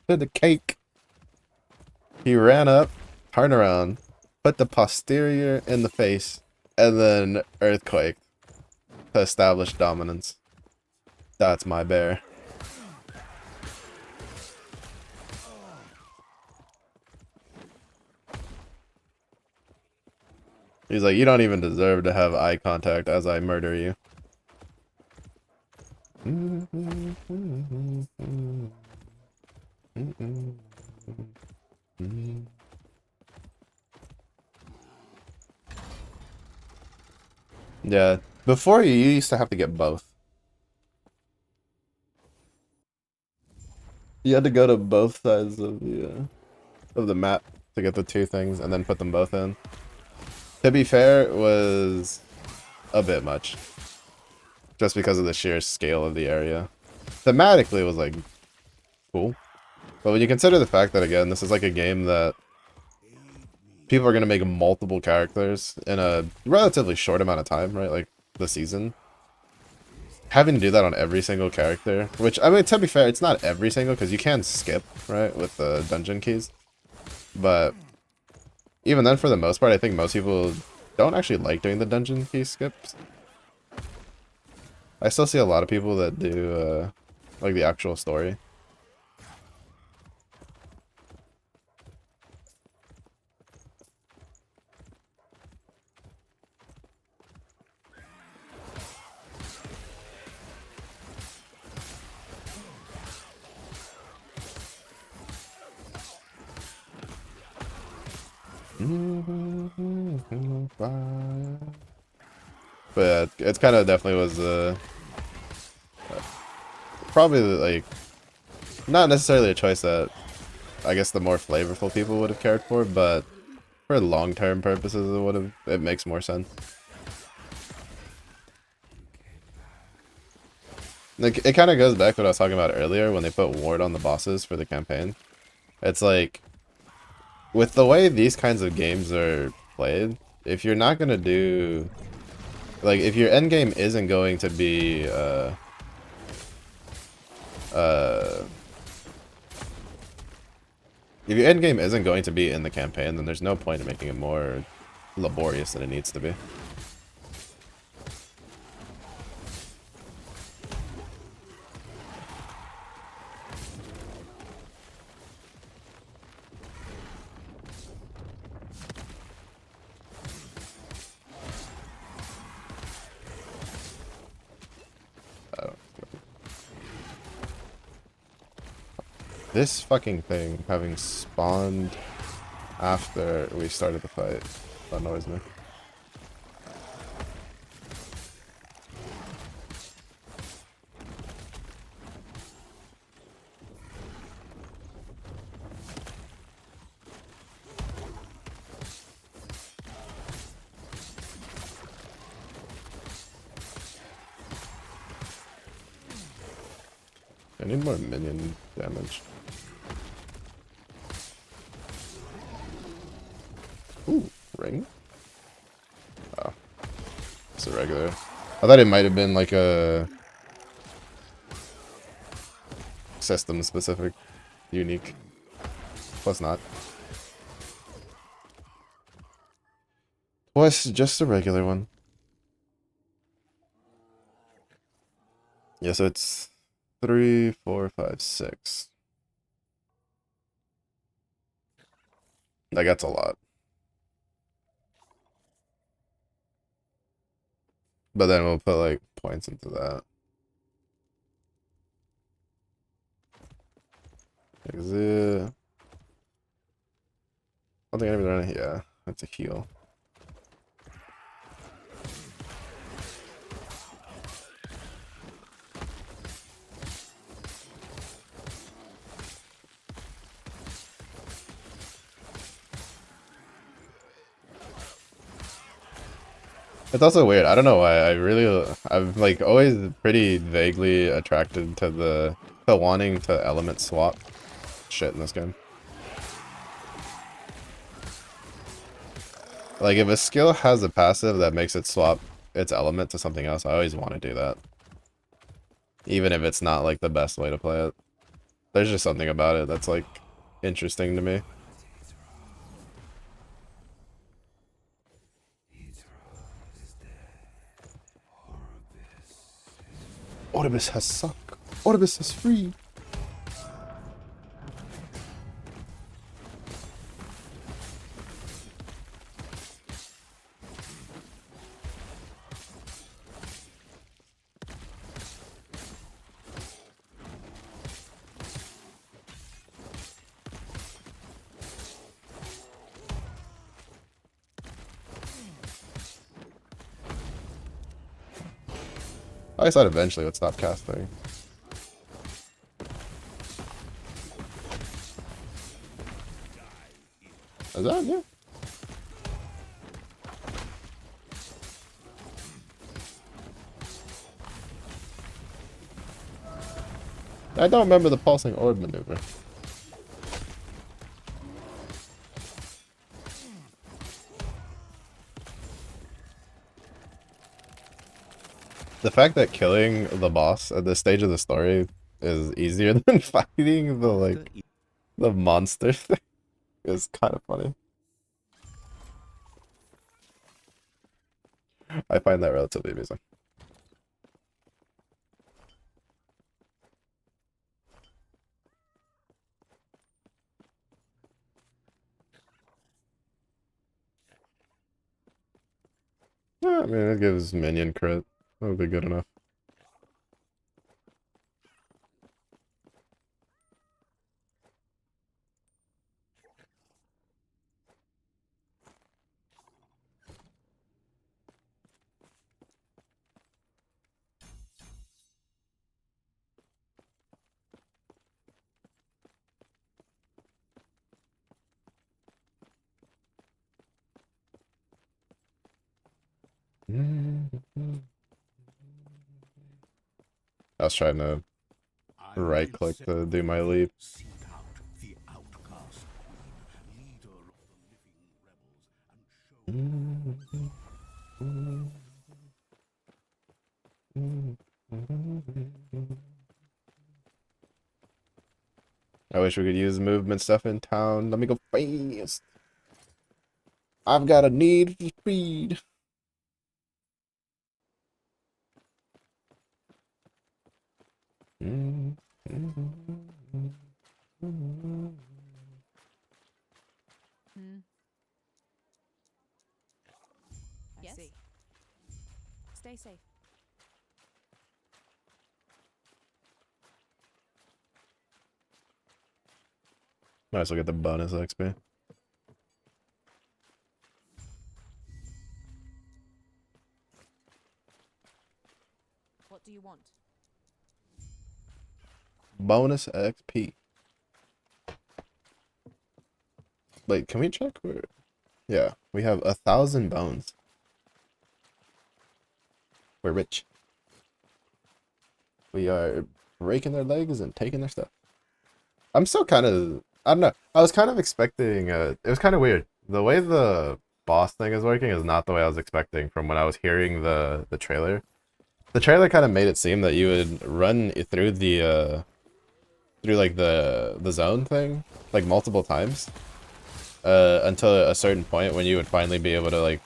to the cake. He ran up, turned around, put the posterior in the face, and then earthquake to establish dominance. That's my bear. He's like, you don't even deserve to have eye contact as I murder you. Yeah, before you used to have to get both. You had to go to both sides of the map to get the two things and then put them both in. To be fair, it was a bit much. Just because of the sheer scale of the area. Thematically, it was like cool. But when you consider the fact that, again, this is like a game that people are going to make multiple characters in a relatively short amount of time, right? Like the season. Having to do that on every single character, which, I mean, to be fair, it's not every single, because you can skip, right, with the dungeon keys. But even then, for the most part, I think most people don't actually like doing the dungeon key skips. I still see a lot of people that do, like, the actual story. But yeah, it's kind of definitely was probably like not necessarily a choice that I guess the more flavorful people would have cared for, but for long-term purposes it makes more sense. Like, it kind of goes back to what I was talking about earlier when they put ward on the bosses for the campaign. It's like, with the way these kinds of games are played, if you're not going to do... Like, if your endgame isn't going to be, if your endgame isn't going to be in the campaign, then there's no point in making it more laborious than it needs to be. This fucking thing having spawned after we started the fight annoys me. I need more minion damage. Ooh, ring? Oh. It's a regular. I thought it might have been like a system specific, unique. Was not. Was just a regular one. Yeah, so it's 3, 4, 5, 6. Like, that's a lot. But then we'll put like points into that. Exit. I don't think anybody run it. Yeah, that's a heal. It's also weird. I don't know why. I'm like always pretty vaguely attracted to the wanting to element swap shit in this game. Like if a skill has a passive that makes it swap its element to something else, I always want to do that. Even if it's not like the best way to play it. There's just something about it that's like interesting to me. Orbis has sunk. Orbis is free. I thought eventually it would stop casting. Is that? Yeah. I don't remember the pulsing orb maneuver. The fact that killing the boss at this stage of the story is easier than fighting the monster thing is kind of funny. I find that relatively amusing. Yeah, I mean, it gives minion crit. That would be good enough. I was trying to right click to do my leap.
Seek out the outcast queen, leader of the living rebels, and show
I wish we could use movement stuff in town. Let me go fast. I've got a need for speed.
I see. Stay safe.
Might as well get the bonus XP.
What do you want?
Bonus XP. Wait, can we check where? Yeah, we have 1,000 bones. We're rich. We are breaking their legs and taking their stuff. I'm still kind of, I don't know. I was kind of expecting, it was kind of weird. The way the boss thing is working is not the way I was expecting from when I was hearing the trailer. The trailer kind of made it seem that you would run through the, through like the zone thing, like multiple times. Until a certain point when you would finally be able to like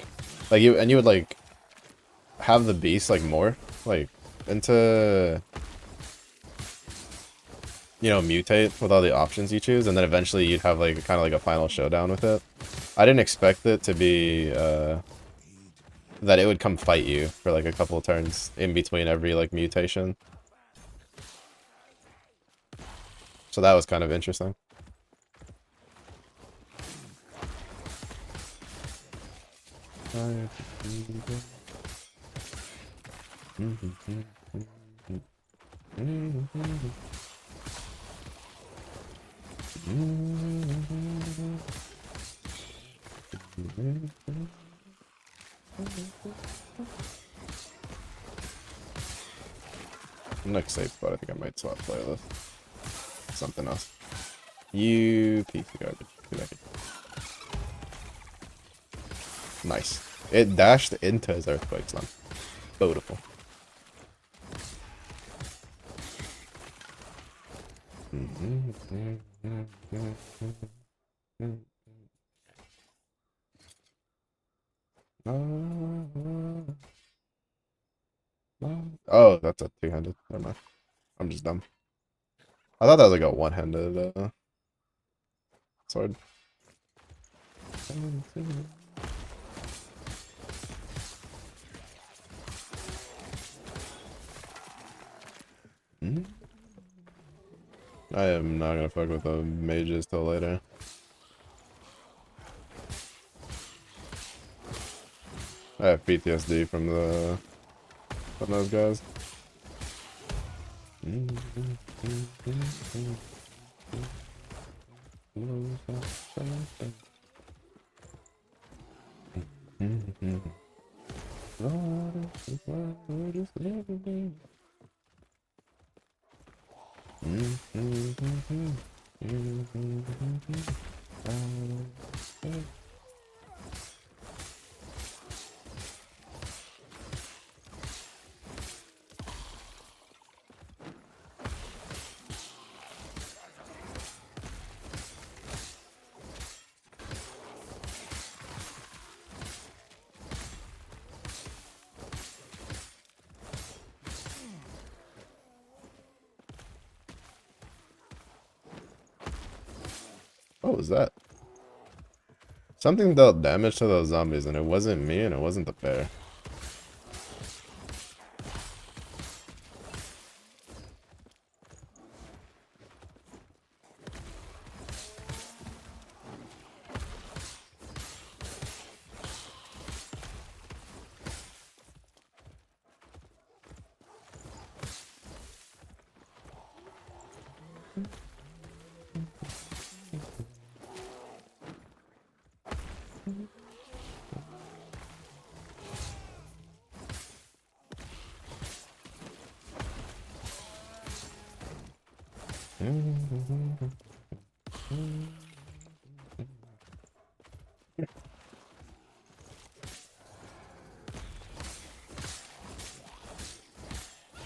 you would like have the beast like morph like into, you know, mutate with all the options you choose, and then eventually you'd have like kind of like a final showdown with it. I didn't expect it to be that it would come fight you for like a couple of turns in between every like mutation. So that was kind of interesting. Next save spot, I think I might swap playlist. Something else. You piece of garbage. Get back here. Nice. It dashed into his earthquake slum. Beautiful. Oh, that's a two-handed. Never mind. I'm just dumb. I thought that was like a one-handed sword. I am not gonna fuck with the mages till later. I have PTSD from those guys. What was that? Something dealt damage to those zombies, and it wasn't me, and it wasn't the bear.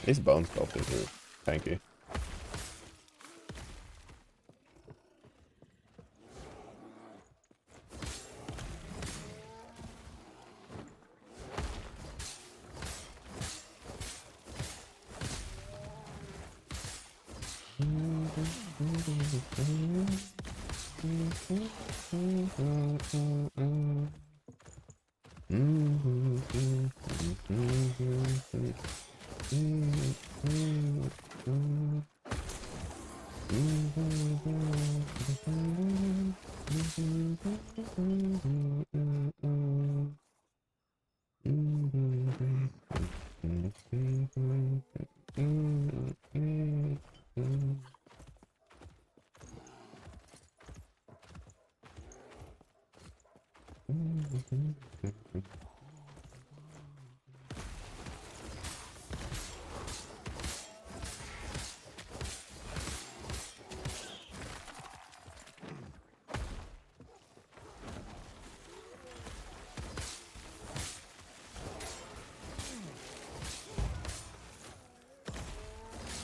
These bone sculptors are tanky.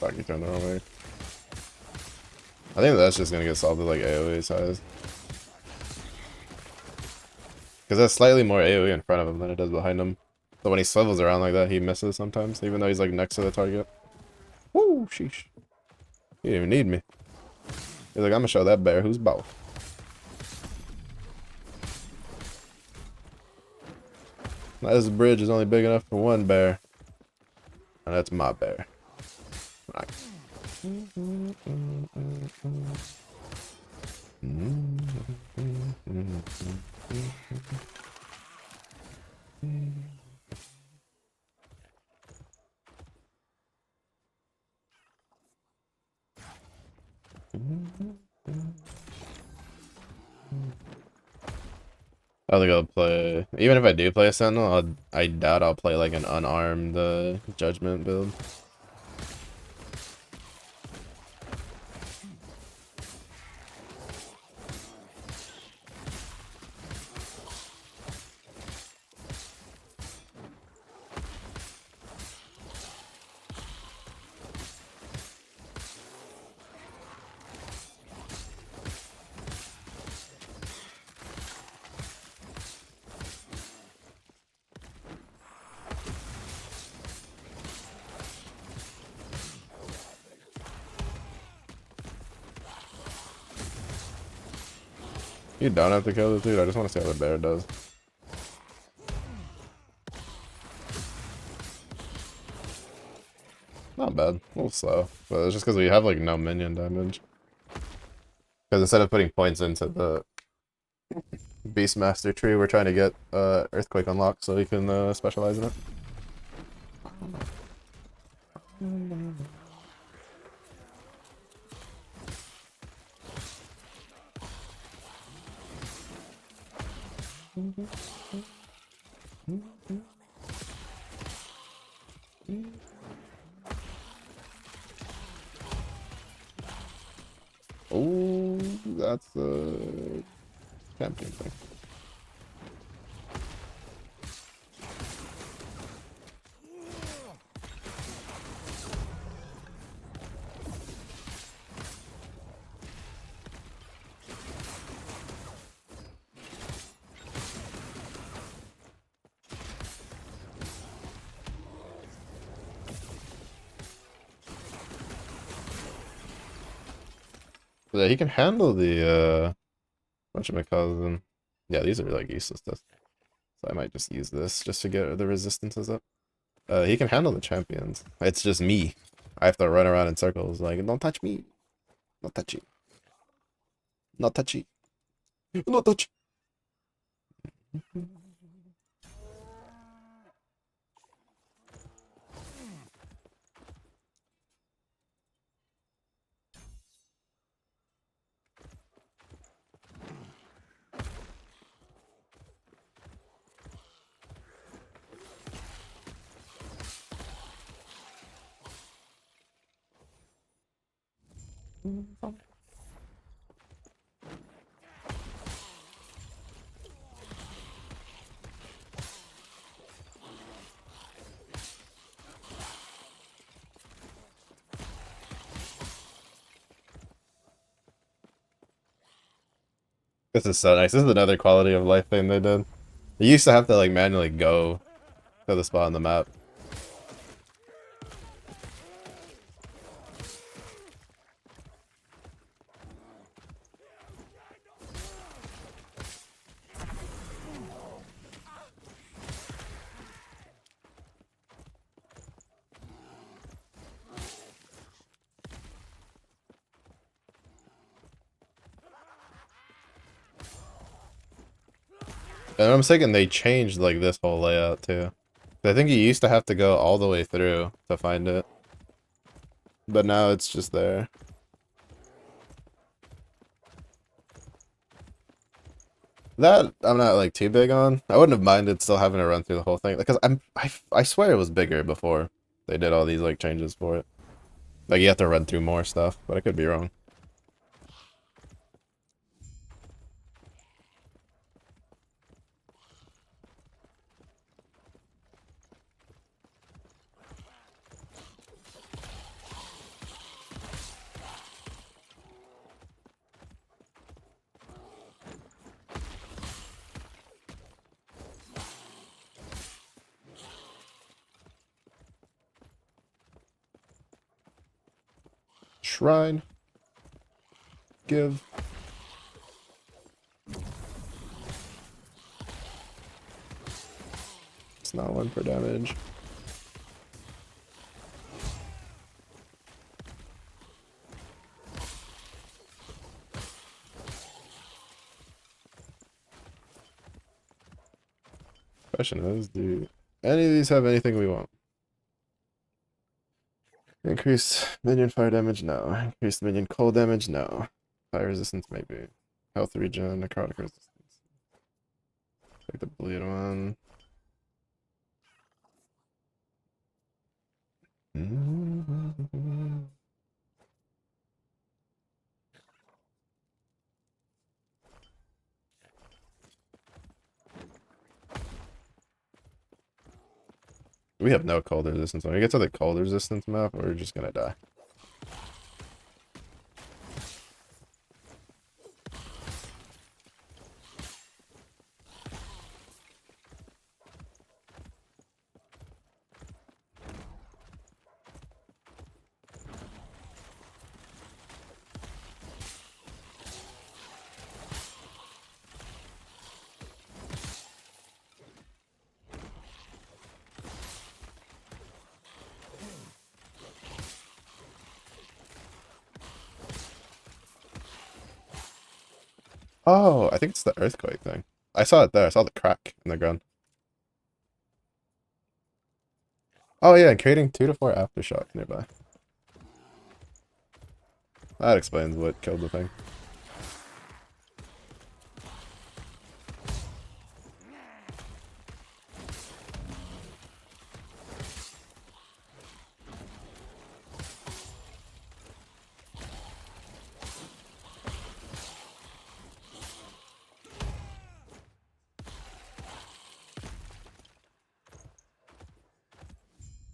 Fuck, you turned the wrong way. I think that's just gonna get solved with like AoE size. Because that's slightly more AoE in front of him than it does behind him. So when he swivels around like that, he misses sometimes, even though he's like next to the target. Woo, sheesh. He didn't even need me. He's like, I'm gonna show that bear who's boss. This bridge is only big enough for one bear. And that's my bear. Right. I think I'll play, even if I do play a Sentinel, I doubt I'll play like an unarmed Judgment build. You don't have to kill this dude, I just want to see how the bear does. Not bad, a little slow, but it's just because we have like no minion damage. Because instead of putting points into the Beastmaster tree, we're trying to get Earthquake unlocked so we can specialize in it. Oh, that's a champion thing. Yeah, he can handle the whatchamacallit. Yeah, these are like useless stuff. So I might just use this just to get the resistances up. He can handle the champions. It's just me. I have to run around in circles like, don't touch me. Not touchy. Not touchy. Not touch. This is so nice. This is another quality of life thing they did. You used to have to like manually go to the spot on the map. And I'm thinking they changed like this whole layout too. I think you used to have to go all the way through to find it. But now it's just there. That I'm not like too big on. I wouldn't have minded still having to run through the whole thing because I swear it was bigger before they did all these like changes for it. Like you have to run through more stuff, but I could be wrong. shrine. Give. It's not 1 per damage. Question is, do any of these have anything we want? Increased minion fire damage? No. Increased minion cold damage? No. Fire resistance? Maybe. Health regen, necrotic resistance. Take the bleed one. We have no cold resistance. When we get to the cold resistance map, we're just gonna die. Oh, I think it's the earthquake thing. I saw it there. I saw the crack in the ground. Oh yeah, creating 2 to 4 aftershocks nearby. That explains what killed the thing.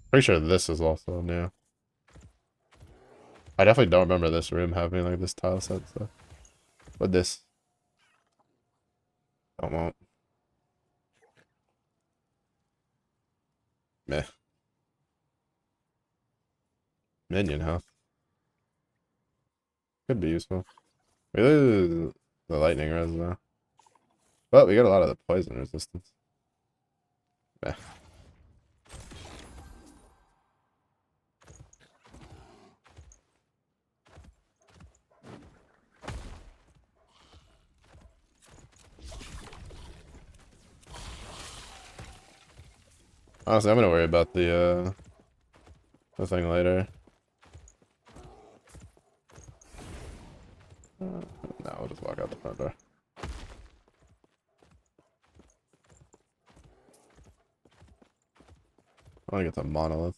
Pretty sure this is also new. I definitely don't remember this room having like this tile set stuff. But this. I won't. Meh. Minion health. Could be useful. We lose the lightning res though. But we get a lot of the poison resistance. Meh. Honestly, I'm gonna worry about the thing later. No, we'll just walk out the front door. I wanna get the monolith.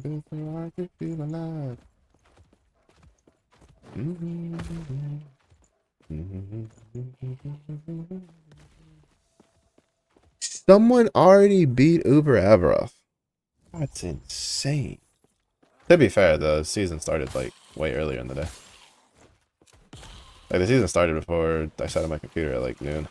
Before I could feel alive. Someone already beat Uber Averoth. That's insane. To be fair, the season started like way earlier in the day. Like the season started before I sat on my computer at like noon.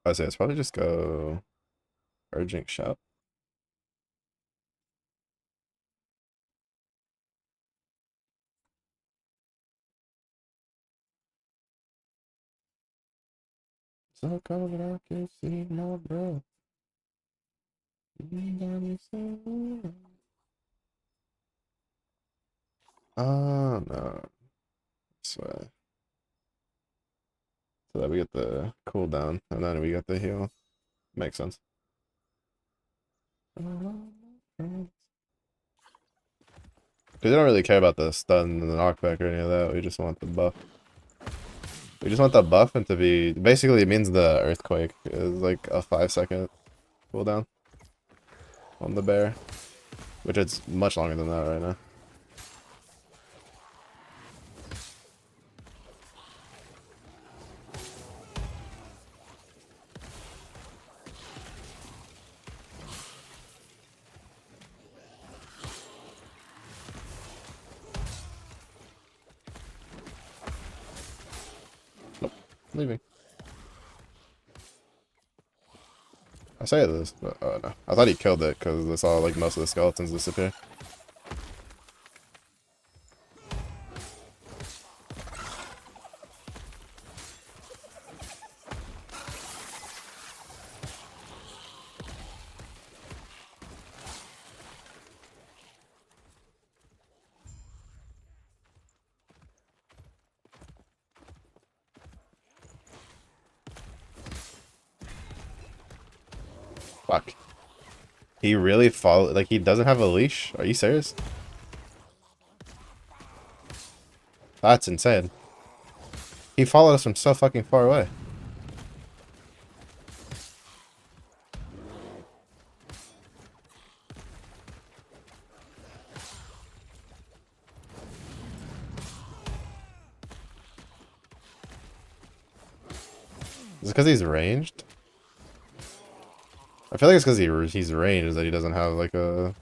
I would say it's probably just go urgent shout. So cold that I can see my breath. Oh no. So that we get the cooldown and then we get the heal. Makes sense. Because we don't really care about the stun and the knockback or any of that. We just want the buff. We just want the buff and to be... Basically, it means the earthquake is like a 5-second cooldown on the bear. Which it's much longer than that right now. Nope. Leaving. I say this, but oh no. I thought he killed it because I saw like most of the skeletons disappear. Fuck. He really followed, like he doesn't have a leash? Are you serious? That's insane. He followed us from so fucking far away. Is it because he's ranged? I feel like it's because he's ranged that he doesn't have like a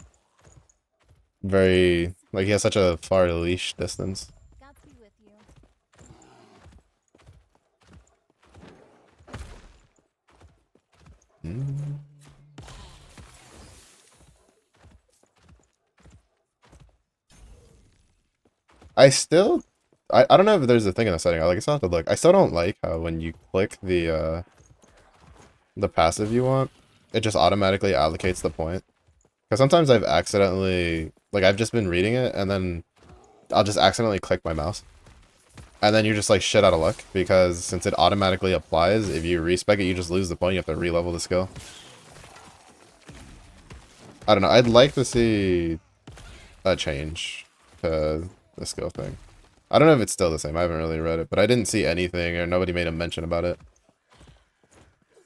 very, like he has such a far leash distance.
God be with you.
I don't know if there's a thing in the setting. I still have to look. I still don't like how when you click the passive you want, it just automatically allocates the point. Because sometimes I've accidentally, like I've just been reading it and then I'll just accidentally click my mouse. And then you're just like shit out of luck because since it automatically applies, if you respec it, you just lose the point. You have to re-level the skill. I don't know. I'd like to see a change to the skill thing. I don't know if it's still the same. I haven't really read it, but I didn't see anything or nobody made a mention about it.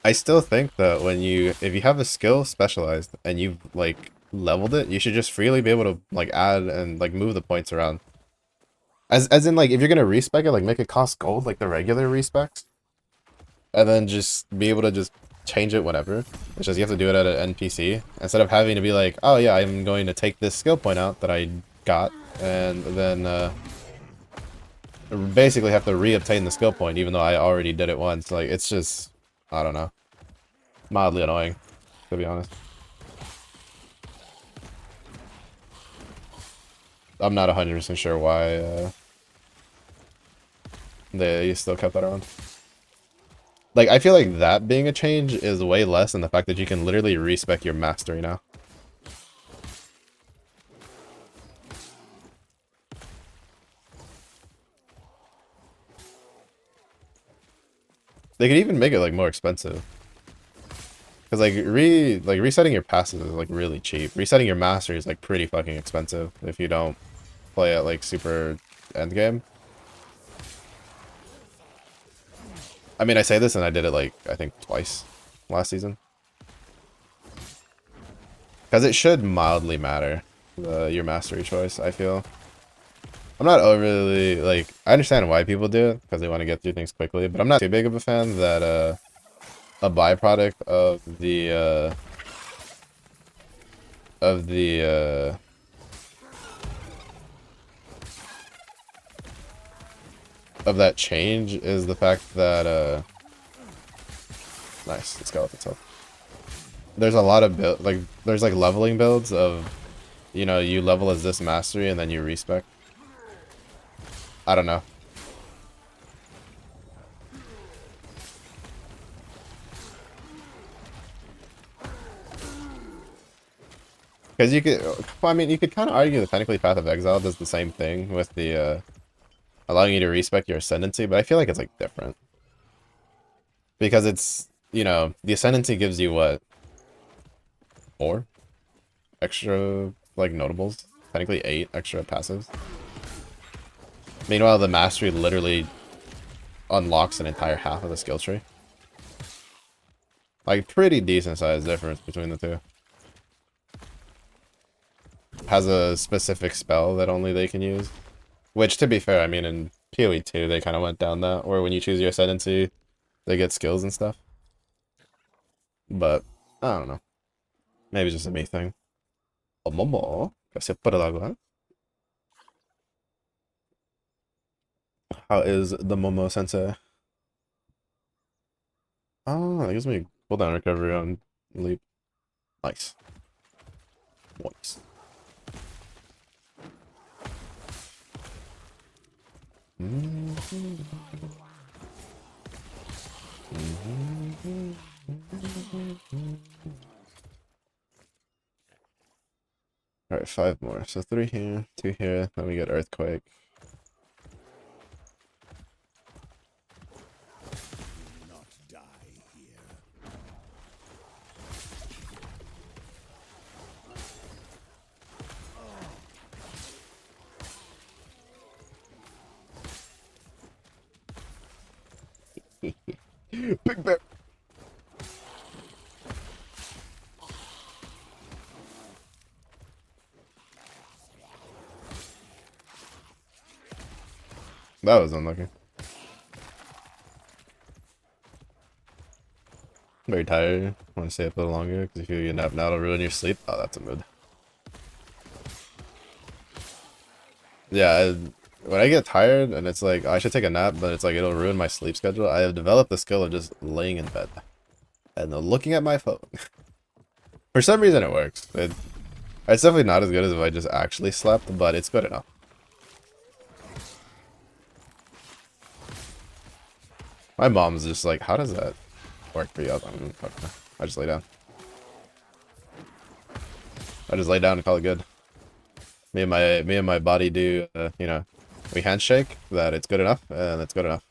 I still think that if you have a skill specialized and you've like leveled it, you should just freely be able to like add and like move the points around. As in like if you're gonna respec it, like make it cost gold like the regular respecs. And then just be able to just change it whenever. It's just you have to do it at an NPC. Instead of having to be like, oh yeah, I'm going to take this skill point out that I got and then basically have to re-obtain the skill point even though I already did it once. Like it's just, I don't know, mildly annoying, to be honest. I'm not 100% sure why they still kept that around. Like, I feel like that being a change is way less than the fact that you can literally respec your mastery now. They could even make it like more expensive. Cause like resetting your passive is like really cheap. Resetting your mastery is like pretty fucking expensive if you don't play at like super endgame. I mean, I say this and I did it like I think twice last season. Cause it should mildly matter your mastery choice. I feel. I'm not overly like I understand why people do it because they want to get through things quickly, but I'm not too big of a fan that a byproduct of that change is the fact that nice, let's go with itself. There's a lot of there's like leveling builds of, you know, you level as this mastery and then you respec. I don't know. Because you could, well, I mean, you could kind of argue that technically Path of Exile does the same thing with the allowing you to respec your ascendancy, but I feel like it's like different. Because it's, you know, the ascendancy gives you what? 4 extra like notables technically 8 extra passives. Meanwhile, the mastery literally unlocks an entire half of the skill tree. Like, pretty decent sized difference between the two. Has a specific spell that only they can use. Which, to be fair, I mean, in PoE 2, they kind of went down that, where when you choose your ascendancy, they get skills and stuff. But, I don't know. Maybe it's just a me thing. Oh, Momo. Gracias por el agua. How is the Momo sensei? Oh, that gives me cooldown recovery on leap. Nice. Nice. Alright, 5 more. So 3 here, 2 here, then we get Earthquake.
Not die here.
Big bear! That was unlucky. Very tired. Want to stay up a little longer because if you get nap now, it'll ruin your sleep. Oh, that's a mood. Yeah, when I get tired and it's like, oh, I should take a nap, but it's like, it'll ruin my sleep schedule. I have developed the skill of just laying in bed and then looking at my phone. For some reason, it works. It's definitely not as good as if I just actually slept, but it's good enough. My mom's just like, how does that work for you? I just lay down. I just lay down and call it good. Me and my body do, you know, we handshake that it's good enough, and it's good enough.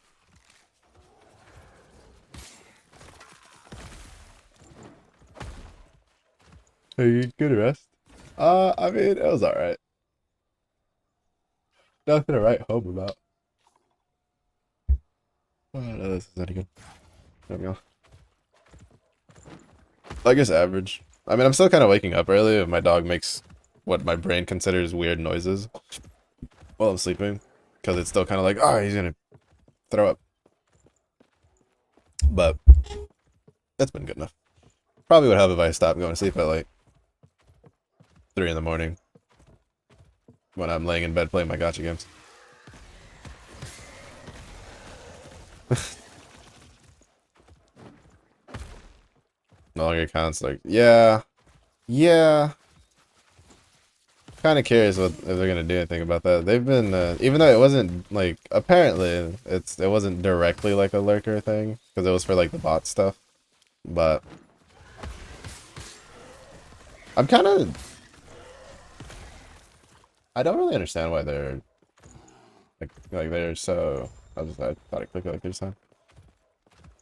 Hey, you good rest? I mean, it was alright. Nothing to write home about. Oh, no, this is any good. There we go. I guess average. I mean, I'm still kind of waking up early, and my dog makes what my brain considers weird noises while I'm sleeping. Because it's still kind of like, oh, he's gonna throw up. But that's been good enough. Probably would help if I stopped going to sleep at like 3 in the morning when I'm laying in bed playing my gacha games. No longer counts. Like, yeah. Kind of curious if they're gonna do anything about that. They've been, even though it wasn't like, apparently it wasn't directly like a lurker thing because it was for like the bot stuff, but I'm kind of, I don't really understand why they're like they're so. I thought I clicked it like this time.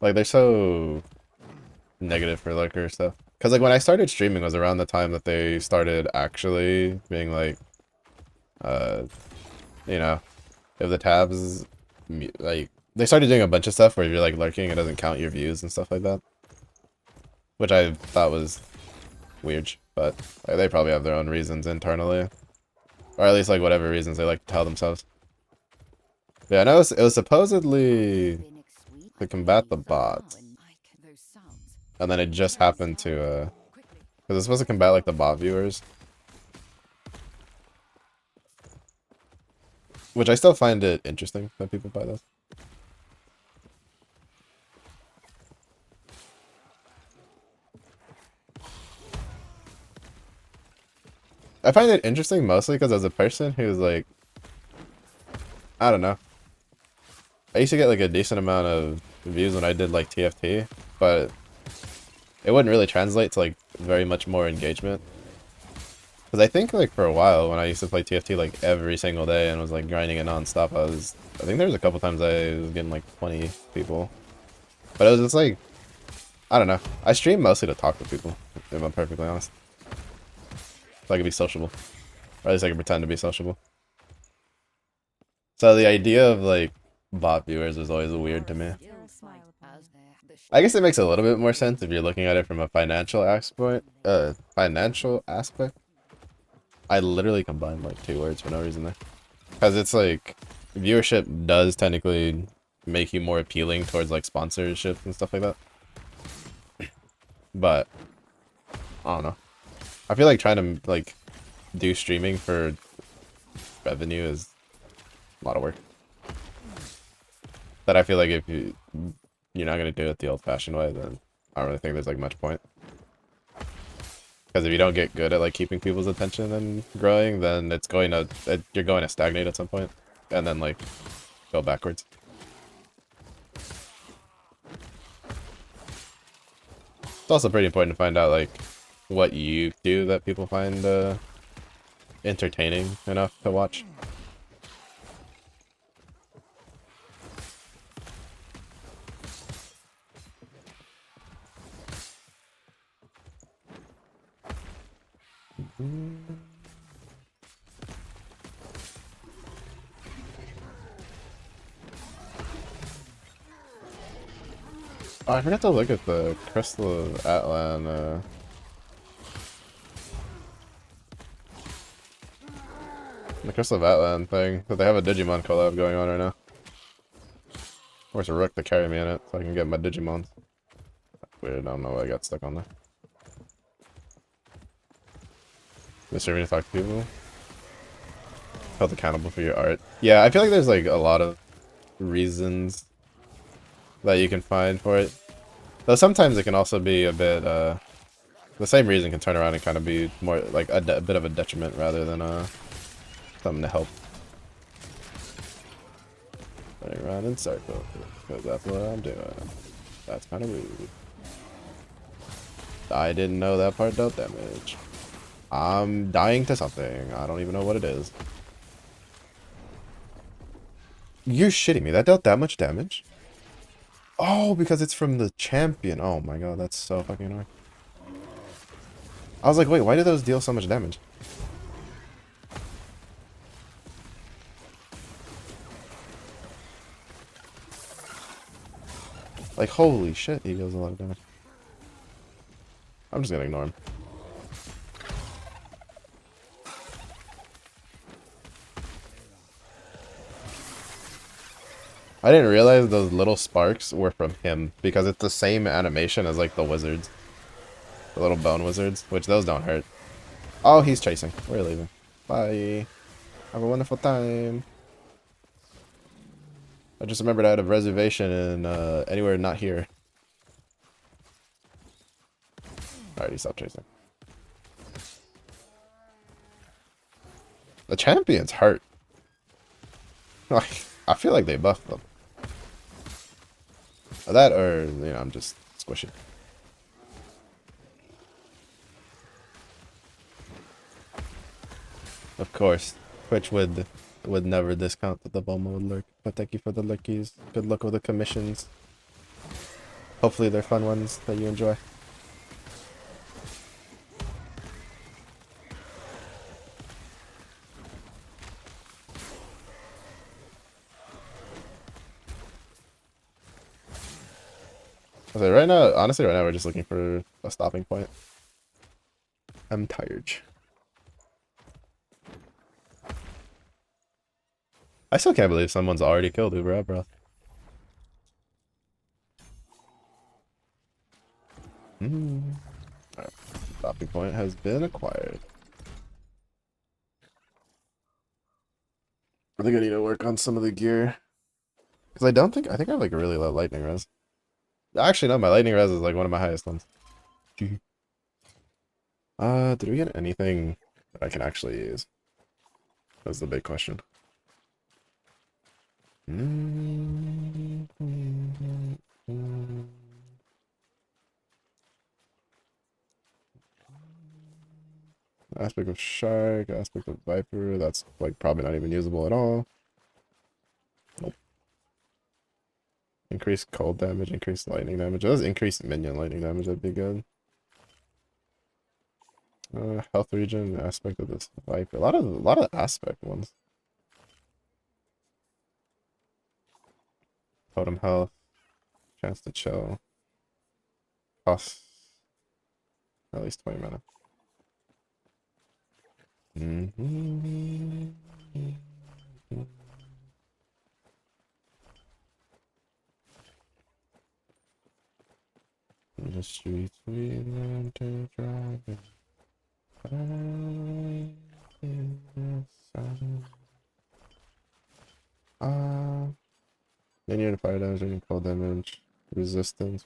Like they're so negative for lurker stuff. Cause like when I started streaming was around the time that they started actually being like, you know, if the tabs, like they started doing a bunch of stuff where if you're like lurking, it doesn't count your views and stuff like that, which I thought was weird. But like, they probably have their own reasons internally, or at least like whatever reasons they like to tell themselves. Yeah, I know it was supposedly to combat the bots. And then it just happened to, because it's supposed to combat, like, the bot viewers. Which I still find it interesting that people buy this. I find it interesting mostly because as a person who's, like, I don't know. I used to get, like, a decent amount of views when I did, like, TFT, but it wouldn't really translate to like very much more engagement. Because I think like for a while when I used to play TFT like every single day and was like grinding it non-stop, I think there was a couple times I was getting like 20 people. But it was just like, I don't know. I stream mostly to talk to people, if I'm perfectly honest. So I could be sociable. Or at least I can pretend to be sociable. So the idea of like bot viewers is always weird to me. I guess it makes a little bit more sense if you're looking at it from a financial aspect. Financial aspect. I literally combined like 2 words for no reason there. Because it's like viewership does technically make you more appealing towards like sponsorship and stuff like that. But I don't know. I feel like trying to like do streaming for revenue is a lot of work. But I feel like if you're not gonna do it the old-fashioned way, then I don't really think there's like much point. Because if you don't get good at like keeping people's attention and growing, then you're going to stagnate at some point, and then like go backwards. It's also pretty important to find out like what you do that people find entertaining enough to watch. Oh, I forgot to look at the Crystal of Atlan, the Crystal of Atlan thing, but they have a Digimon collab going on right now. Where's a Rook to carry me in it, so I can get my Digimons. Weird, I don't know why I got stuck on there. Disturbing to talk to people. Held accountable for your art. Yeah, I feel like there's like a lot of reasons that you can find for it. Though sometimes it can also be a bit, the same reason can turn around and kind of be more like a bit of a detriment rather than something to help. Running around in circles, because that's what I'm doing. That's kind of rude. I didn't know that part dealt damage. I'm dying to something. I don't even know what it is. You're shitting me. That dealt that much damage? Oh, because it's from the champion. Oh my god, that's so fucking annoying. I was like, wait, why do those deal so much damage? Like, holy shit, he deals a lot of damage. I'm just gonna ignore him. I didn't realize those little sparks were from him, because it's the same animation as like the wizards. The little bone wizards, which those don't hurt. Oh, he's chasing. We're leaving. Bye. Have a wonderful time. I just remembered I had a reservation in anywhere not here. Alright, he stopped chasing. The champions hurt. I feel like they buffed them. That or, you know, I'm just squishy. Of course, Twitch would never discount that the Bulma would lurk. But thank you for the lurkies. Good luck with the commissions. Hopefully they're fun ones that you enjoy. So right now, honestly, right now we're just looking for a stopping point. I'm tired. I still can't believe someone's already killed Uber, bro. Alright. Stopping point has been acquired. I think I need to work on some of the gear. Because I think I have like a really low lightning res. Actually, no, my lightning res is like one of my highest ones. Did we get anything that I can actually use? That's the big question. Aspect of Shark, aspect of Viper, that's like probably not even usable at all. Nope. Increase cold damage, increase lightning damage. It does increase minion lightning damage, that'd be good. Health region aspect of this vibe. A lot of aspect ones. Totem health. Chance to chill. Cost at least 20 mana. In the streets we learn to drive it. In the sun. Linear fire damage and cold damage. Resistance.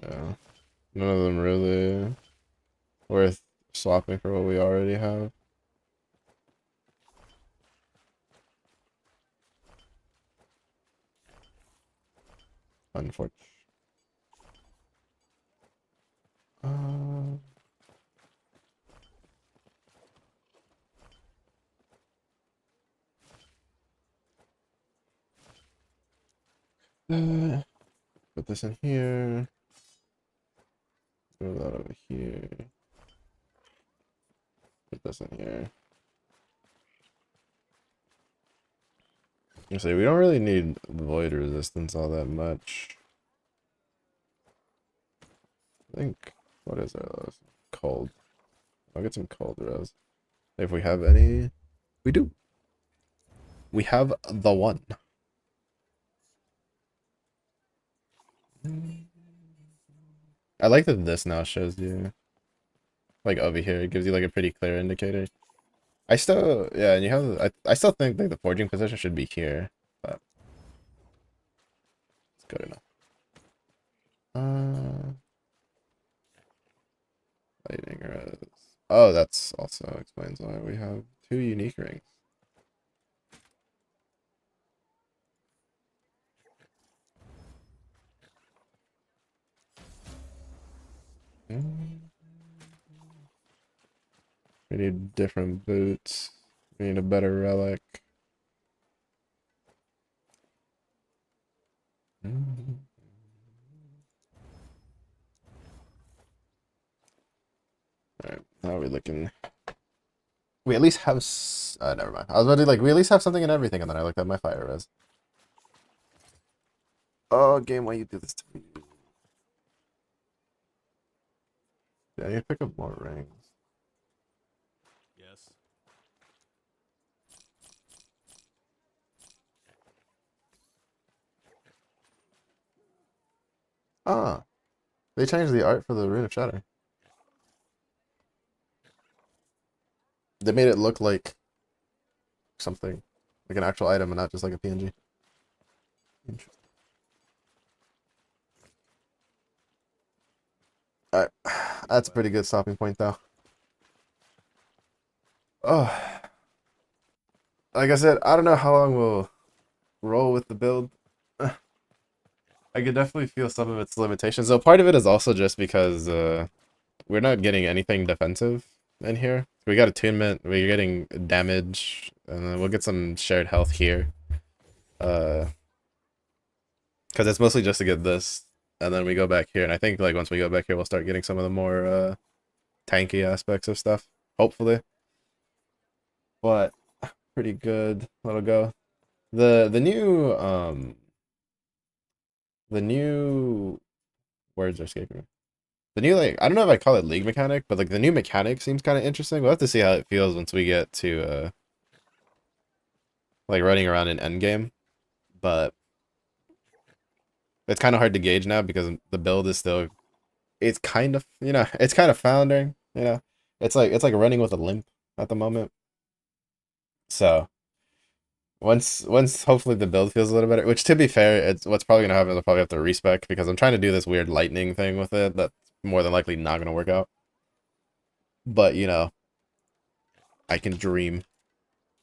Yeah. None of them really worth swapping for what we already have. Unfortunate. Put this in here. Move that over here. Put this in here. I say we don't really need void resistance all that much. I think what is that? Cold. I'll get some cold res. If we have any, we do. We have the one. I like that this now shows you, like over here, it gives you like a pretty clear indicator. I still, yeah, and you have, I still think like the forging position should be here, but it's good enough. Lightning res. Oh, that's also explains why we have 2 unique rings. We need different boots. We need a better relic. Alright, how are we looking? We at least have never mind. I was about to like, we at least have something and everything, and then I looked at my fire res. Oh, game, why you do this to me? Yeah, I need to pick up more rings.
Yes.
Ah, they changed the art for the Rune of Shatter. They made it look like something, like an actual item and not just like a PNG. Interesting. Alright, that's a pretty good stopping point though. Oh, like I said, I don't know how long we'll roll with the build. I could definitely feel some of its limitations. So part of it is also just because we're not getting anything defensive in here. We got attunement, we're getting damage, and then we'll get some shared health here. Because it's mostly just to get this, and then we go back here. And I think like once we go back here, we'll start getting some of the more tanky aspects of stuff, hopefully. But pretty good. Let it go. The new words are escaping me. The new, like, I don't know if I call it league mechanic, but like the new mechanic seems kind of interesting. We'll have to see how it feels once we get to like running around in endgame. But it's kind of hard to gauge now because the build is still, it's kind of, it's kind of floundering, It's like running with a limp at the moment. So once hopefully the build feels a little better, which to be fair, it's what's probably gonna happen is I'll probably have to respec because I'm trying to do this weird lightning thing with it that's more than likely not gonna work out. But I can dream.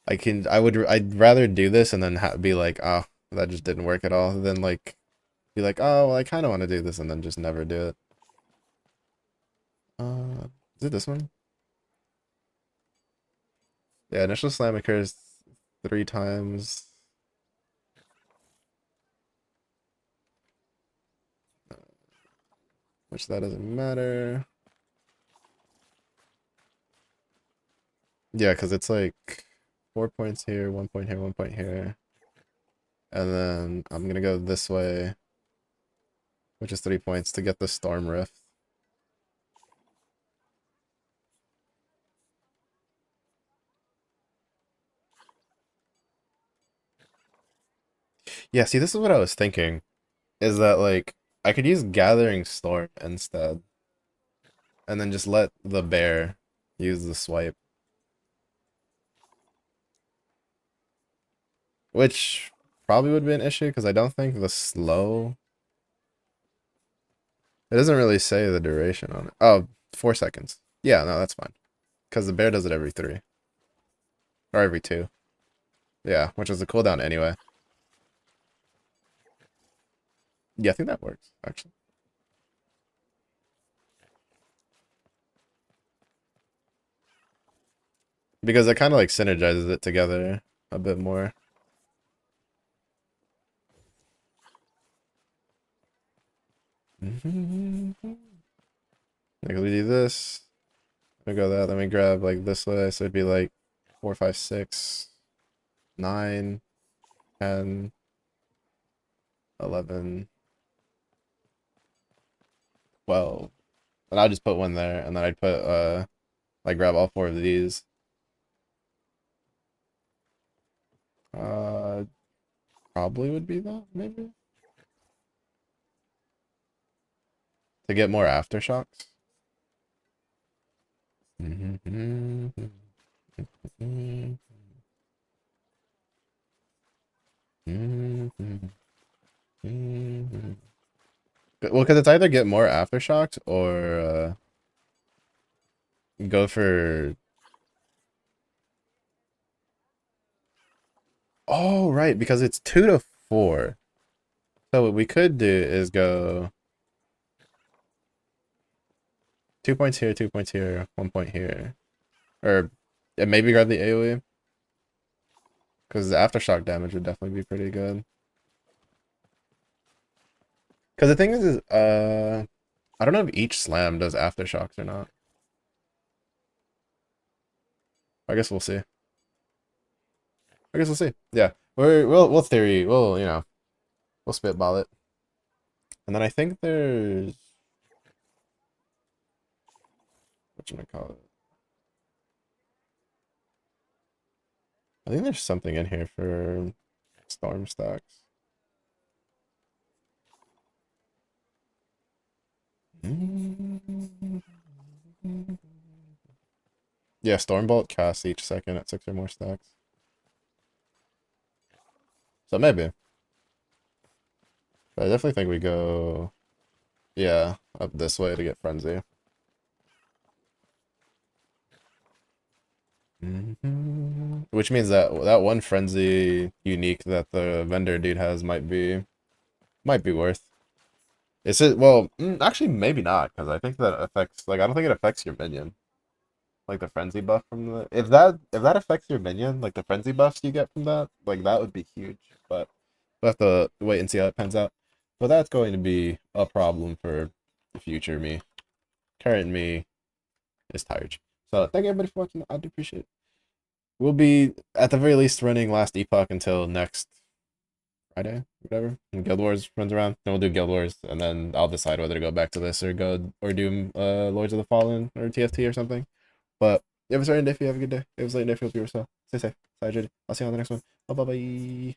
I'd rather do this and then be like, oh, that just didn't work at all, than like be like, oh, well, I kind of want to do this and then just never do it. Is it this one? Yeah, initial slam occurs 3 times. Which that doesn't matter. Yeah, because it's like 4 points here, 1 point here, 1 point here. And then I'm gonna go this way, which is 3 points to get the Storm Rift. Yeah, see, this is what I was thinking. Is that like I could use Gathering Storm instead. And then just let the bear use the swipe. Which probably would be an issue because I don't think the slow. It doesn't really say the duration on it. Oh, 4 seconds. Yeah, no, that's fine. Because the bear does it every 3. Or every 2. Yeah, which is a cooldown anyway. Yeah, I think that works, actually. Because it kind of like synergizes it together a bit more. Like we do this. We go that, then we grab like this way, so it'd be like 4, 5, 6, 9, 10, 11, 12. And I'll just put one there, and then I'd put like grab all 4 of these. Probably would be that, maybe. To get more aftershocks. Well, because it's either get more aftershocks or go for. Oh, right, because it's 2 to 4. So what we could do is go 2 points here, 2 points here, 1 point here. Or maybe grab the AoE. Because the aftershock damage would definitely be pretty good. Because the thing is I don't know if each slam does aftershocks or not. I guess we'll see. I guess we'll see. Yeah. We'll theory. We'll spitball it. And then I think there's whatchamacallit. I think there's something in here for storm stacks. Yeah, Stormbolt casts each second at 6 or more stacks. So maybe. But I definitely think we go, yeah, up this way to get Frenzy. Which means that that one Frenzy unique that the vendor dude has might be worth. Is it, well, actually maybe not, because I think that affects, like, I don't think it affects your minion. Like the frenzy buff from the, if that affects your minion, like the frenzy buffs you get from that, like that would be huge. But we'll have to wait and see how it pans out. But that's going to be a problem for the future me. Current me is tired. So thank you everybody for watching. I do appreciate it. We'll be at the very least running Last Epoch until next Friday, whatever. When Guild Wars runs around, then we'll do Guild Wars, and then I'll decide whether to go back to this or do Lords of the Fallen or TFT or something. But it was right, if you have a good day. It was late, if you feel yourself. Stay safe. Stay hydrated. I'll see you on the next one. Bye bye.